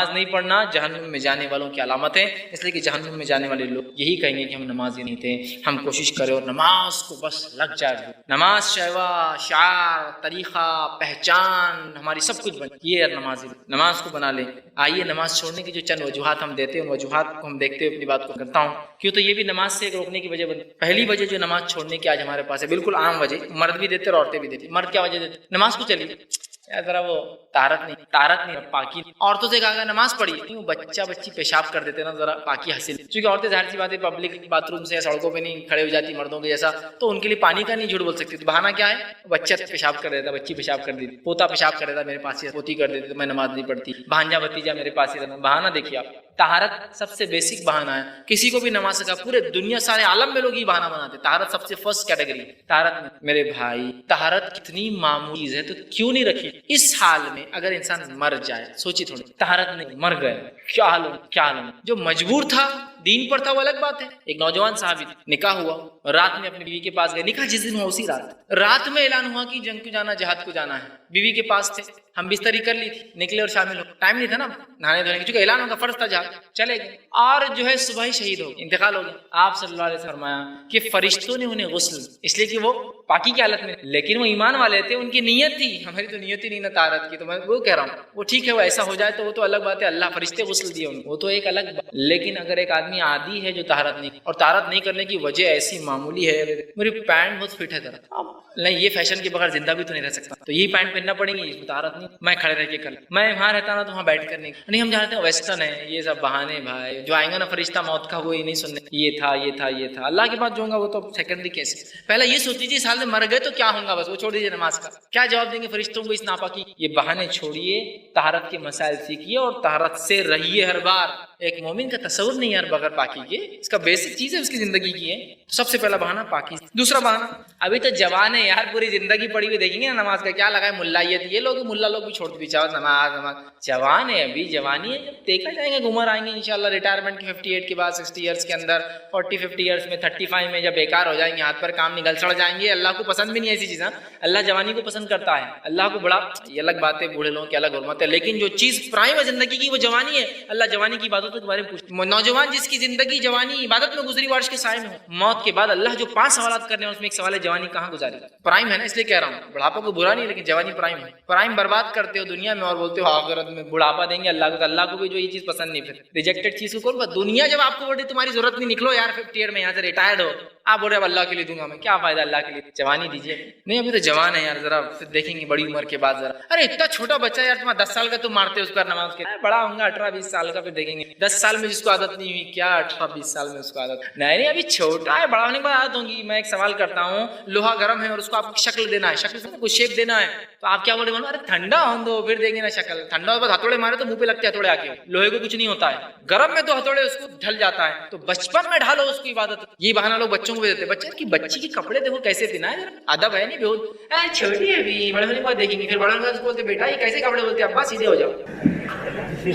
نہیں پڑھنا جہنم میں جانے والوں کی علامت ہے, اس لیے کہ جہنم میں جانے والے لوگ یہی کہیں گے کہ ہم نمازی نہیں تھے. ہم کوشش کریں اور نماز کو بس لگ جائے, نماز شعار طریقہ پہچان ہماری سب کچھ بنے, یہ نمازی نماز کو بنا لیں. آئیے نماز چھوڑنے کی جو چند وجوہات ہم دیتے ہیں ان وجوہات کو ہم دیکھتے ہوئے اپنی بات کو کرتا ہوں, کیوں تو یہ بھی نماز سے روکنے کی وجہ بنتی. پہلی وجہ جو نماز چھوڑنے کی آج ہمارے پاس ہے, بالکل عام وجہ, مرد بھی دیتے اور عورتیں بھی دیتی. مرد کیا وجہ دیتے, نماز کو چلیے ذرا وہ طہارت نہیں پاکی. عورتوں سے کہا گیا نماز پڑھی, وہ بچی پیشاب کر دیتے نا, ذرا پاکی حاصل, کیونکہ عورتیں ظاہر سی بات ہے پبلک باتھ روم سے سڑکوں پہ نہیں کھڑے ہو جاتی مردوں کے جیسا, تو ان کے لیے پانی کا نہیں جھوٹ بول سکتی. تو بہانہ کیا ہے, بچہ پیشاب کر دیتا, بچی پیشاب کر دیتی, پوتا پیشاب کر دیتا میرے پاس, پوتی کر دیتی تو میں نماز نہیں پڑھتی, بھانجا بھتیجا میرے پاس ہی رہنا. بہانہ دیکھیے آپ, طہارت سب سے بیسک بہانہ ہے. کسی کو بھی نماز سکا, پورے دنیا سارے عالم میں لوگ یہ بہانہ بناتے. طہارت سب سے فرسٹ کیٹیگری. طہارت میں میرے بھائی طہارت کتنی معمولی چیز ہے, تو کیوں نہیں رکھی اس حال میں اگر انسان مر جائے, سوچی تھوڑی, طہارت نہیں مر گئے, کیا حال. جو مجبور تھا دین پر تھا وہ الگ بات ہے. ایک نوجوان صحابی نکاح ہوا, رات میں اپنی بیوی کے پاس گئے, نکاح جس دن ہوا اسی رات میں اعلان ہوا کہ جنگ کو جانا, جہاد کو جانا ہے. بیوی کے پاس تھے, ہم بستری کر لی تھی, نکلے اور شامل ہو, ٹائم نہیں تھا نا نہانے دھونے کی, چونکہ اعلان ہوگا فرض تھا جہاد, چلے گئے اور جو ہے صبح ہی شہید ہو گئے, انتقال ہو گیا. آپ صلی اللہ علیہ وسلم فرمایا کہ فرشتوں نے انہیں غسل, اس لیے کہ وہ پاکی کی حالت میں, لیکن وہ ایمان والے تھے, ان کی نیت تھی, ہماری تو نیت ہی نہیں نا طہارت کی. تو میں وہ کہہ رہا ہوں وہ ٹھیک ہے, وہ ایسا ہو جائے تو وہ تو الگ بات ہے, اللہ فرشتے غسل دیے ان کو, وہ تو ایک الگ بات. لیکن اگر ایک آدمی عادی ہے جو طہارت نہیں, اور طہارت نہیں کرنے کی وجہ ایسی معمولی ہے, میری پینٹ بہت فٹ ہے ذرا, نہیں یہ فیشن کے بغیر زندہ بھی تو نہیں رہ سکتا, تو یہی پینٹ پہننا پڑیں گی, اس میں طہارت نہیں, میں کھڑے رہ کے کر, میں وہاں رہتا نا تو وہاں بیٹھ کر نہیں, ہم جانتے ہیں ویسٹرن ہے, یہ سب بہانے بھائی, جو آئیں گا نا فرشتہ موت کا وہ ہی نہیں سننے, یہ تھا اللہ کے بعد جو ہوگا وہ تو سیکنڈری کیس ہے. پہلا یہ سوچ لیجیے اس حال میں مر گئے تو کیا ہوگا, بس وہ چھوڑ دیجیے نماز کا, کیا جواب دیں گے فرشتوں کو اس ناپاکی. یہ بہانے چھوڑیے, طہارت کے مسائل سیکھیے اور طہارت سے رہیے ہر بار. ایک مومن کا تصور نہیں ہے بغیر پاکی کے, اس کا بیسک چیز ہے اس کی زندگی کی ہے. تو سب سے پہلا بہانہ پاکی. دوسرا بہانہ, ابھی تو جوان ہے یار, پوری زندگی پڑی ہوئی, دیکھیں گے نا نماز کا کیا لگا ہے, ملائیت, یہ لوگ ملا لوگ بھی چھوڑ دے, نماز, جوان ہے ابھی, جوانی ہے, جب دیکھا جائیں گے عمر آئیں گے انشاءاللہ ریٹائرمنٹ کی 58 کے بعد 60 ایئرس کے اندر, 40-50 ایئرس میں, 35 میں جب بیکار ہو جائیں گے, ہاتھ پر کام نگل سڑ جائیں گے. اللہ کو پسند بھی نہیں ایسی چیزیں, اللہ جوانی کو پسند کرتا ہے, اللہ کو بڑا, یہ الگ بات ہے, بوڑھے لوگوں کی الگ حرمت ہے, لیکن جو چیز پرائم ہے زندگی کی وہ جوانی ہے. اللہ جوانی کی عبادتوں کے بارے میں پوچھتے, نوجوان جس کی زندگی جوانی عبادت میں گزری, وارش کے سائے میں ہو, موت کے بعد اللہ جو 5 سوالات کرنے ہیں اس میں ایک سوال ہے جوانی کہاں گزاری. پرائم ہے نا, اس لیے کہہ رہا ہوں, بڑھاپا کو برا نہیں, لیکن جوانی پرائم ہے. پرائم برباد کرتے ہو دنیا میں اور بولتے ہو آخرت میں بڑھاپا دیں گے اللہ کو. اللہ کو بھی جو یہ چیز پسند نہیں, پھر ریجیکٹڈ چیز کو کون, دنیا جب آپ کو بولے تمہاری ضرورت نہیں, نکلو یار 58 میں یہاں سے ریٹائرڈ ہو, آپ بول رہے اب اللہ کے لیے دوں گا میں, کیا فائدہ اللہ کے لیے, جوانی دیجیے. نہیں ابھی تو جوان ہے یار, ذرا پھر دیکھیں گے بڑی عمر کے بعد, ذرا ارے اتنا چھوٹا بچہ یار, تمہارا 10 سال کا تم مارتے اس پر نماز کے, بڑا ہوں گا 18-20 سال کا, پھر دیکھیں گے 10 سال میں جس کو عادت نہیں ہوئی, کیا 18-20 سال میں اس کو عادت نہیں, ابھی چھوٹا ہے, بڑا ہونے کے بعد عادت ہوگی. میں ایک سوال کرتا ہوں, لوہا گرم ہے اور اس کو آپ شکل دینا ہے, شکل سے کوئی شیپ دینا ہے, تو آپ کیا بولے, ارے ٹھنڈا ہوں دو پھر دیں گے نا شکل. ٹھنڈا ہو ہتھوڑے مارے تو منہ پہ لگتے ہتھوڑے, آ کے لوہے کو کچھ نہیں ہوتا ہے, گرم میں تو ہتھوڑے اس کو ڈھل جاتا ہے. تو بچپن میں ڈھالو اس کی عبادت. یہ بہانہ لوگ بچوں کو بھی دیتے, بچی کے کپڑے دیکھو کیسے پہنا ہے, ادب ہے نہیں بہت, چھوٹی ہے ابھی, بڑے ہونے کے بعد دیکھیں گے, پھر بڑا ہونے کے بعد بولتے بیٹا یہ کیسے کپڑے, بولتے ابا سیدھے ہو جاؤ.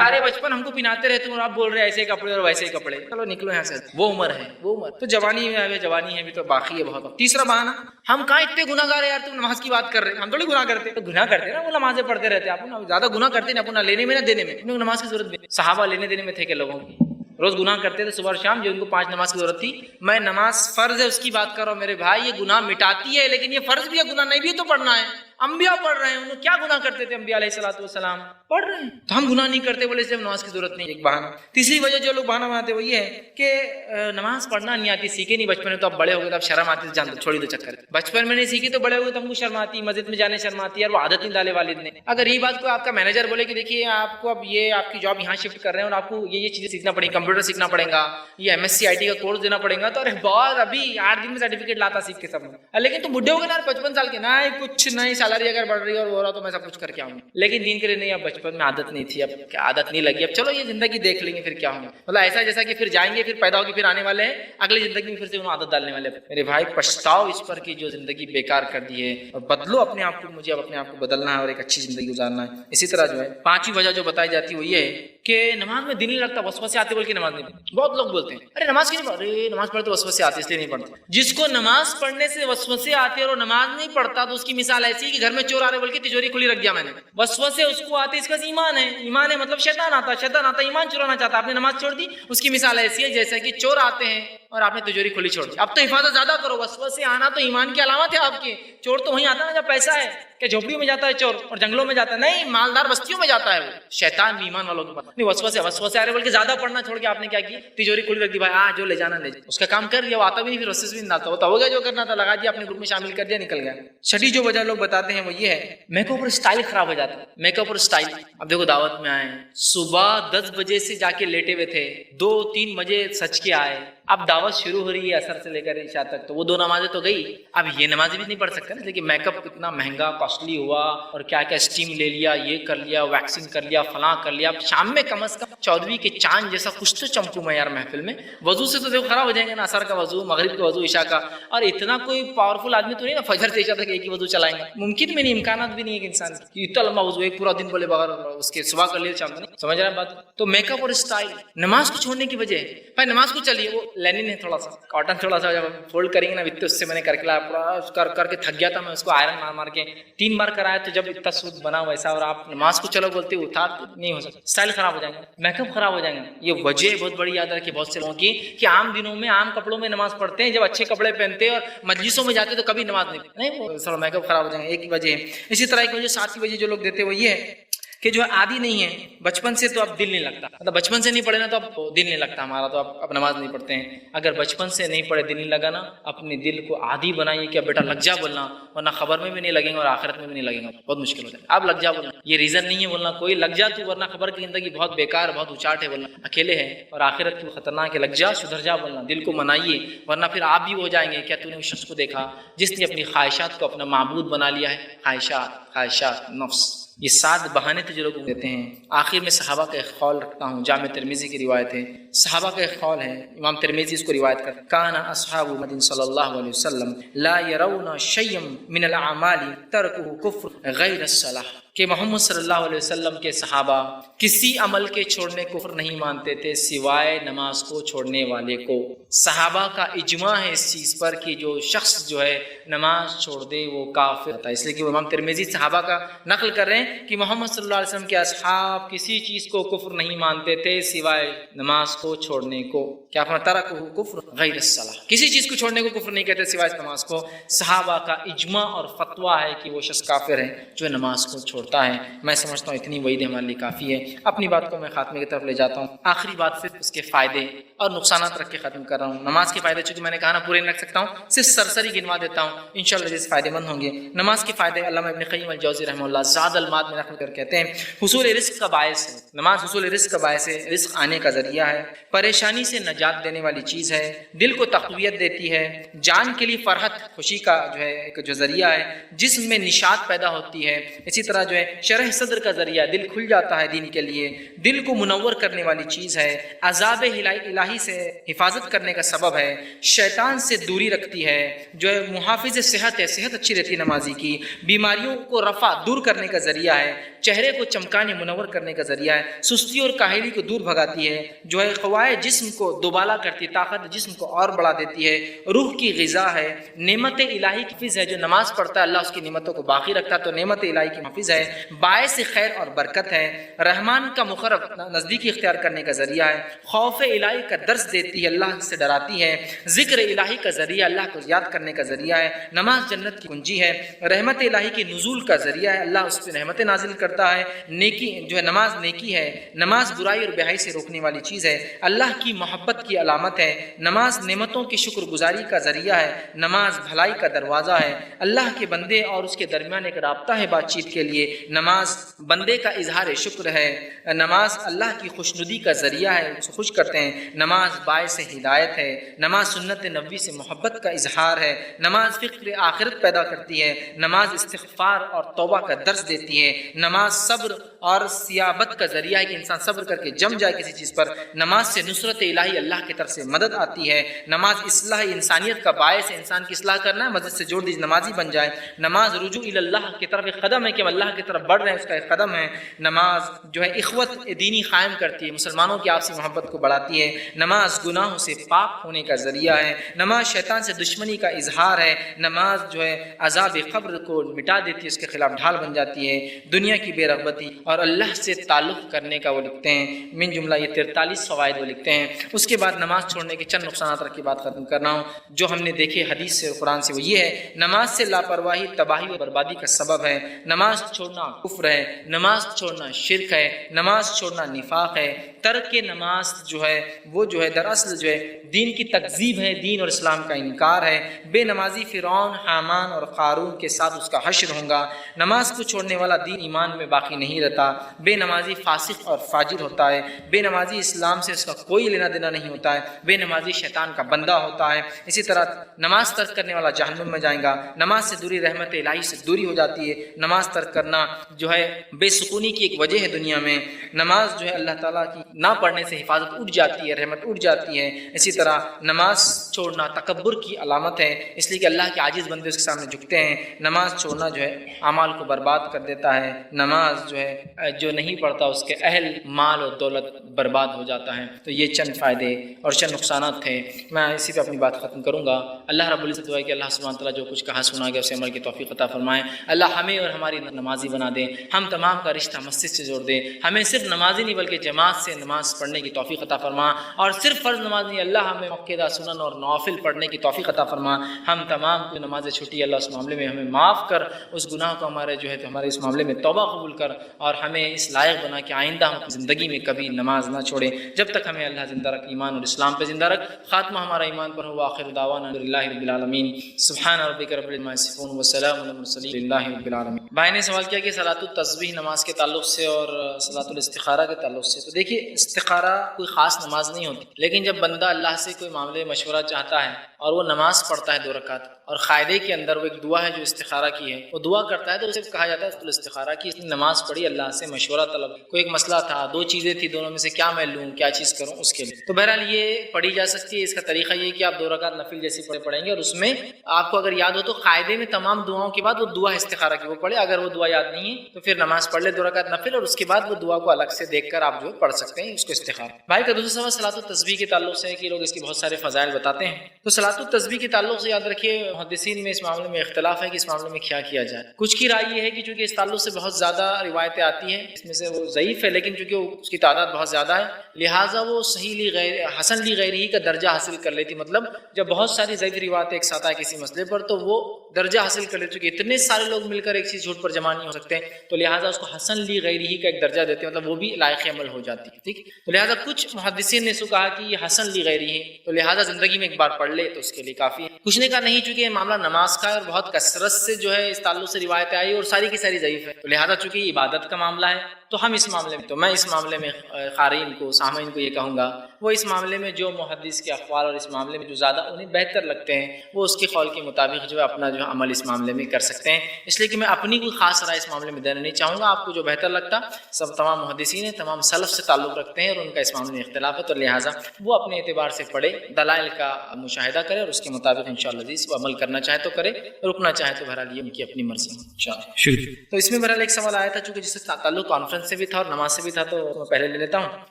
ارے بچپن ہم کو پہناتے رہتے ہیں اور آپ بول رہے ہیں ایسے کپڑے اور ویسے کپڑے, چلو نکلو یہاں سے, وہ عمر ہے, وہ عمر تو جوانی میں, جوانی ہے ابھی تو باقی ہے بہت. تیسرا بہانہ, ہم کہاں اتنے گناہ گار ہیں یار, تم نماز کی بات کر رہے ہیں, ہم تھوڑی گناہ کرتے, تو گناہ کرتے نا, وہ نمازیں پڑھتے رہتے, آپ زیادہ گناہ کرتے نا, اپنا لینے میں نہ دینے میں, نماز کی ضرورت بھی. صحابہ لینے دینے میں تھے کہ لوگوں کی روز گناہ کرتے تھے صبح اور شام, جو ان کو 5 نماز کی ضرورت تھی. میں نماز فرض ہے اس کی بات کر رہا ہوں میرے بھائی, یہ گناہ مٹاتی ہے, لیکن یہ فرض بھی ہے, گناہ نہیں بھی ہے تو پڑھنا ہے. انبیاء پڑھ رہے ہیں, انہوں کیا گناہ کرتے تھے انبیاء علیہ الصلوۃ والسلام, پڑھ رہے ہیں, تو ہم گناہ نہیں کرتے, بولے سے نماز کی ضرورت نہیں, ایک بہانہ. تیسری وجہ جو لوگ بہانہ بناتے وہ یہ ہے کہ نماز پڑھنا نہیں آتی, سیکھے نہیں بچپن میں, تو اب بڑے ہو گئے تو اب شرم آتی, جان دو چھوڑی دو چکر. بچپن میں نہیں سیکھی تو بڑے ہوئے تو ہم کو شرم آتی, مسجد میں جانے شرم آتی, اور وہ عادت نہیں ڈالے والد نے. اگر یہ بات کو آپ کا مینیجر بولے کہ دیکھیے آپ کو اب یہ آپ کی جاب یہاں شفٹ کر رہے ہیں اور آپ کو یہ چیزیں سیکھنا پڑیں گی, کمپیوٹر سیکھنا پڑے گا, یہ MSc IT کا کورس دینا پڑے گا, تو ارے بہت ابھی 8 دن میں سرٹیفکیٹ لاتا سیکھ کے سب میں, لیکن تم بڈھے ہو گئے نا 55 سال کے, نہ کچھ نہیں, سال سیلری اگر بڑھ رہی ہے اور وہ ہو رہا تو میں سب کچھ کر کے آؤں گا. لیکن دین کے لیے نہیں. اب بچپن میں عادت نہیں تھی, اب عادت نہیں لگی, اب چلو یہ زندگی دیکھ لیں گے پھر کیا ہوگا. مطلب ایسا جیسا کہ پھر جائیں گے, پھر پیدا ہوگی, پھر آنے والے ہیں اگلی زندگی میں پھر سے انہوں عادت ڈالنے والے. میرے بھائی پچھتاؤ اس پر کہ جو زندگی بیکار کر دی ہے, اور بدلو اپنے آپ کو. مجھے اب اپنے آپ کو بدلنا ہے اور ایک اچھی زندگی گزارنا ہے. اسی طرح جو ہے پانچویں وجہ جو بتائی جاتی ہے وہ یہ ہے کہ نماز میں دل نہیں لگتا, وسوسے آتے بول کے نماز نہیں پڑھتے. بہت لوگ بولتے ہیں ارے نماز کیوں نہیں پڑھ, ارے نماز پڑھتے وسوسے آتے اس لیے نہیں پڑھتے. جس کو نماز پڑھنے سے وسوسے آتے اور نماز نہیں پڑھتا تو اس کی مثال ایسی ہے کہ گھر میں چور آ رہے بول کے تجوری کھلی رکھ دیا میں نے. وسوسے اس کو آتے, اس کا ایمان ہے. ایمان ہے مطلب شیطان آتا ایمان چرانا چاہتا, آپ نے نماز چھوڑ دی. اس کی مثال ایسی ہے جیسا کہ چور آتے ہیں اور آپ نے تجوری کھلی چھوڑ دی. اب تو حفاظت زیادہ کرو. وسوسے آنا تو ایمان کی علامت ہے آپ کی. چور تو وہیں آتا ہے نا جب پیسہ ہے, کہ جھوپڑیوں میں جاتا ہے چور اور جنگلوں میں جاتا ہے, نہیں مالدار بستیوں میں جاتا ہے وہ. شیطان بھی ایمان والوں کے پاس نہیں. وسوسے آ رہے بلکہ زیادہ پڑھنا چھوڑ کے آپ نے کیا کی, تجوری کھلی رکھ دی. بھائی جو لے جانا لے جا, اس کا کام کر لیا, وہ آتا بھی نہیں, پھر وسوسے بھی نہیں ڈالتا. وہ تو ہو گیا جو کرنا تھا, لگا دیا اپنے گروپ میں شامل کر دیا, نکل گیا. چھٹی جو وجہ لوگ بتاتے ہیں وہ یہ ہے میک اپ اور اسٹائل خراب ہو جاتا ہے. میک اپ اور اسٹائل. اب دیکھو دعوت میں آئے, صبح 10 بجے سے جا کے لیٹے ہوئے تھے, 2-3 بجے سچ کے آئے. اب دعوت شروع ہو رہی ہے عصر سے لے کر عشاء تک, تو وہ 2 نمازیں تو گئی. اب یہ نمازیں بھی نہیں پڑھ سکتے نا, لیکن میک اپ اتنا مہنگا کاسٹلی ہوا, اور کیا کیا اسٹیم لے لیا, یہ کر لیا, ویکسنگ کر لیا, فلاں کر لیا. اب شام میں کم از کم 14ویں کے چاند جیسا کچھ تو چمکوں میں یار محفل میں. وضو سے تو دیکھو خراب ہو جائیں گے نا, عصر کا وضو, مغرب کا وضو, عشاء کا. اور اتنا کوئی پاورفل آدمی تو نہیں نا فجر سے عشاء تک ایک ہی وضو چلائیں گے. ممکن بھی نہیں, امکانات بھی نہیں ہے کہ انسان کی اتنا لمبا وضو ایک پورا دن بولے بغیر اس کے صبح کر لیے شام میں. سمجھ رہے ہیں بات؟ تو میک اپ اور اسٹائل نماز کو چھوڑنے کی وجہ ہے. بھائی نماز کو چلیے, وہ لینن ہے تھوڑا سا, کاٹن تھوڑا سا, جب فولڈ کریں گے نا اتنے, اس سے میں نے کر کے لایا پورا کر کے تھک گیا تھا میں, اس کو آئرن مار کے 3 بار کرایا, تو جب اتنا سوٹ بنا ویسا, اور آپ نماز کو چلو بولتے اتار نہیں ہو سکتا. اسٹائل خراب ہو جائیں گا, میک اپ خراب ہو جائیں گا. یہ وجہ بہت بڑی یاد رکھیے بہت سے لوگوں کی, کہ عام دنوں میں عام کپڑوں میں نماز پڑھتے ہیں, جب اچھے کپڑے پہنتے ہیں اور مجلسوں میں جاتے تو کبھی نماز نہیں, سر میک اپ خراب ہو جائیں گا. ایک وجہ ہے. اسی طرح ایک وجہ, 7ویں وجہ جو لوگ دیتے وہ یہ ہے کہ جو عادی نہیں ہے بچپن سے, تو اب دل نہیں لگتا. مطلب بچپن سے نہیں پڑھے نا تو اب دل نہیں لگتا ہمارا, تو اب نماز نہیں پڑھتے ہیں. اگر بچپن سے نہیں پڑھے, دل نہیں لگا نا, اپنے دل کو عادی بنائیے کہ اب بیٹا لگ جا بولنا, ورنہ خبر میں بھی نہیں لگیں گے اور آخرت میں بھی نہیں لگیں گے, بہت مشکل ہوتا ہے. اب لگ جا بولنا, یہ ریزن نہیں ہے بولنا کوئی لگ جا تو, ورنہ خبر کی زندگی بہت بیکار, بہت اچاٹ ہے بولنا, اکیلے ہیں اور آخرت کی خطرناک ہے. لگ جا, سدھر جا بولنا, دل کو منائیے, ورنہ پھر آپ بھی ہو جائیں گے. کیا تو نے اس شخص کو دیکھا جس نے اپنی خواہشات کو اپنا معبود بنا لیا ہے؟ خواہشات نفس. یہ 7 بہانے تو جو لوگ دیتے ہیں. آخر میں صحابہ کا ایک قول رکھتا ہوں, جامع ترمذی کی روایت ہے. صحابہ کا ایک قول ہے, امام ترمذی اس کو روایت کرتے ہیں, کان اصحاب محمد صلی اللہ علیہ وسلم لا يرون شيئا من الاعمال تركه كفر غیر الصلاۃ, کہ محمد صلی اللہ علیہ وسلم کے صحابہ کسی عمل کے چھوڑنے کو کفر نہیں مانتے تھے سوائے نماز کو چھوڑنے والے کو. صحابہ کا اجماع ہے اس چیز پر کہ جو شخص جو ہے نماز چھوڑ دے وہ کافر ہوتا ہے. اس لیے کہ امام ترمذی صحابہ کا نقل کر رہے ہیں کہ محمد صلی اللہ علیہ وسلم کے اصحاب کسی چیز کو کفر نہیں مانتے تھے سوائے نماز کو چھوڑنے کو. کیا ترکہ کفر غیر الصلاۃ, کسی چیز کو چھوڑنے کو کفر نہیں کہتے سوائے نماز کو. صحابہ کا اجماع اور فتویٰ ہے کہ وہ شخص کافر ہے جو نماز کو چھوڑتا ہے. میں سمجھتا ہوں اتنی وعید ہمارے لیے کافی ہے. اپنی بات کو میں خاتمے کی طرف لے جاتا ہوں. آخری بات صرف اس کے فائدے اور نقصانات رکھ کے ختم کر رہا ہوں. نماز کے فائدے چونکہ میں نے کہا نا پورے نہیں رکھ سکتا ہوں, صرف سرسری گنوا دیتا ہوں, انشاءاللہ جس فائدے مند ہوں گے. نماز کے فائدے علامہ ابن قیم الجوزی رحمہ اللہ زاد المعاد میں نقل کر کہتے ہیں حصول رزق کا باعث ہے. نماز حصول رزق کا باعث ہے, رزق آنے کا ذریعہ ہے, پریشانی سے نجات دینے والی چیز ہے, دل کو تقویت دیتی ہے, جان کے لیے فرحت خوشی کا جو ہے ایک جو ذریعہ ہے, جسم میں نشاط پیدا ہوتی ہے. اسی طرح جو ہے شرح صدر کا ذریعہ, دل کھل جاتا ہے دین کے لیے, دل کو منور کرنے والی چیز ہے, عذاب الہی سے حفاظت کرنے کا سبب ہے, شیطان سے دوری رکھتی ہے, جو ہے محافظ صحت ہے, صحت اچھی رہتی ہے نمازی کی, بیماریوں کو رفع دور کرنے کا ذریعہ ہے, چہرے کو چمکانے منور کرنے کا ذریعہ ہے, سستی اور کاہلی کو دور بھگاتی ہے, جو ہے قوائے جسم کو دوبالا کرتی ہے, طاقت جسم کو اور بڑھا دیتی ہے, روح کی غذا ہے, نعمت الہی کی حفظ ہے. جو نماز پڑھتا ہے اللہ اس کی نعمتوں کو باقی رکھتا ہے, تو نعمت الہی کی حفظ ہے, باعث خیر اور برکت ہے, رحمان کا مقرب نزدیکی اختیار کرنے کا ذریعہ ہے, خوف الہی کا درس دیتی ہے, اللہ سے ڈراتی ہے, ذکر الہی کا ذریعہ, اللہ کو یاد کرنے کا ذریعہ ہے, نماز جنت کی کنجی ہے, رحمت الہی کے نزول کا ذریعہ ہے, اللہ اس پہ رحمتیں نازل کرتا ہے, نیکی جو ہے نماز نیکی ہے, نماز برائی اور بے-حیائی سے روکنے والی چیز ہے, اللہ کی محبت کی علامت ہے, نماز نعمتوں کی شکر گزاری کا ذریعہ ہے, نماز بھلائی کا دروازہ ہے, اللہ کے بندے اور اس کے درمیان ایک رابطہ ہے بات چیت کے لیے, نماز بندے کا اظہار شکر ہے، نماز اللہ کی خوشنودی کا ذریعہ ہے، اس کو خوش کرتے ہیں، نماز باعث ہدایت ہے، نماز سنت نبوی سے محبت کا اظہار ہے، نماز فکر آخرت پیدا کرتی ہے، نماز استغفار اور توبہ کا درس دیتی ہے، نماز صبر اور سیابت کا ذریعہ ہے کہ انسان صبر کر کے جم جائے کسی چیز پر، نماز سے نصرت الہی اللہ کی طرف سے مدد آتی ہے، نماز اصلاح انسانیت کا باعث ہے، انسان کی اصلاح کرنا ہے، مسجد سے جوڑ دیجیے نمازی بن جائے، نماز رجوع اللہ کی طرف ایک قدم ہے کہ ہم اللہ کی طرف بڑھ رہے ہیں، اس کا ایک قدم ہے، نماز جو ہے اخوت دینی قائم کرتی ہے، مسلمانوں کی آپسی محبت کو بڑھاتی ہے، نماز گناہوں سے پاک ہونے کا ذریعہ ہے، نماز شیطان سے دشمنی کا اظہار ہے، نماز جو ہے عذاب قبر کو مٹا دیتی ہے، اس کے خلاف ڈھال بن جاتی ہے، دنیا کی بے رغبتی اور اللہ سے تعلق کرنے کا وہ لکھتے ہیں، من جملہ یہ 43 فوائد وہ لکھتے ہیں۔ اس کے بعد نماز چھوڑنے کے چند نقصانات رکھ کے بات ختم کر رہا ہوں جو ہم نے دیکھے حدیث سے قرآن سے، وہ یہ ہے نماز سے لاپرواہی تباہی اور بربادی کا سبب ہے، نماز چھوڑنا کفر ہے، نماز چھوڑنا شرک ہے، نماز چھوڑنا نفاق ہے، ترک نماز جو ہے وہ جو ہے دراصل جو ہے دین کی تکذیب ہے، دین اور اسلام کا انکار ہے، بے نمازی فرعون، حامان اور قارون کے ساتھ اس کا حشر ہوگا، نماز کو چھوڑنے والا دین ایمان میں باقی نہیں رہتا، بے نمازی فاسق اور فاجر ہوتا ہے، بے نمازی اسلام سے اس کا کوئی لینا دینا نہیں ہوتا ہے، بے نمازی شیطان کا بندہ ہوتا ہے، اسی طرح نماز ترک کرنے والا جہنم میں جائے گا، نماز سے دوری رحمت الہی سے دوری ہو جاتی ہے، نماز ترک کرنا جو ہے بے سکونی کی ایک وجہ ہے دنیا میں، نماز جو ہے اللہ تعالیٰ کی نہ پڑھنے سے حفاظت اٹھ جاتی ہے، رحمت اٹھ جاتی ہے، اسی طرح نماز چھوڑنا تکبر کی علامت ہے، اس لیے کہ اللہ کے عاجز بندے اس کے سامنے جھکتے ہیں، نماز چھوڑنا جو ہے اعمال کو برباد کر دیتا ہے، نماز جو ہے جو نہیں پڑھتا اس کے اہل مال اور دولت برباد ہو جاتا ہے۔ تو یہ چند فائدے اور چند نقصانات تھے، میں اسی پہ اپنی بات ختم کروں گا۔ اللہ رب العزت دعا ہے کہ اللہ سبحانہ تعالیٰ جو کچھ کہا سنا گیا اسے عمل کی توفیق عطا فرمائے، اللہ ہمیں اور ہماری نمازی بنا دے، ہم تمام کا رشتہ مسجد سے جوڑ دے، ہمیں صرف نمازی نہیں بلکہ جماعت سے نماز پڑھنے کی توفیق عطا فرما، اور صرف فرض نماز نہیں، اللہ ہمیں مؤکدہ سنن اور نوافل پڑھنے کی توفیق عطا فرما، ہم تمام کو نمازیں چھٹی اللہ اس معاملے میں ہمیں معاف کر، اس گناہ کو ہمارے جو ہے تو ہمارے اس معاملے میں توبہ قبول کر، اور ہمیں اس لائق بنا کہ آئندہ ہم زندگی میں کبھی نماز نہ چھوڑیں، جب تک ہمیں اللہ زندہ رکھ، ایمان اور اسلام پہ زندہ رکھ، خاتمہ ہمارا ایمان پر ہو، آخر دعوانا الحمدللہ رب العالمین، سبحان ربک رب العزت عما یصفون وسلام علی المرسلین الحمدللہ رب العالمین۔ بھائی نے سوال کیا کہ صلاۃ التسبیح نماز کے تعلق سے اور صلاۃ الاستخارہ کے تعلق سے، تو دیکھیے استخارہ کوئی خاص نماز نہیں ہوتی، لیکن جب بندہ اللہ سے کوئی معاملے مشورہ چاہتا ہے اور وہ نماز پڑھتا ہے 2 رکعت، اور قاعدے کے اندر وہ ایک دعا ہے جو استخارہ کی ہے، وہ دعا کرتا ہے تو اسے کہا جاتا ہے استخارہ کی، اس نے نماز پڑھی، اللہ سے مشورہ طلب، کوئی ایک مسئلہ تھا، 2 چیزیں تھی، دونوں میں سے کیا میں لوں، کیا چیز کروں، اس کے لیے تو بہرحال یہ پڑھی جا سکتی ہے۔ اس کا طریقہ یہ کہ آپ 2 رکعت نفل جیسی پڑھیں گے، اور اس میں آپ کو اگر یاد ہو تو قاعدے میں تمام دعاؤں کے بعد وہ دعا استخارہ کی وہ پڑھے، اگر وہ دعا یاد نہیں ہے تو پھر نماز پڑھ لے 2 رکعت نفل، اور اس کے بعد وہ دعا کو الگ سے دیکھ کر آپ جو پڑھ سکتے ہیں اس کو استخارہ۔ بھائی کا دوسرا سوال صلاۃ التسبیح کے تعلق سے ہے کہ لوگ اس کے بہت سارے فضائل بتاتے ہیں، تو صلاۃ التسبیح کے تعلق سے یاد رکھیے محدثین میں اس معاملے میں اختلاف ہے کہ اس معاملے میں کیا جائے۔ کچھ کی رائے یہ ہے کہ چونکہ اس تعلق سے بہت زیادہ روایتیں آتی ہیں، اس میں سے وہ ضعیف ہے، لیکن چونکہ اس کی تعداد بہت زیادہ ہے لہٰذا وہ صحیح لی غیر حسن لی غیر ہی کا درجہ حاصل کر لیتی، مطلب جب بہت ساری ضعیف روایتیں ایک ساتھ آئے کسی مسئلے پر تو وہ درجہ حاصل کر لیتے، چونکہ اتنے سارے لوگ مل کر ایک چیز جھوٹ پر جمع نہیں ہو سکتے، تو لہٰذا اس کو حسن لی غیر ہی کا ایک درجہ دیتے ہیں، مطلب وہ بھی لائق عمل ہو جاتی ہے، ٹھیک۔ تو لہٰذا کچھ محدثین نے سو کہا کہ یہ حسن لی غیر ہی ہے، تو لہٰذا زندگی میں ایک بار پڑھ لے تو اس کے لیے کافی ہے۔ کچھ نے کہا نہیں، چونکہ یہ معاملہ نماز کا ہے اور بہت کثرت سے جو ہے اس تعلق سے روایتیں آئی اور ساری کی ساری ضعیف ہے، تو لہٰذا چونکہ یہ عبادت کا معاملہ ہے تو ہم اس معاملے میں، تو میں اس معاملے میں قارئین کو، سامعین کو یہ کہوں گا وہ اس معاملے میں جو محدث کے اقوال اور اس معاملے میں جو زیادہ انہیں بہتر لگتے ہیں وہ اس کے قول کے مطابق جو ہے اپنا جو عمل اس معاملے میں کر سکتے ہیں، اس لیے کہ میں اپنی کوئی خاص رائے اس معاملے میں دینا نہیں چاہوں گا، آپ کو جو بہتر لگتا، سب تمام محدثین ہیں، تمام سلف سے تعلق رکھتے ہیں اور ان کا اس معاملے میں اختلاف ہے، تو لہٰذا وہ اپنے اعتبار سے پڑھے، دلائل کا مشاہدہ کرے اور اس کے مطابق انشاءاللہ عزیز وہ عمل کرنا چاہے تو کرے، رکنا چاہے تو بہرحال یہ ان کی اپنی مرضی ہے انشاءاللہ۔ شکریہ۔ تو اس میں بہرحال ایک سوال آیا تھا چونکہ جس سے تعلق کانفرنس سے بھی تھا اور نماز سے بھی تھا تو میں پہلے لے لیتا ہوں۔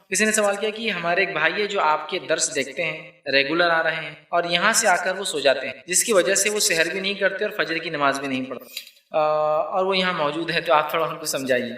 کسی نے سوال کیا کہ ہمارے ایک بھائی ہے جو آپ کے درس دیکھتے ہیں، ریگولر آ رہے ہیں اور یہاں سے آ کر وہ سو جاتے ہیں، جس کی وجہ سے وہ سحر بھی نہیں کرتے اور فجر کی نماز بھی نہیں پڑھتے، اور وہ یہاں موجود ہے، تو آپ تھوڑا ان کو سمجھائیے۔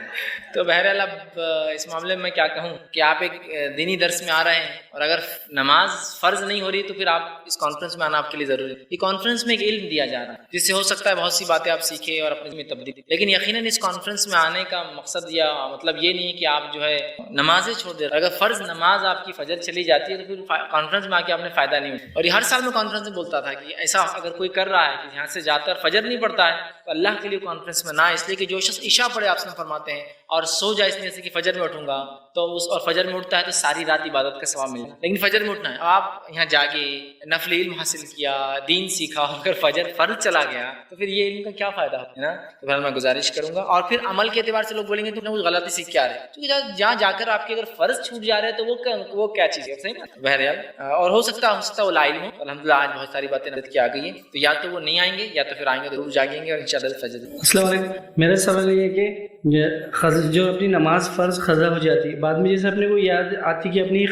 تو بہرحال اب اس معاملے میں میں کیا کہوں کہ آپ ایک دینی درس میں آ رہے ہیں اور اگر نماز فرض نہیں ہو رہی تو پھر آپ اس کانفرنس میں آنا آپ کے لیے ضروری ہے۔ یہ کانفرنس میں ایک علم دیا جا رہا ہے جس سے ہو سکتا ہے بہت سی باتیں آپ سیکھیں اور اپنے میں تبدیل، لیکن یقیناً اس کانفرنس میں آنے کا مقصد یا مطلب یہ نہیں کہ آپ جو ہے نمازیں چھوڑ دیں، اگر فرض نماز آپ کی فجر چلی جاتی ہے تو پھر کانفرنس میں آ کے آپ نے فائدہ نہیں ہوتا۔ اور یہ ہر سال میں کانفرنس میں بولتا تھا کہ ایسا اگر کوئی کر رہا ہے کہ یہاں سے جاتا ہے فجر نہیں پڑھتا ہے تو اللہ کے لیے کانفرنس میں نہ آئے، اس لیے کہ جو شخص عشاء پڑھے آپ سے فرماتے ہیں اور سو جائے اس میں سے کہ فجر میں اٹھوں گا تو اور فجر میں اٹھتا ہے تو ساری رات عبادت کا ثواب ملے گا، لیکن فجر میں اٹھنا ہے، آپ یہاں جاگے نفل علم حاصل کیا، دین سیکھا، اگر فجر فرض چلا گیا تو پھر یہ علم کا کیا فائدہ ہے نا؟ تو پھر میں گزارش کروں گا، اور پھر عمل کے اعتبار سے لوگ بولیں گے تو کچھ غلطی سیکھ کے آ رہے ہیں، کیونکہ جہاں جا کر آپ کے اگر فرض چھوٹ جا رہے ہیں تو وہ کیا چیز ہے؟ صحیح نا؟ بہرحال اور ہو سکتا ہے وہ لا علم ہو، الحمدللہ آج بہت ساری باتیں نظر کی آ گئی ہیں، تو یا تو وہ نہیں آئیں گے یا تو پھر آئیں گے ضرور جاگیں گے اور انشاءاللہ فجر۔ السلام علیکم، میرا سوال یہ ہے کہ جو اپنی نماز فرض قضا ہو جاتی ہے، بعد میں جیسے اپنے کو یاد آتی کہ اپنی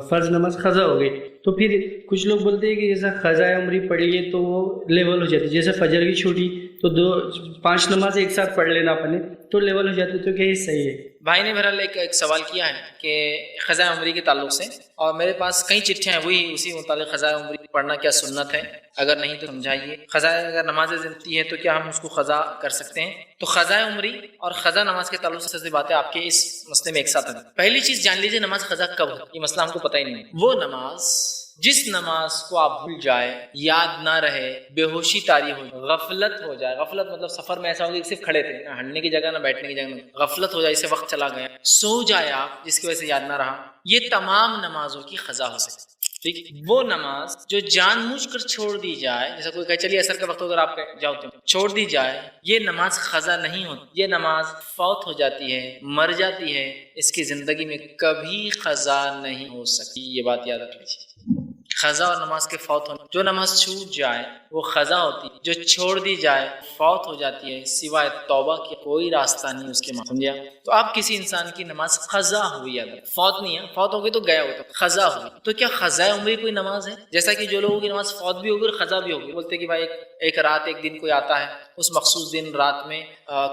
فرض نماز قضا ہو گئی، تو پھر کچھ لوگ بولتے ہیں کہ جیسا قضا عمری پڑھ لیے تو وہ لیول ہو جاتی ہے، جیسے فجر کی چھوٹی تو 5 نماز ایک ساتھ پڑھ لینا اپنے تو لیول ہو جاتی ہے، تو کیا یہ صحیح ہے؟ بھائی نے بہرحال ایک سوال کیا ہے کہ قضاء عمری کے تعلق سے، اور میرے پاس کئی چٹھیاں ہیں وہی اسی متعلق قضاء عمری پڑھنا کیا سنت ہے، اگر نہیں تو سمجھائیے، قضاء اگر نماز زندگی ہے تو کیا ہم اس کو قضا کر سکتے ہیں؟ تو قضاء عمری اور قضا نماز کے تعلق سے باتیں آپ کے اس مسئلے میں ایک ساتھ ہیں۔ پہلی چیز جان لیجیے نماز قضا کب ہو، یہ مسئلہ ہم کو پتہ ہی نہیں ہے۔ وہ نماز جس نماز کو آپ بھول جائے، یاد نہ رہے، بے ہوشی طاری ہو جائے، غفلت ہو جائے، غفلت مطلب سفر میں ایسا ہو کہ صرف کھڑے تھے، نہ ہٹنے کی جگہ نہ بیٹھنے کی جگہ، غفلت ہو جائے، اسے وقت چلا گیا، سو جائے آپ جس کی وجہ سے یاد نہ رہا، یہ تمام نمازوں کی قضا ہو سکتی ہے۔ ٹھیک، وہ نماز جو جان بوجھ کر چھوڑ دی جائے، جیسا کوئی کہے چلیے اثر کا وقت اگر آپ جاؤ تو چھوڑ دی جائے، یہ نماز قضا نہیں ہوتی، یہ نماز فوت ہو جاتی ہے، مر جاتی ہے، اس کی زندگی میں کبھی قضا نہیں ہو سکتی، یہ بات یاد رکھ لیجیے۔ قضا اور نماز کے فوت ہونے، جو نماز چھوٹ جائے وہ قضا ہوتی ہے، جو چھوڑ دی جائے فوت ہو جاتی ہے، سوائے توبہ کے کوئی راستہ نہیں اس کے، سمجھا؟ تو اب کسی انسان کی نماز قضا ہوئی ہے، فوت نہیں ہے، فوت ہو گئی تو گیا ہو، تو قضا ہوئی، تو کیا قضاء عمری کوئی نماز ہے؟ جیسا کہ جو لوگوں کی نماز فوت بھی ہوگی اور قضا بھی ہوگی، بولتے کہ بھائی ایک رات ایک دن کوئی آتا ہے، اس مخصوص دن رات میں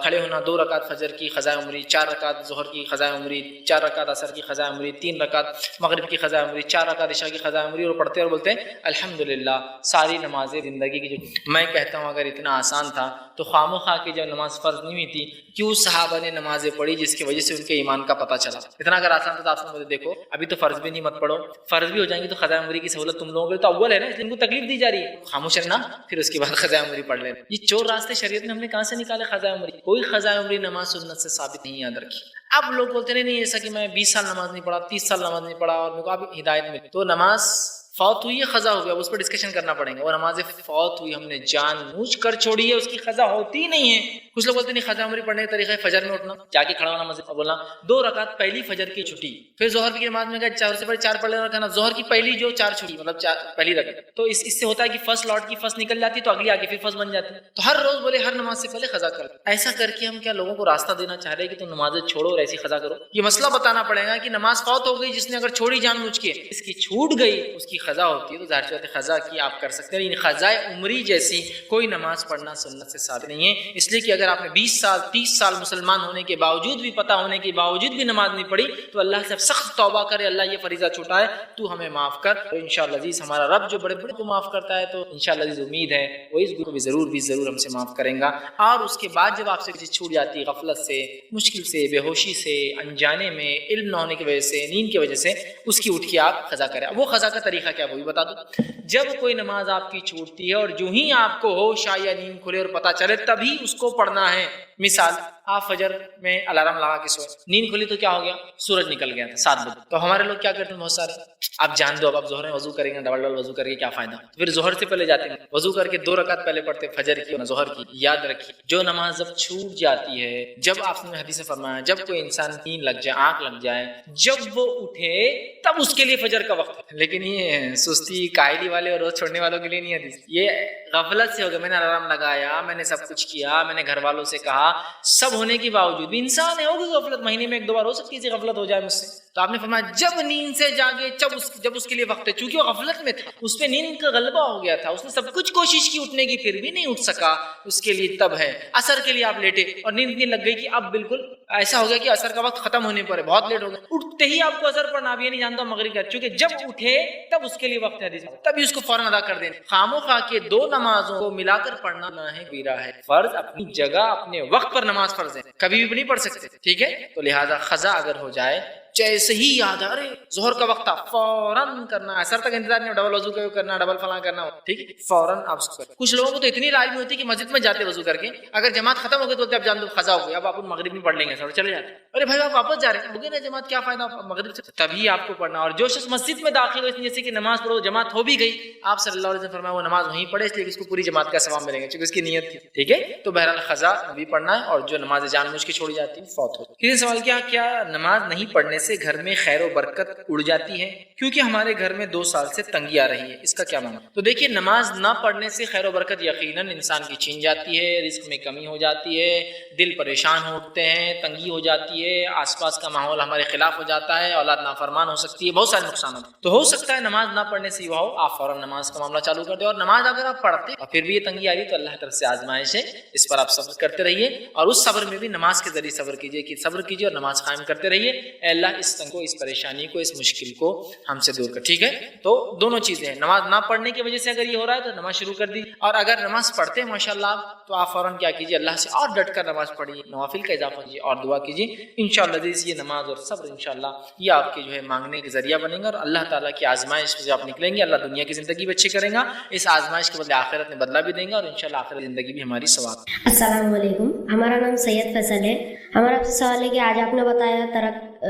کھڑے ہونا، 2 رکعت فجر کی قضاء عمری، 4 رکعت ظہر کی قضاء عمری، 4 رکعت عصر کی قضاء عمری، 3 رکعت مغرب کی قضاء عمری، 4 رکعت عشاء کی قضاء عمری، اور پڑھتے اور بولتے ہیں الحمدللہ ساری نمازیں زندگی کی۔ جو میں کہتا ہوں اگر اتنا آسان تھا تو خام و خواہ کی جب نماز فرض نہیں ہوئی تھی کیوں صحابہ نے نمازیں پڑھی جس کی وجہ سے ان کے ایمان کا پتہ چلا؟ اتنا اگر آسان تھا تو آپ مجھے دیکھو ابھی تو فرض بھی نہیں، مت پڑھو، فرض بھی ہو جائیں گے تو قضاء عمری کی سہولت تم لوگوں کے تو اول ہے نا، اس لیے ان کو تکلیف دی جا رہی ہے، خاموش رہنا پھر اس کے بعد قضاء عمری پڑھ لینا۔ یہ چور راستے شریعت میں ہم نے کہاں سے نکالے؟ قضاء عمری، کوئی قضاء عمری نماز سنت سے ثابت نہیں، یاد رکھیے۔ اب لوگ بولتے نہیں ایسا کہ میں 20 سال نماز نہیں پڑھا، 30 سال نماز نہیں پڑھا اور میرے کو اب ہدایت ملی، تو نماز فوت ہوئی ہے قضا ہو گیا، اس پر ڈسکشن کرنا پڑیں گا۔ اور نماز فوت ہوئی ہم نے جان بوجھ کر چھوڑی ہے، اس کی قضا ہوتی نہیں ہے۔ کچھ لوگ بولتے نہیں قضا عمری پڑھنے کا طریقہ ہے فجر میں اٹھنا، جا کے کھڑا ہونا مسجد میں، بولنا 2 رکعت پہلی فجر کی چھٹی، پھر ظہر کی نماز میں گئے 4 سے پہلے 4 پڑھ لینا، کہنا ظہر کی پہلی جو 4 چھٹی مطلب 4 پہلی رکعت، تو اس سے ہوتا ہے کہ فرسٹ لوٹ کی فرسٹ نکل جاتی تو اگلی آگے پھر فرسٹ بن جاتی ہے، تو ہر روز بولے ہر نماز سے پہلے قضا کر۔ ایسا کر کے ہم کیا لوگوں کو راستہ دینا چاہ رہے ہیں کہ تم نمازیں چھوڑو اور ایسی قضا کرو؟ یہ مسئلہ بتانا پڑے گا کہ نماز فوت ہو گئی، جس نے اگر چھوڑی جان بوجھ کے، اس کی چھوٹ گئی، اس کی قضا ہوتی ہے، تو ظاہر بات ہے قضا کی آپ کر سکتے ہیں، لیکن قضاء عمری جیسی کوئی نماز پڑھنا سنت سے ثابت نہیں ہے، اس لیے کہ اگر آپ نے 20 سال 30 سال مسلمان ہونے کے باوجود بھی، پتہ ہونے کے باوجود بھی نماز نہیں پڑھی تو اللہ سے سخت توبہ کرے، اللہ یہ فریضہ چھوٹا ہے تو ہمیں معاف کر، تو انشاءاللہ عزیز ہمارا رب جو بڑے بڑے کو معاف کرتا ہے تو انشاءاللہ عزیز امید ہے وہ اس کو بھی ضرور ہم سے معاف کریں گا۔ اور اس کے بعد جب آپ سے چیز چھوٹ جاتی ہے غفلت سے، مشکل سے، بے ہوشی سے، انجانے میں، علم نہ ہونے کی وجہ سے، نیند کی وجہ سے، اس کی اٹھ کے آپ قضا کریں۔ وہ قضا کا طریقہ کیا وہ بھی بتا دو۔ جب کوئی نماز آپ کی چھوٹتی ہے اور جو ہی آپ کو ہوش آئے یا نیند کھلے اور پتہ چلے تبھی اس کو پڑھنا ہے۔ مثال آپ فجر میں الارم لگا کے سوئے، نیند کھلی تو کیا ہو گیا؟ سورج نکل گیا تھا 7 بجے، تو ہمارے لوگ کیا کرتے ہیں بہت سارے، آپ جان دو اب ظہر میں وضو کریں گے، ڈبل وضو کر کے کیا فائدہ، تو پھر ظہر سے پہلے جاتے ہیں وضو کر کے 2 رکعت پہلے پڑھتے ہیں فجر کی اور ظہر کی۔ یاد رکھیے جو نماز جب چھوٹ جاتی ہے، جب آپ نے حدیث فرمایا جب کوئی انسان نیند لگ جائے، آنکھ لگ جائے، جب وہ اٹھے تب اس کے لیے فجر کا وقت ہے۔ لیکن یہ سستی کاہلی والے اور روز چھوڑنے والوں کے لیے نہیں حدیث، یہ غفلت سے ہو گیا، میں نے الارم لگایا، میں نے سب کچھ کیا، میں نے گھر والوں سے کہا، سب ہونے کے باوجود بھی انسان ہے، ہوگی غفلت، مہینے میں 1-2 بار ہو سکتی ہے غفلت ہو جائے مجھ سے، تو آپ نے فرمایا جب نیند سے جاگے جب اس کے لیے وقت ہے، چونکہ وہ غفلت میں تھا، اس پہ نیند کا غلبہ ہو گیا تھا، اس نے سب کچھ کوشش کی اٹھنے کی پھر بھی نہیں اٹھ سکا، اس کے لیے تب ہے۔ عصر کے لیے آپ لیٹے اور نیند اتنی لگ گئی کہ اب بالکل ایسا ہو گیا کہ عصر کا وقت ختم ہونے پر ہے، بہت لیٹ ہو گیا، اٹھتے ہی آپ کو عصر پڑھنا، اب یہ نہیں جانتا مغرب کا، چونکہ جب اٹھے تب اس کے لیے وقت ہے، تبھی اس کو فوراً ادا کر دیں۔ خام و خواہ کے 2 نمازوں کو ملا کر پڑھنا نہ ہے بیرا ہے، فرض اپنی جگہ اپنے وقت پر نماز فرض ہے، کبھی بھی نہیں پڑھ سکتے، ٹھیک ہے؟ تو لہٰذا قضا اگر ہو جائے جیسے ہی یاد آ رہے ظہر کا وقت تھا فوراً کرنا ہے, اثر تک انتظار نہیں, ڈبل وضو کرنا, ڈبل فلاں کرنا, ٹھیک ہے, فوراً آپ اس کو. کچھ لوگوں کو تو اتنی رائے نہیں ہوتی کہ مسجد میں جاتے وضو کر کے, اگر جماعت ختم ہو گئی تو اب جان دو قضا ہو گئی, اب آپ مغرب میں پڑھ لیں گے, سر چلے جاتے. ارے بھائی آپ واپس جا رہے ہیں, ہو گئی نا جماعت, کیا فائدہ مغرب سے, تبھی آپ کو پڑھنا. اور جو شخص مسجد میں داخل ہو جیسے کہ نماز پڑھو, جماعت ہو بھی گئی, آپ صلی اللہ علیہ وسلم فرمایا وہ نماز وہیں پڑھے, اس لیے اس کو پوری جماعت کا ثواب ملے گا چونکہ اس کی نیت تھی, ٹھیک ہے. تو بہرحال قضا بھی پڑھنا ہے, اور جو نماز جان بوجھ کے چھوڑی جاتی ہے فوت ہوتی ہے. کسی سوال کیا نماز نہیں پڑھنے سے گھر میں خیر و برکت اڑ جاتی ہے؟ کیونکہ ہمارے گھر میں 2 سال سے تنگی آ رہی ہے, اس کا کیا معنی؟ تو دیکھیے, نماز نہ پڑھنے سے خیر و برکت یقیناً انسان کی چھین جاتی ہے, رزق میں کمی ہو جاتی ہے, دل پریشان ہوتے ہیں, تنگی ہو جاتی ہے, آس پاس کا ماحول ہمارے خلاف ہو جاتا ہے, اولاد نافرمان ہو سکتی ہے, بہت سارے نقصانات. تو ہو سکتا ہے نماز نہ پڑھنے سے یہ ہو, آپ فوراً نماز کا معاملہ چالو کر دیں. اور نماز اگر آپ پڑھتے اور پھر بھی یہ تنگی آ رہی تو اللہ کی طرف سے آزمائش ہے, اس پر آپ صبر کرتے رہیے, اور اس صبر میں بھی نماز کے ذریعے صبر کیجیے کہ صبر کیجیے اور نماز قائم کرتے رہیے. اے اللہ اس تنگ کو, اس پریشانی کو, اس مشکل کو ہم سے دور کر, ٹھیک ہے. تو دونوں چیزیں ہیں, نماز نہ پڑھنے کی وجہ سے اگر یہ ہو رہا ہے تو نماز شروع کر دی, اور اگر نماز پڑھتے ہیں ماشاءاللہ تو آپ فوراً کیا کیجیے, اللہ سے اور ڈٹ کر نماز پڑھیے, نوافل کا اضافہ کیجیے اور دعا کیجیے. انشاءاللہ یہ نماز اور صبر انشاءاللہ یہ آپ کے جو ہے مانگنے کے ذریعہ بنے گا, اور اللہ تعالیٰ کی آزمائش سے آپ نکلیں گے, اللہ دنیا کی زندگی بھی اچھی کرے گا, اس آزمائش کے بدلے آخرت میں بدلہ بھی دیں گا, اور انشاءاللہ آخرت زندگی بھی ہماری ثواب. السلام علیکم, ہمارا نام سید فیصل ہے. ہمارا آپ سے سوال ہے کہ آج آپ نے بتایا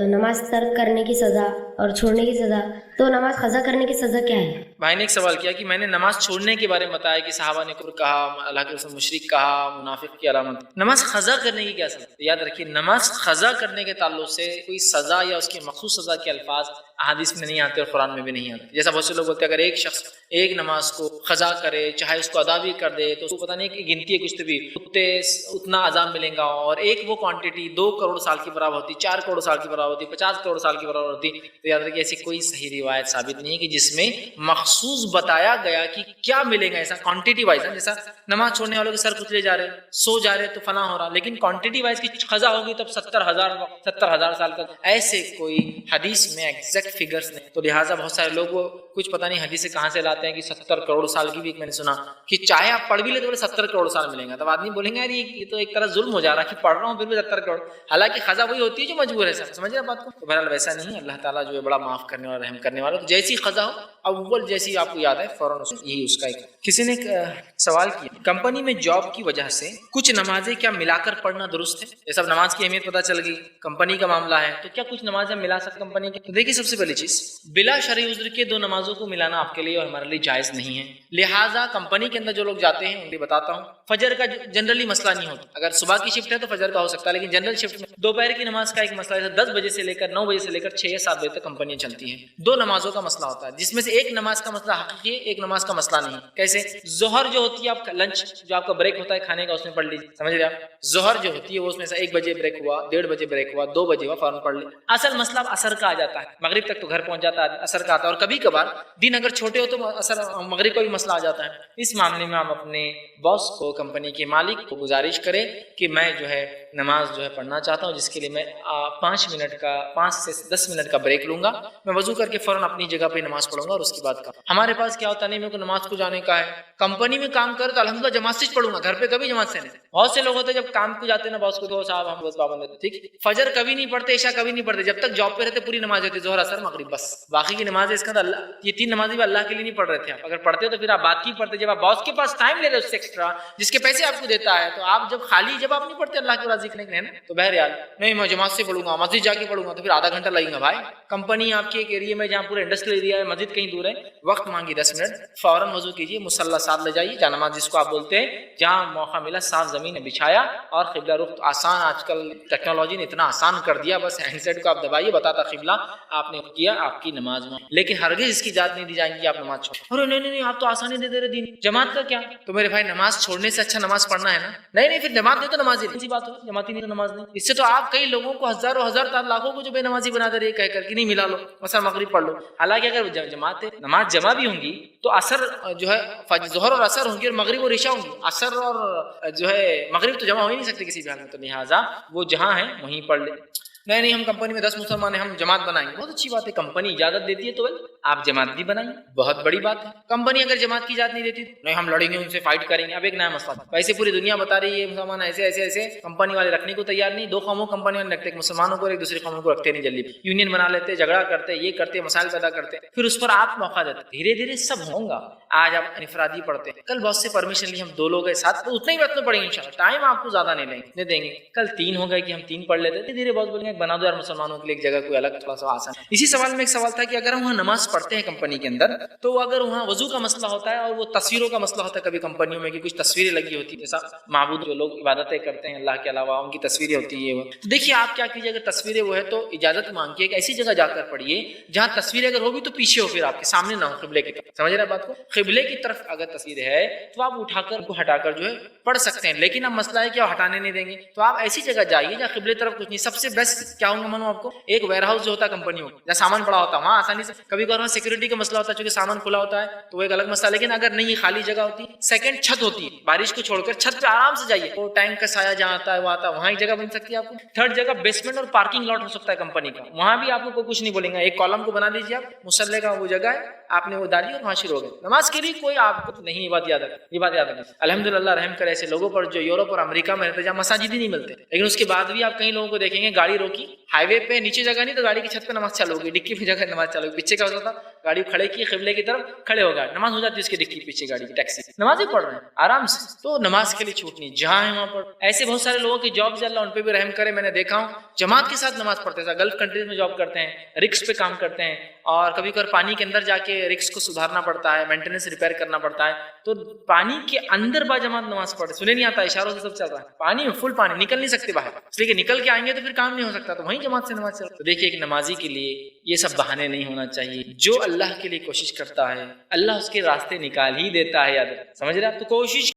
نماز ترک کرنے کی سزا اور چھوڑنے کی سزا, تو نماز قضا کرنے کی سزا کیا ہے؟ بھائی نے ایک سوال کیا کہ میں نے نماز چھوڑنے کے بارے میں بتایا کہ صحابہ نے کفر کہا, اللہ کے رسول مشرک کہا, منافق کی علامت. نماز قضا کرنے کی کیا سزا؟ یاد رکھیے, نماز قضا کرنے کے تعلق سے کوئی سزا یا اس کی مخصوص سزا کے الفاظ احادیث میں نہیں آتے اور قرآن میں بھی نہیں آتے. جیسا بہت سے لوگ بولتے ہیں اگر ایک شخص ایک نماز کو قضا کرے, چاہے اس کو ادا بھی کر دے, تو اس کو پتہ نہیں کہ گنتی ہے کچھ تو بھی اتنا عذاب ملے گا, اور ایک وہ کوانٹٹی 2 کروڑ سال کی برابر ہوتی, 4 کروڑ سال کی برابر ہوتی, 50 کروڑ سال کی برابر ہوتی. تو یاد رکھیے ایسی کوئی صحیح روایت ثابت نہیں ہے کہ جس میں مخصوص بتایا گیا کہ کیا ملے گا, ایسا کوانٹٹی وائز. جیسا نماز چھوڑنے والوں کے سر کچلے جا رہے, سو جا رہے تو فلاں ہو رہا, لیکن کوانٹٹی وائز کی قضا ہوگی تب 70,000 سال کا, ایسے کوئی حدیث میں ایگزیکٹ فگرز نہیں. تو لہٰذا بہت سارے لوگ کچھ پتہ نہیں حدیث سے کہاں سے لاتے ہیں کہ 70 کروڑ سال کی بھی, ایک میں نے سنا کہ چاہے آپ پڑھ بھی لے تو 70 کروڑ سال ملیں گا. تب آدمی بولیں گے یار یہ تو ایک طرح ظلم ہو جا رہا ہے کہ پڑھ رہا ہوں پھر بھی 70 کروڑ, حالانکہ قضا وہی ہوتی ہے جو مجبور ہے. سمجھ رہے بات کو؟ تو بہرحال ویسا نہیں ہے, اللہ تعالیٰ جو ہے بڑا معاف کرنے والا, رحم کرنے والا. تو جیسی قضا ہو اول جیسی آپ کو یاد ہے فوراً یہی اس کا ایک. کسی نے سوال کیا, کمپنی میں جاب کی وجہ سے کچھ نمازیں کیا ملا کر پڑھنا درست ہے؟ یہ سب نماز کی اہمیت پتہ چل گئی, کمپنی کا معاملہ ہے, تو کیا کچھ نمازیں ملا سکتے کمپنی کی؟ تو دیکھیے سب سے پہلی چیز, بلا شرعی عذر کے 2 نمازوں کو ملانا آپ کے لیے اور ہمارے لیے جائز نہیں ہے. لہٰذا کمپنی کے اندر جو لوگ جاتے ہیں ان کو بتاتا ہوں, فجر کا جنرلی مسئلہ نہیں ہوتا. اگر صبح کی شفٹ ہے تو فجر کا ہو سکتا ہے, لیکن جنرل شفٹ میں دوپہر کی نماز کا ایک مسئلہ ہے. 10 بجے سے لے کر 9 بجے سے لے کر 6 یا 7 بجے تک کمپنیاں چلتی ہیں. 2 نمازوں کا مسئلہ ہوتا ہے, جس میں سے ایک نماز کا مسئلہ حقیقی ہے, ایک نماز کا مسئلہ نہیں. کیسے؟ ظہر جو ہوتی ہے آپ کا لنچ, جو آپ کا بریک ہوتا ہے کھانے کا, اس میں پڑھ لیجیے. سمجھ رہے آپ؟ ظہر جو ہوتی ہے وہ اس میں سے 1 بجے بریک ہوا, 1:30 بجے بریک ہوا, 2 بجے ہوا, فوراً پڑھ لیں. اصل مسئلہ اثر کا آ جاتا ہے, مغرب تک تو گھر پہنچ جاتا ہے, اثر کا آتا ہے. اور کبھی کبھار دن اگر چھوٹے ہو تو اثر مغرب کا بھی مسئلہ آ جاتا ہے. اس معاملے میں ہم اپنے باس کو, کمپنی کے مالک کو گزارش کریں کہ میں جو ہے نماز جو ہے پڑھنا چاہتا ہوں, جس کے لیے میں 5 سے 10 منٹ کا بریک لوں گا. میں وضو کر کے فوراً اپنی جگہ پہ نماز پڑھوں گا, اور اس کے بعد کا ہمارے پاس کیا ہوتا نہیں, میرے کو نماز کو جانے کا ہے, کمپنی میں کام کر تو الحمدللہ جماعت سے پڑھوں گا, گھر پہ کبھی جماعت سے نہیں. بہت سے لوگ ہوتے ہیں جب کام کو جاتے ہیں نا باس کو, تو صاحب ہم بس پابند ہوتے, ٹھیک, فجر کبھی نہیں پڑھتے, عشاء کبھی نہیں پڑھتے, جب تک جاب پہ رہتے پوری نماز ہوتی, ظہر اثر مغرب بس. باقی کی نماز اس کا یہ 3 نمازیں بھی اللہ کے لیے نہیں پڑھ رہے تھے آپ. اگر پڑھتے تو پھر آپ بات کی پڑھتے, جب آپ باس کے پاس ٹائم لے رہے اس سے ایکسٹرا, جس کے پیسے آپ کو دیتا ہے, تو آپ جب خالی جب آپ نہیں پڑھتے اللہ کے راضی کرنے کے لیے نا, تو بہرحال نہیں میں جماعت سے پڑھوں گا, مسجد جا کے پڑھوں گا, تو پھر آدھا گھنٹہ لگے گا. بھائی کمپنی آپ کے ایک ایریے میں جہاں پورا انڈسٹریل ایریا ہے, مسجد کہیں دور ہے, وقت مانگی 10 منٹ, فوراً وضو کیجیے, مصلی ساتھ لے جائیے, جا نماز جس کو آپ بولتے ہیں, جہاں موقع ملا صاف زمین نے بچھایا, اور قبلہ رخ آسان, آج کل ٹیکنالوجی نے اتنا آسان کر دیا, بس ہینڈ سیٹ کو آپ دبائیے, بتاتا قبلہ, آپ نے کیا, آپ کی نماز میں. لیکن ہرگز اس کی اجازت نہیں دی جائے گی کہ آپ نماز چھوڑیں. ارے نہیں آپ تو آسانی دے دے رہے دین, جماعت کا کیا؟ تو میرے بھائی نماز چھوڑنے سے اچھا نماز پڑھنا ہے نا. نہیں پھر جماعت نہیں تو نماز ہی نہیں, بات ہو جماعت نہیں تو نماز نہیں. اس سے تو آپ کئی لوگوں کو ہزاروں لاکھوں کو جو بے نمازی بنا دے رہے کہہ کر کہ نہیں ملا لو, مثلا مغرب پڑھ لو. حالانکہ اگر جماعت نماز جمع بھی ہوں گی تو اثر جو ہے ظہر اور اثر ہوں گی, اور مغرب اور عشاء ہوں گی. اثر اور جو ہے مغرب تو جمع ہو ہی نہیں سکتے کسی بھی حال میں, تو لہٰذا وہ جہاں ہیں وہیں پڑھ لے. نہیں ہم کمپنی میں 10 مسلمان ہیں, ہم جماعت بنائیں گے. بہت اچھی بات ہے, کمپنی اجازت دیتی ہے تو آپ جماعت بھی بنائیں, بہت بڑی بات ہے. کمپنی اگر جماعت کی اجازت نہیں دیتی نہیں ہم لڑیں گے ان سے, فائٹ کریں گے. اب ایک نیا مسئلہ, ویسے پوری دنیا بتا رہی ہے مسلمان ایسے ایسے ایسے, کمپنی والے رکھنے کو تیار نہیں. دو قوموں کمپنی والے رکھتے, مسلمانوں کو ایک دوسری قوموں کو رکھتے نہیں, جلدی یونین بنا لیتے, جھگڑا کرتے, یہ کرتے, مسائل پیدا کرتے, پھر اس پر آپ موقع دیتے. دھیرے دھیرے سب ہوگا. آج آپ انفرادی پڑھتے ہیں, کل بہت سے پرمیشن لی, ہم 2 لوگ ہیں ساتھ تو اتنے ہی وقت میں پڑھیں گے انشاءاللہ, ٹائم آپ کو زیادہ نہیں دیں گے. کل 3 ہو گئے کہ ہم 3 پڑھ لیتے, دھیرے بہت بولیں گے بنا دو یار مسلمانوں کے لیے ایک جگہ کوئی الگ تھوڑا سا آسان. اسی سوال میں ایک سوال تھا کہ اگر ہم وہاں نماز پڑھتے ہیں کمپنی کے اندر, تو اگر وہاں وضو کا مسئلہ ہوتا ہے اور وہ تصویروں کا مسئلہ ہوتا ہے کبھی کمپنیوں میں کہ کچھ تصویریں لگی ہوتی ہیں, جیسا معبود جو لوگ عبادتیں کرتے ہیں اللہ کے علاوہ ان کی تصویریں ہوتی ہیں, تو دیکھیے آپ کیا کیجیے, اگر تصویریں وہ ہے تو اجازت مانگیے کہ ایسی جگہ جا کر پڑھیے جہاں تصویریں اگر ہوگی تو پیچھے ہو, پھر آپ کے سامنے نہ ہو, قبلے کی طرف. سمجھ رہے ہیں بات کو, قبلے کی طرف اگر تصویر ہے تو آپ اٹھا کر ان کو ہٹا کر جو ہے پڑھ سکتے ہیں. لیکن اب مسئلہ ہے کہ آپ ہٹانے نہیں دیں گے, تو آپ ایسی جگہ جائیے جہاں قبلے طرف کچھ نہیں. سب سے بیسٹ کیا ہوں گا مانو آپ کو, ایک ویئر ہاؤس جو ہوتا ہے کمپنیوں جہاں سامان پڑا ہوتا ہے, وہاں آسانی سے, کبھی کبھار وہاں سیکورٹی کا مسئلہ ہوتا ہے چونکہ سامان کھلا ہوتا ہے تو وہ ایک الگ مسئلہ. لیکن اگر نہیں خالی جگہ ہوتی, سیکنڈ چھت ہوتی ہے, بارش کو چھوڑ کر چھت پہ آرام سے جائیے, وہ ٹینک کا سایہ جہاں آتا ہے وہ آتا ہے, وہاں ایک جگہ بن سکتی ہے آپ کو. تھرڈ جگہ بیسمنٹ اور پارکنگ لاٹ ہو سکتا ہے کمپنی کا, وہاں بھی آپ کو کچھ نہیں بولیں گے. ایک کالم کو بنا لیجیے آپ, مصلی کا وہ جگہ ہے, آپ نے وہ ڈالی اور وہاں شروع ہو گئے نماز کے لیے. کوئی آپ کو نہیں, یہ بات یاد رکھیں, یہ بات یاد رکھیں. الحمدللہ رحم کرے ایسے لوگوں پر جو یورپ اور امریکہ میں رہتے ہیں جہاں مساجد ہی نہیں ملتے, لیکن اس کے بعد بھی آپ کئی لوگوں کو دیکھیں گے گاڑی روکی ہائی وے پہ, نیچے جگہ نہیں تو گاڑی کی چھت پہ نماز چالو ہوگی, ڈکی پہ جگہ نماز چالو ہوگی. پیچھے کا ہوتا تھا گاڑی کھڑے کی قبلے کی طرف کھڑے ہو گئے, نماز ہو جاتی ہے اس کی ڈکی پیچھے گاڑی کی, ٹیکسی نماز ہی پڑھ رہے ہیں آرام سے. تو نماز کے لیے چھوٹ نہیں, جہاں ہے وہاں پر. ایسے بہت سارے لوگوں کی جاب اللہ ان پہ بھی رحم کرے, میں نے دیکھا ہوں جماعت کے ساتھ نماز پڑھتے ہیں, گلف کنٹریز میں جاب کرتے ہیں, رکس پہ کام کرتے ہیں, اور کبھی کبھار پانی کے اندر جا کے رکس کو سدھارنا پڑتا ہے, مینٹیننس ریپیئر کرنا پڑتا ہے, تو پانی کے اندر با جماعت نماز پڑھتے, سنے نہیں آتا, اشاروں سے سب چل رہا ہے, پانی میں فل پانی, نکل نہیں سکتے باہر, اس لیے کہ نکل کے آئیں گے تو پھر کام نہیں ہو سکتا, تو وہیں جماعت سے نماز چل. تو دیکھیے ایک نمازی کے لیے یہ سب بہانے نہیں ہونا چاہیے. جو اللہ کے لیے کوشش کرتا ہے اللہ اس کے راستے نکال ہی دیتا ہے. یاد سمجھ رہے آپ, تو کوشش